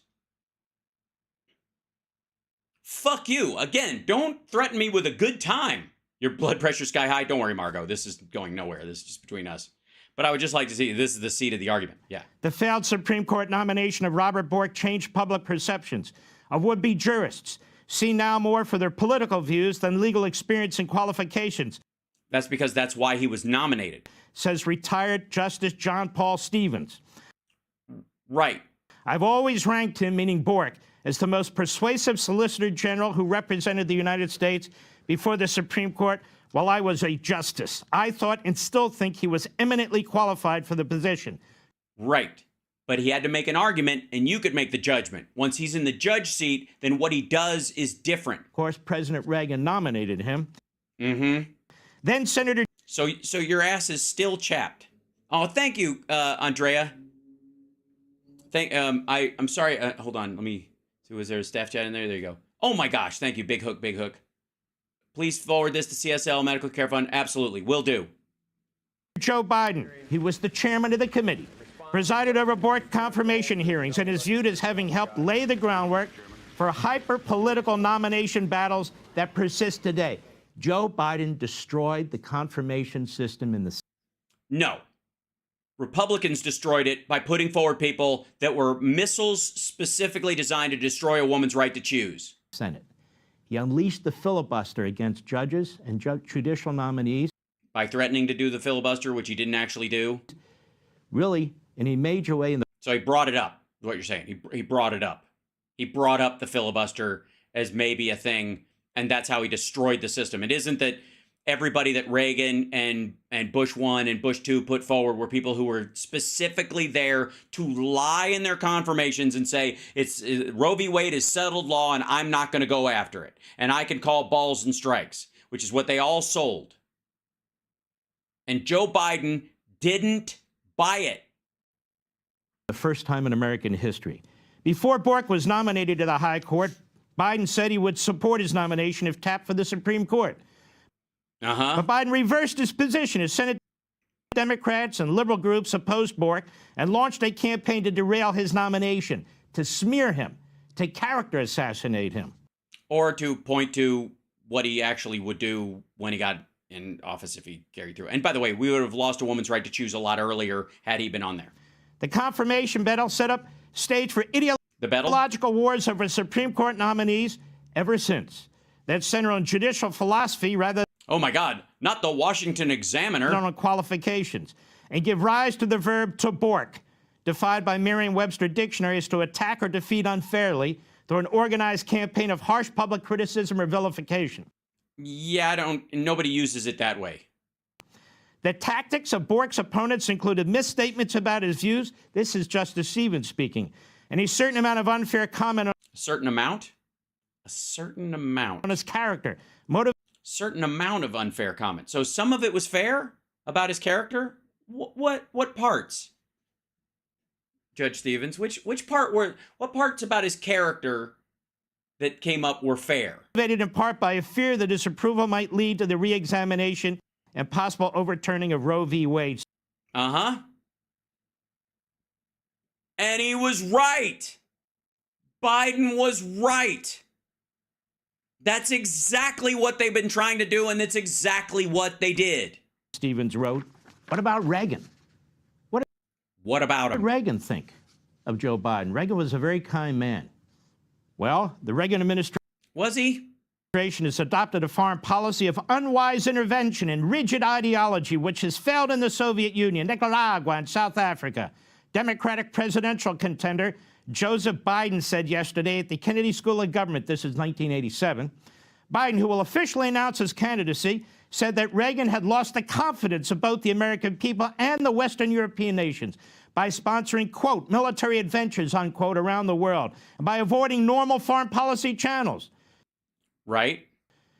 Fuck you. Again, don't threaten me with a good time. Your blood pressure sky high. Don't worry, Margot. This is going nowhere. This is just between us. But I would just like to see, this is the seat of the argument. Yeah. The failed Supreme Court nomination of Robert Bork changed public perceptions of would-be jurists, seen now more for their political views than legal experience and qualifications. That's because that's why he was nominated. Says retired Justice John Paul Stevens. Right. I've always ranked him, meaning Bork, as the most persuasive Solicitor General who represented the United States before the Supreme Court while I was a justice. I thought and still think he was eminently qualified for the position. Right. But he had to make an argument, and you could make the judgment. Once he's in the judge seat, then what he does is different. Of course, President Reagan nominated him. Mm-hmm. Then Senator... So your ass is still chapped. Oh, thank you, Andrea. I'm sorry. Hold on. Let me... So was there a staff chat in there? There you go. Oh my gosh. Thank you. Big hook, big hook. Please forward this to CSL Medical Care Fund. Absolutely. Will do. Joe Biden. He was the chairman of the committee, presided over Bork confirmation hearings, and is viewed as having helped lay the groundwork for hyper-political nomination battles that persist today. Joe Biden destroyed the confirmation system in the... No. Republicans destroyed it by putting forward people that were missiles specifically designed to destroy a woman's right to choose. Senate. He unleashed the filibuster against judges and judicial nominees. By threatening to do the filibuster, which he didn't actually do. Really, in a major way. In the So he brought it up, is what you're saying. He brought it up. He brought up the filibuster as maybe a thing, and that's how he destroyed the system. It isn't that everybody that Reagan and Bush 1 and Bush 2 put forward were people who were specifically there to lie in their confirmations and say, Roe v. Wade is settled law and I'm not going to go after it. And I can call balls and strikes, which is what they all sold. And Joe Biden didn't buy it. The first time in American history. Before Bork was nominated to the High Court, Biden said he would support his nomination if tapped for the Supreme Court. But Biden reversed his position as Senate Democrats and liberal groups opposed Bork and launched a campaign to derail his nomination, to smear him, to character assassinate him. Or to point to what he actually would do when he got in office if he carried through. And by the way, we would have lost a woman's right to choose a lot earlier had he been on there. The confirmation battle set up stage for ideological wars over Supreme Court nominees ever since. That center on judicial philosophy rather than... Oh my God, not the Washington Examiner. ...on qualifications, and give rise to the verb to bork, defined by Merriam-Webster dictionaries to attack or defeat unfairly through an organized campaign of harsh public criticism or vilification. Yeah, nobody uses it that way. The tactics of Bork's opponents included misstatements about his views. This is Justice Stevens speaking. And a certain amount of unfair comment on... A certain amount? A certain amount. ...on his character. Certain amount of unfair comment. So some of it was fair about his character? What parts? Judge Stevens, what parts about his character that came up were fair? Motivated in part by a fear that his approval might lead to the re-examination and possible overturning of Roe v. Wade. And he was right. Biden was right. That's exactly what they've been trying to do, and that's exactly what they did. Stevens wrote, what about Reagan? What about him? What did Reagan think of Joe Biden? Reagan was a very kind man. Well, the Reagan administration... Was he? ...has adopted a foreign policy of unwise intervention and rigid ideology, which has failed in the Soviet Union, Nicaragua, and South Africa. Democratic presidential contender Joseph Biden said yesterday at the Kennedy School of Government, this is 1987, Biden, who will officially announce his candidacy, said that Reagan had lost the confidence of both the American people and the Western European nations by sponsoring, quote, military adventures, unquote, around the world, and by avoiding normal foreign policy channels. Right.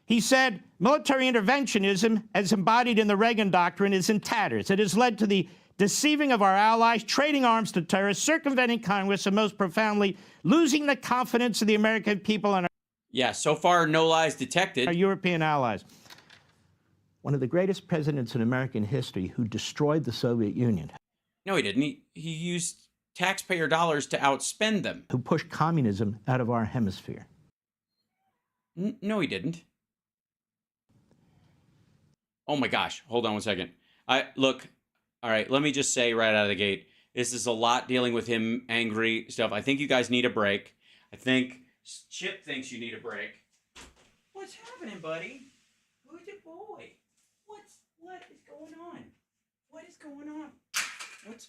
He said military interventionism, as embodied in the Reagan Doctrine, is in tatters. It has led to the deceiving of our allies, trading arms to terrorists, circumventing Congress, and most profoundly, losing the confidence of the American people and yeah, so far, no lies detected. Our European allies. One of the greatest presidents in American history who destroyed the Soviet Union. No, he didn't. He used taxpayer dollars to outspend them. Who pushed communism out of our hemisphere. No, he didn't. Oh my gosh. Hold on one second. Look, all right, let me just say right out of the gate, this is a lot dealing with him angry stuff. I think you guys need a break. I think Chip thinks you need a break. What's happening, buddy? Who's the boy? What is going on? What is going on?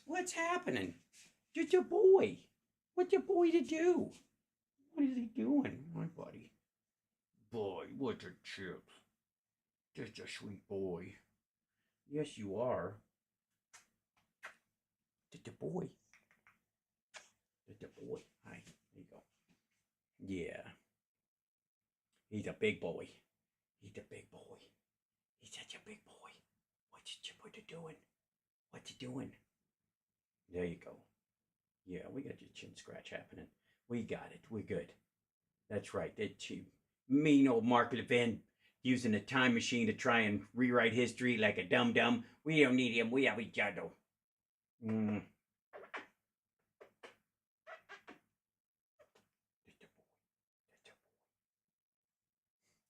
What's happening? Just your boy. What's your boy to do? What is he doing, my buddy? Boy, what a Chip. Just a sweet boy. Yes, you are. Just a boy. Just a boy. Hi, there you go. Yeah. He's a big boy. He's a big boy. He's such a big boy. What's you doing? What's he doing? There you go. Yeah, we got your chin scratch happening. We got it. We're good. That's right. That mean old Mark Levin using a time machine to try and rewrite history like a dum-dum. We don't need him. We have each other.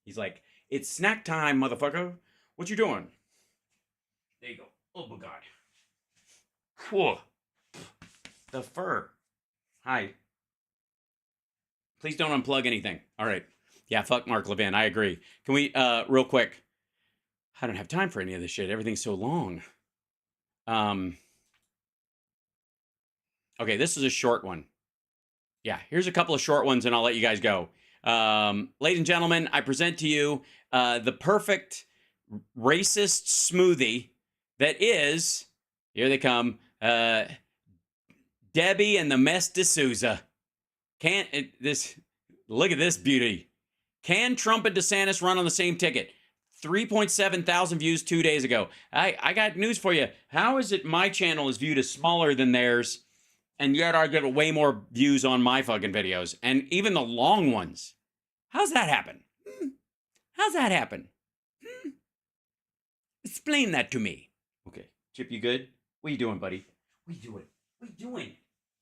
He's like, it's snack time, motherfucker. What you doing? There you go. Oh, my God. Whoa. The fur. Hi. Please don't unplug anything. All right. Yeah, fuck Mark Levin. I agree. Can we, real quick? I don't have time for any of this shit. Everything's so long. Okay, this is a short one. Yeah, here's a couple of short ones, and I'll let you guys go. Ladies and gentlemen, I present to you the perfect racist smoothie that is, here they come, Debbie and the Mess D'Souza. Look at this beauty. Can Trump and DeSantis run on the same ticket? 3.7 thousand views 2 days ago. I got news for you. How is it my channel is viewed as smaller than theirs, and yet I get way more views on my fucking videos, and even the long ones? How's that happen? How's that happen? Explain that to me. Okay, Chip, you good? What are you doing, buddy? What are you doing? What are you doing?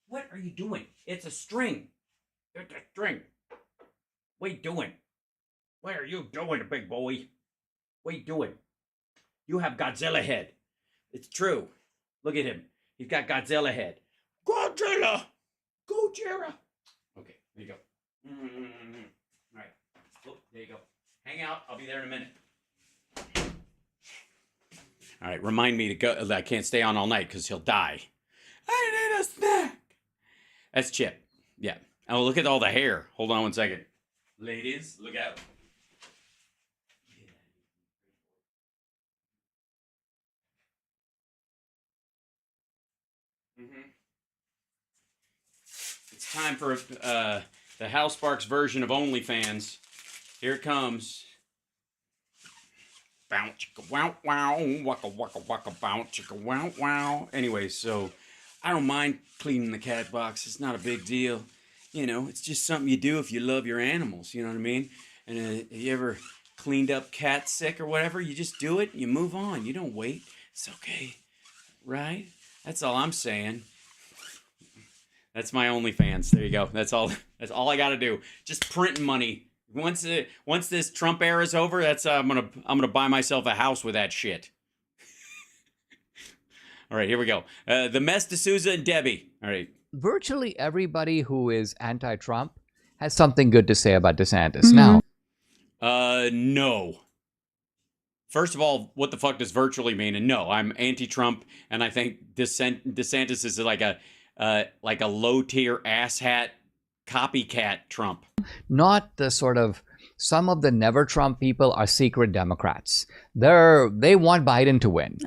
What are you doing? It's a string. It's a string. What are you doing? What are you doing, big boy? What are you doing? You have Godzilla head. It's true. Look at him. He's got Godzilla head. Godzilla! Gojira! Okay, there you go. All right. Oh, there you go. Hang out. I'll be there in a minute. All right, remind me to go. I can't stay on all night because he'll die. I need a snack. That's Chip. Yeah. Oh, look at all the hair. Hold on one second. Ladies, look out. It's time for the Hal Sparks version of OnlyFans. Here it comes. Bounce chicka wow wow, waka waka waka bounce chicka wow wow. Anyway, so I don't mind cleaning the cat box. It's not a big deal. You know, it's just something you do if you love your animals. You know what I mean? And you ever cleaned up cat sick or whatever? You just do it. You move on. You don't wait. It's okay, right? That's all I'm saying. That's my OnlyFans. There you go. That's all. That's all I got to do. Just printing money. Once this Trump era is over, that's I'm gonna buy myself a house with that shit. All right, here we go. The Mess D'Souza and Debbie. All right. Virtually everybody who is anti-Trump has something good to say about DeSantis. Now, no. First of all, what the fuck does virtually mean? And no, I'm anti-Trump, and I think DeSantis is like a low-tier asshat copycat Trump. not the sort of some of the never Trump people are secret Democrats. They want Biden to win.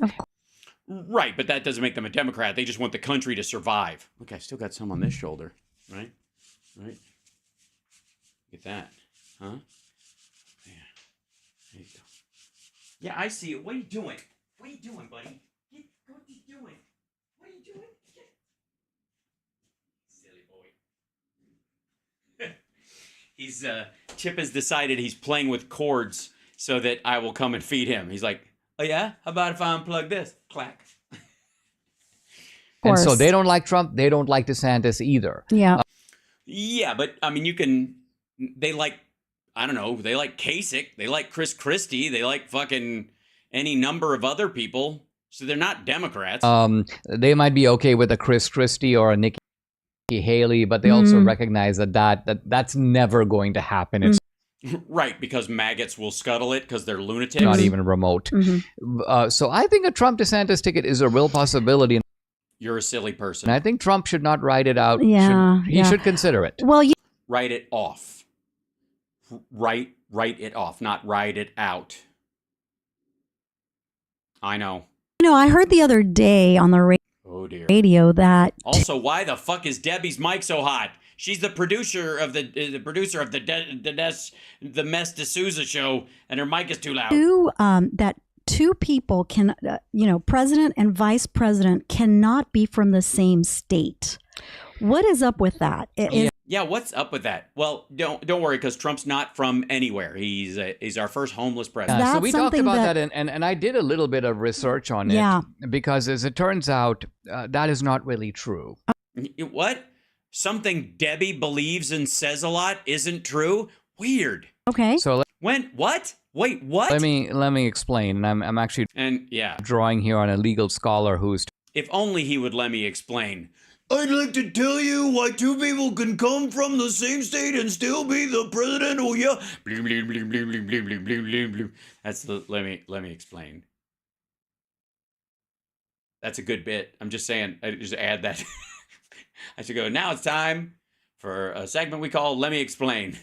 Right, but that doesn't make them a Democrat. They just want the country to survive. Look, I still got some on this shoulder, right? Right. Get that, huh? Yeah. There you go. Yeah, I see it. What are you doing? What are you doing, buddy? What are you doing? What are you doing? Silly boy. Chip has decided he's playing with cords so that I will come and feed him. He's like, oh yeah? How about if I unplug this? Clack. And so they don't like Trump. They don't like DeSantis either. Yeah. Yeah, but I mean, they like, I don't know, they like Kasich, they like Chris Christie, they like fucking any number of other people. So they're not Democrats. They might be okay with a Chris Christie or a Nikki Haley, but they also recognize that's never going to happen. It's right, because maggots will scuttle it because they're lunatics. not even remote. So I think a Trump-DeSantis ticket is a real possibility. You're a silly person. And I think Trump should not write it out. Yeah, He should consider it. Well, write it off. Write it off, not write it out. I know. I heard the other day on the Oh dear. radio that Also, why the fuck is Debbie's mic so hot? She's the producer of the Mess D'Souza show, and her mic is too loud. two people can, president and vice president cannot be from the same state. What is up with that? Yeah, what's up with that? Well, don't worry, because Trump's not from anywhere. He's our first homeless president. So we talked about that, and I did a little bit of research on it, because as it turns out, that is not really true. What? Something Debbie believes and says a lot isn't true? Weird. Okay. So what? Wait, what? Let me explain. And I'm actually drawing here on a legal scholar who's. If only he would let me explain. I'd like to tell you why two people can come from the same state and still be the president. Oh yeah. Blim, blim, blim, blim, blim, blim, blim, blim, blim, blim. That's the let me explain. That's a good bit. I'm just saying. I just add that. I should go. Now it's time for a segment we call "Let Me Explain."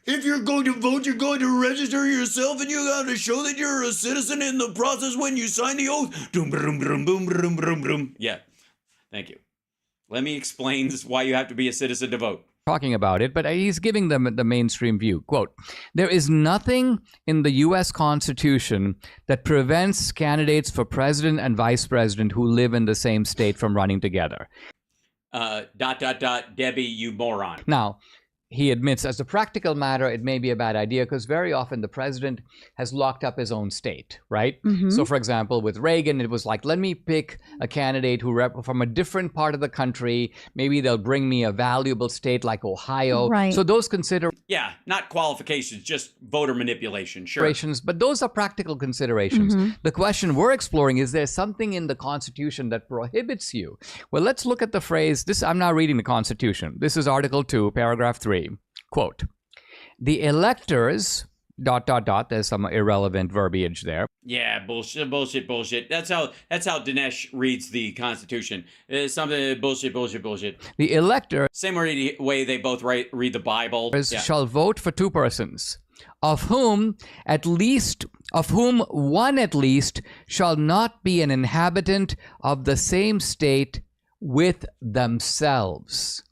If you're going to vote, you're going to register yourself, and you got to show that you're a citizen in the process when you sign the oath. Boom, boom, boom, boom, boom, boom, boom. Yeah. Thank you. Let me explain why you have to be a citizen to vote. Talking about it, but he's giving them the mainstream view. Quote, there is nothing in the U.S. Constitution that prevents candidates for president and vice president who live in the same state from running together. ... Debbie, you moron. Now, he admits as a practical matter, it may be a bad idea because very often the president has locked up his own state, right? So, for example, with Reagan, it was like, let me pick a candidate from a different part of the country. Maybe they'll bring me a valuable state like Ohio. Right. So those considerations. Yeah, not qualifications, just voter manipulation. Sure. But those are practical considerations. The question we're exploring is there something in the Constitution that prohibits you? Well, let's look at the phrase. I'm now reading the Constitution. This is Article 2, Paragraph 3. Quote, the electors, ... There's some irrelevant verbiage there. Yeah, bullshit. That's how Dinesh reads the Constitution. Something bullshit. The electors, same way they both read the Bible, shall vote for two persons, of whom one at least shall not be an inhabitant of the same state with themselves.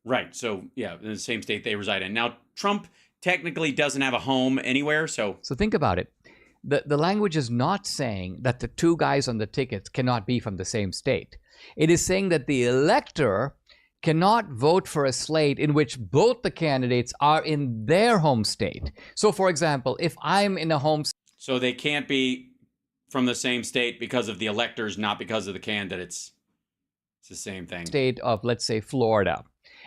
Right. So, yeah, in the same state they reside in. Now, Trump technically doesn't have a home anywhere, so... So think about it. The language is not saying that the two guys on the tickets cannot be from the same state. It is saying that the elector cannot vote for a slate in which both the candidates are in their home state. So, for example, if I'm in a home... So they can't be from the same state because of the electors, not because of the candidates. It's the same thing. State of, let's say, Florida.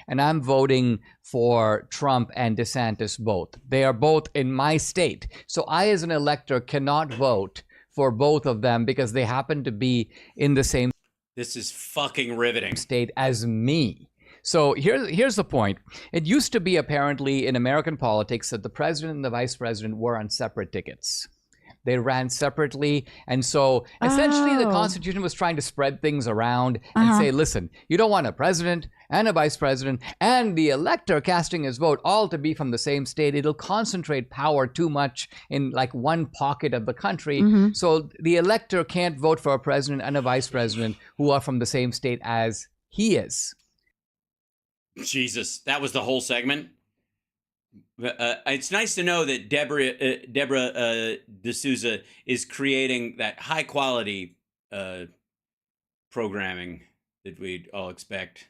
And I'm voting for Trump and DeSantis both. They are both in my state. So I, as an elector, cannot vote for both of them because they happen to be in the same... This is fucking riveting. ...state as me. So here's the point. It used to be apparently in American politics that the president and the vice president were on separate tickets. They ran separately. And so essentially the Constitution was trying to spread things around and say, listen, you don't want a president and a vice president and the elector casting his vote all to be from the same state. It'll concentrate power too much in like one pocket of the country. So the elector can't vote for a president and a vice president who are from the same state as he is. Jesus, that was the whole segment? It's nice to know that Deborah D'Souza is creating that high quality programming that we'd all expect.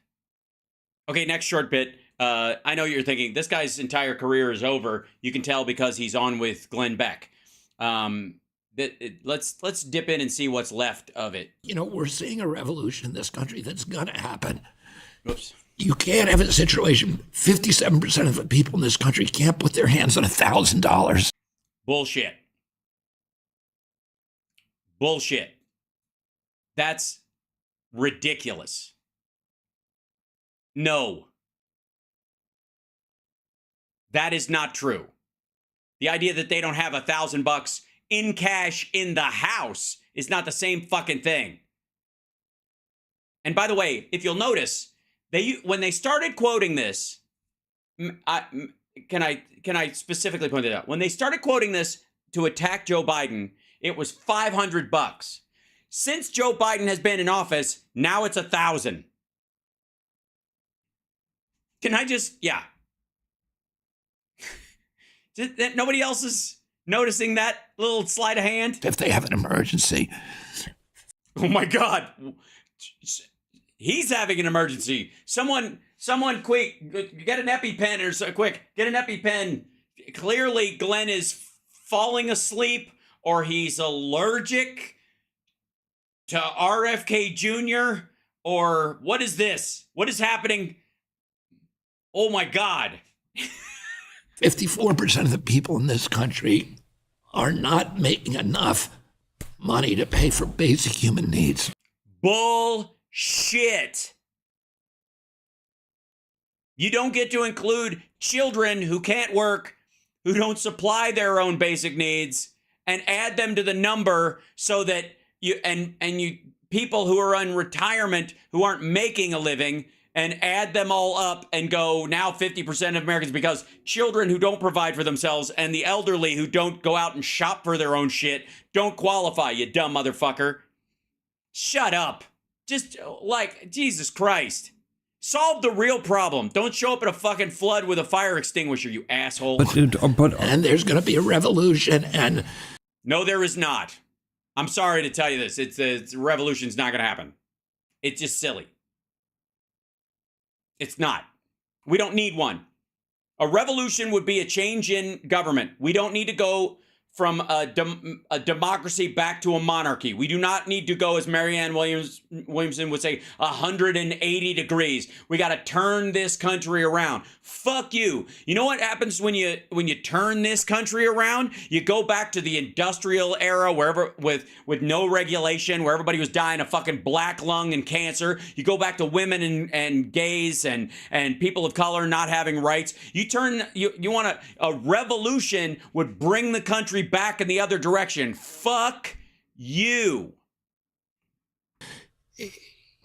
Okay, next short bit. I know you're thinking this guy's entire career is over. You can tell because he's on with Glenn Beck. let's dip in and see what's left of it. You know, we're seeing a revolution in this country that's going to happen. Oops. You can't have a situation, 57% of the people in this country can't put their hands on $1,000. Bullshit. Bullshit. That's ridiculous. No. That is not true. The idea that they don't have $1,000 in cash in the house is not the same fucking thing. And by the way, if you'll notice, when they started quoting this, can I specifically point it out? When they started quoting this to attack Joe Biden, it was $500. Since Joe Biden has been in office, now it's $1,000. Can I just, yeah. Nobody else is noticing that little sleight of hand? If they have an emergency. Oh my God. He's having an emergency. Someone quick, get an EpiPen or so quick. Get an EpiPen. Clearly Glenn is falling asleep or he's allergic to RFK Jr. or what is this? What is happening? Oh my God. 54% of the people in this country are not making enough money to pay for basic human needs. Bullshit. You don't get to include children who can't work, who don't supply their own basic needs, and add them to the number so that you people who are in retirement who aren't making a living, and add them all up and go now 50% of Americans, because children who don't provide for themselves and the elderly who don't go out and shop for their own shit don't qualify, you dumb motherfucker. Shut up. Just like, Jesus Christ. Solve the real problem. Don't show up at a fucking flood with a fire extinguisher, you asshole. And there's going to be a revolution and... No, there is not. I'm sorry to tell you this. It's a revolution's not going to happen. It's just silly. It's not. We don't need one. A revolution would be a change in government. We don't need to go from a democracy back to a monarchy. We do not need to go, as Marianne Williamson would say, 180 degrees. We got to turn this country around. Fuck you. You know what happens when you turn this country around? You go back to the industrial era, wherever with no regulation, where everybody was dying of fucking black lung and cancer. You go back to women and gays and people of color not having rights. You want a revolution would bring the country back in the other direction. Fuck you.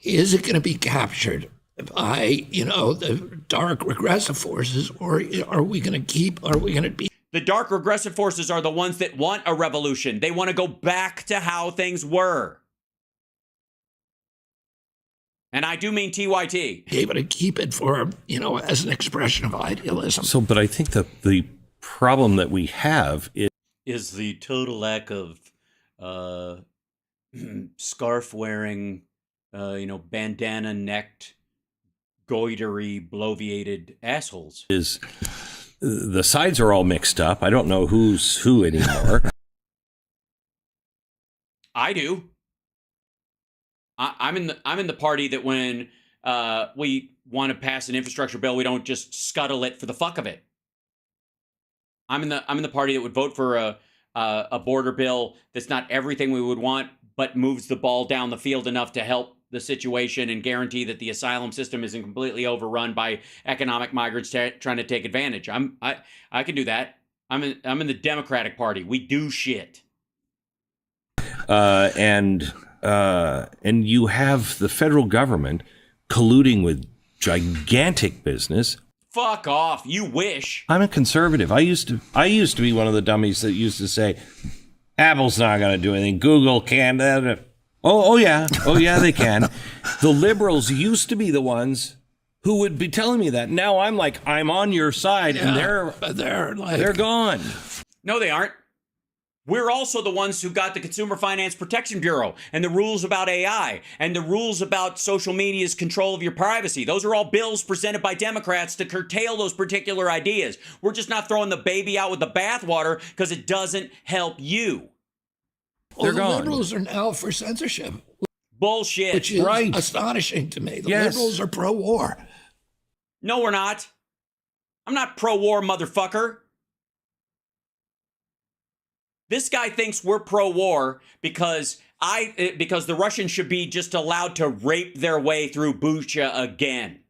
Is it going to be captured by, the dark regressive forces, or are we going to be... The dark regressive forces are the ones that want a revolution. They want to go back to how things were. And I do mean TYT. Able to keep it for, as an expression of idealism. So, but I think that the problem that we have is the total lack of scarf-wearing, bandana-necked, goitery, bloviated assholes. Is the sides are all mixed up. I don't know who's who anymore. I do. I'm in the party that when we want to pass an infrastructure bill, we don't just scuttle it for the fuck of it. I'm in the party that would vote for a border bill that's not everything we would want, but moves the ball down the field enough to help the situation and guarantee that the asylum system isn't completely overrun by economic migrants trying to take advantage. I can do that. I'm in the Democratic Party. We do shit. And you have the federal government colluding with gigantic business. Fuck off. You wish. I'm a conservative. I used to be one of the dummies that used to say, Apple's not going to do anything. Google can. Oh yeah, they can. The liberals used to be the ones who would be telling me that. Now I'm like, I'm on your side, and they're gone. No, they aren't. We're also the ones who got the Consumer Finance Protection Bureau and the rules about AI and the rules about social media's control of your privacy. Those are all bills presented by Democrats to curtail those particular ideas. We're just not throwing the baby out with the bathwater because it doesn't help you. They're the gone. liberals are now for censorship. Bullshit. Which is astonishing to me. The liberals are pro-war. No, we're not. I'm not pro-war, motherfucker. This guy thinks we're pro-war because the Russians should be just allowed to rape their way through Bucha again.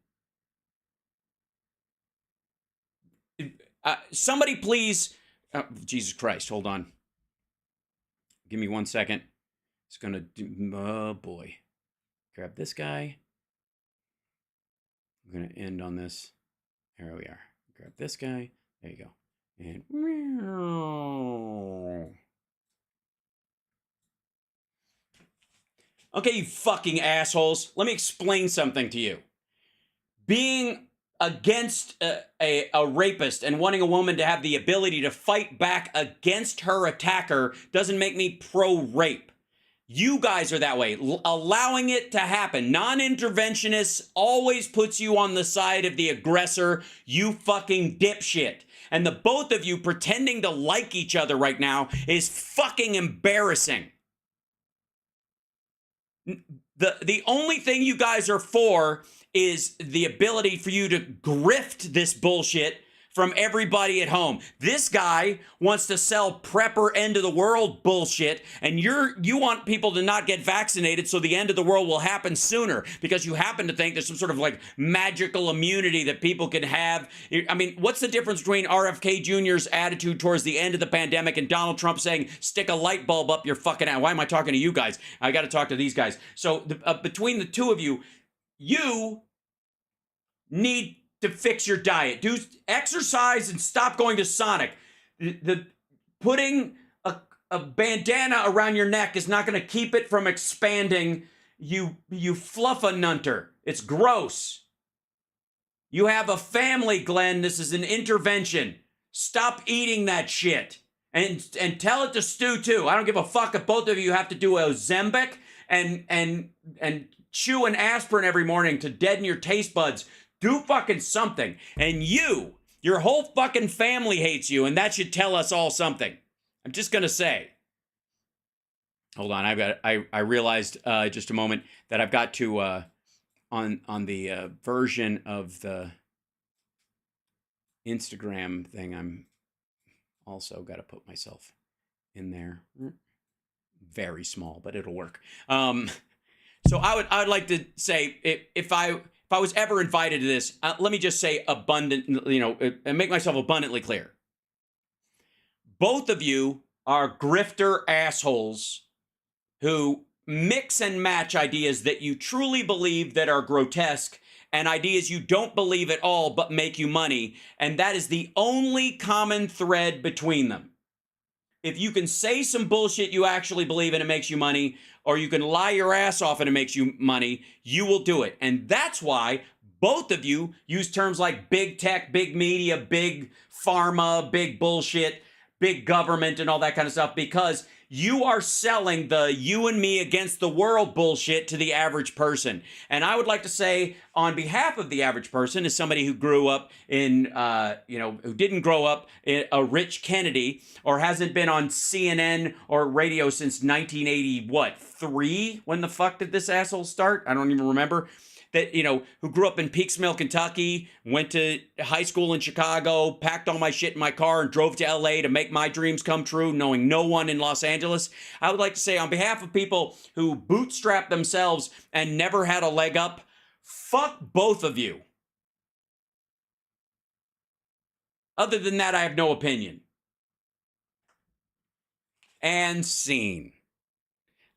Somebody please, Jesus Christ, hold on. Give me 1 second. It's gonna do, oh boy. Grab this guy. I'm gonna end on this. There we are. Grab this guy. There you go. And okay, you fucking assholes. Let me explain something to you. Being against a rapist and wanting a woman to have the ability to fight back against her attacker doesn't make me pro-rape. You guys are that way. Allowing it to happen. Non-interventionists always puts you on the side of the aggressor, you fucking dipshit. And the both of you pretending to like each other right now is fucking embarrassing. The only thing you guys are for is the ability for you to grift this bullshit from everybody at home. This guy wants to sell prepper end of the world bullshit, and you want people to not get vaccinated so the end of the world will happen sooner because you happen to think there's some sort of like magical immunity that people can have. I mean, what's the difference between RFK Jr.'s attitude towards the end of the pandemic and Donald Trump saying, stick a light bulb up your fucking ass? Why am I talking to you guys? I got to talk to these guys. So between the two of you, you need to fix your diet. Do exercise and stop going to Sonic. Putting a bandana around your neck is not going to keep it from expanding. You fluffa-nunter. It's gross. You have a family, Glenn. This is an intervention. Stop eating that shit. And tell it to Stu, too. I don't give a fuck if both of you have to do a Ozempic and chew an aspirin every morning to deaden your taste buds. Do fucking something. And your whole fucking family hates you, and that should tell us all something. I'm just gonna say. Hold on, I realized just a moment that I've got to on the version of the Instagram thing, I'm also got to put myself in there. Very small, but it'll work. So I would like to say if I was ever invited to this, let me just say and make myself abundantly clear. Both of you are grifter assholes who mix and match ideas that you truly believe that are grotesque and ideas you don't believe at all but make you money. And that is the only common thread between them. If you can say some bullshit you actually believe and it makes you money, or you can lie your ass off and it makes you money, you will do it. And that's why both of you use terms like big tech, big media, big pharma, big bullshit, big government, and all that kind of stuff, because you are selling the you and me against the world bullshit to the average person. And I would like to say, on behalf of the average person, as somebody who grew up in, who didn't grow up in a rich Kennedy, or hasn't been on CNN or radio since 1983? When the fuck did this asshole start? I don't even remember. That, who grew up in Peaksville, Kentucky, went to high school in Chicago, packed all my shit in my car and drove to LA to make my dreams come true, knowing no one in Los Angeles. I would like to say, on behalf of people who bootstrapped themselves and never had a leg up, fuck both of you. Other than that, I have no opinion. And scene.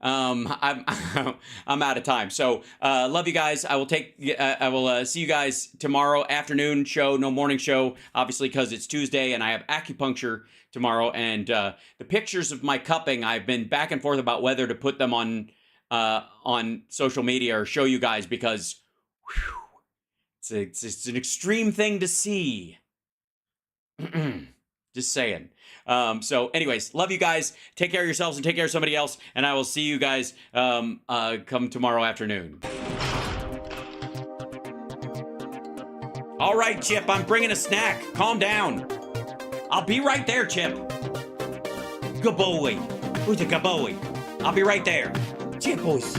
I'm out of time. So love you guys. I will see you guys tomorrow afternoon show, no morning show, obviously, because it's Tuesday and I have acupuncture tomorrow. And the pictures of my cupping, I've been back and forth about whether to put them on social media or show you guys, because it's an extreme thing to see. Just saying. So anyways, love you guys. Take care of yourselves and take care of somebody else. And I will see you guys come tomorrow afternoon. All right, Chip, I'm bringing a snack. Calm down. I'll be right there, Chip. Good boy. Who's a good boy? I'll be right there. Yeah, boys.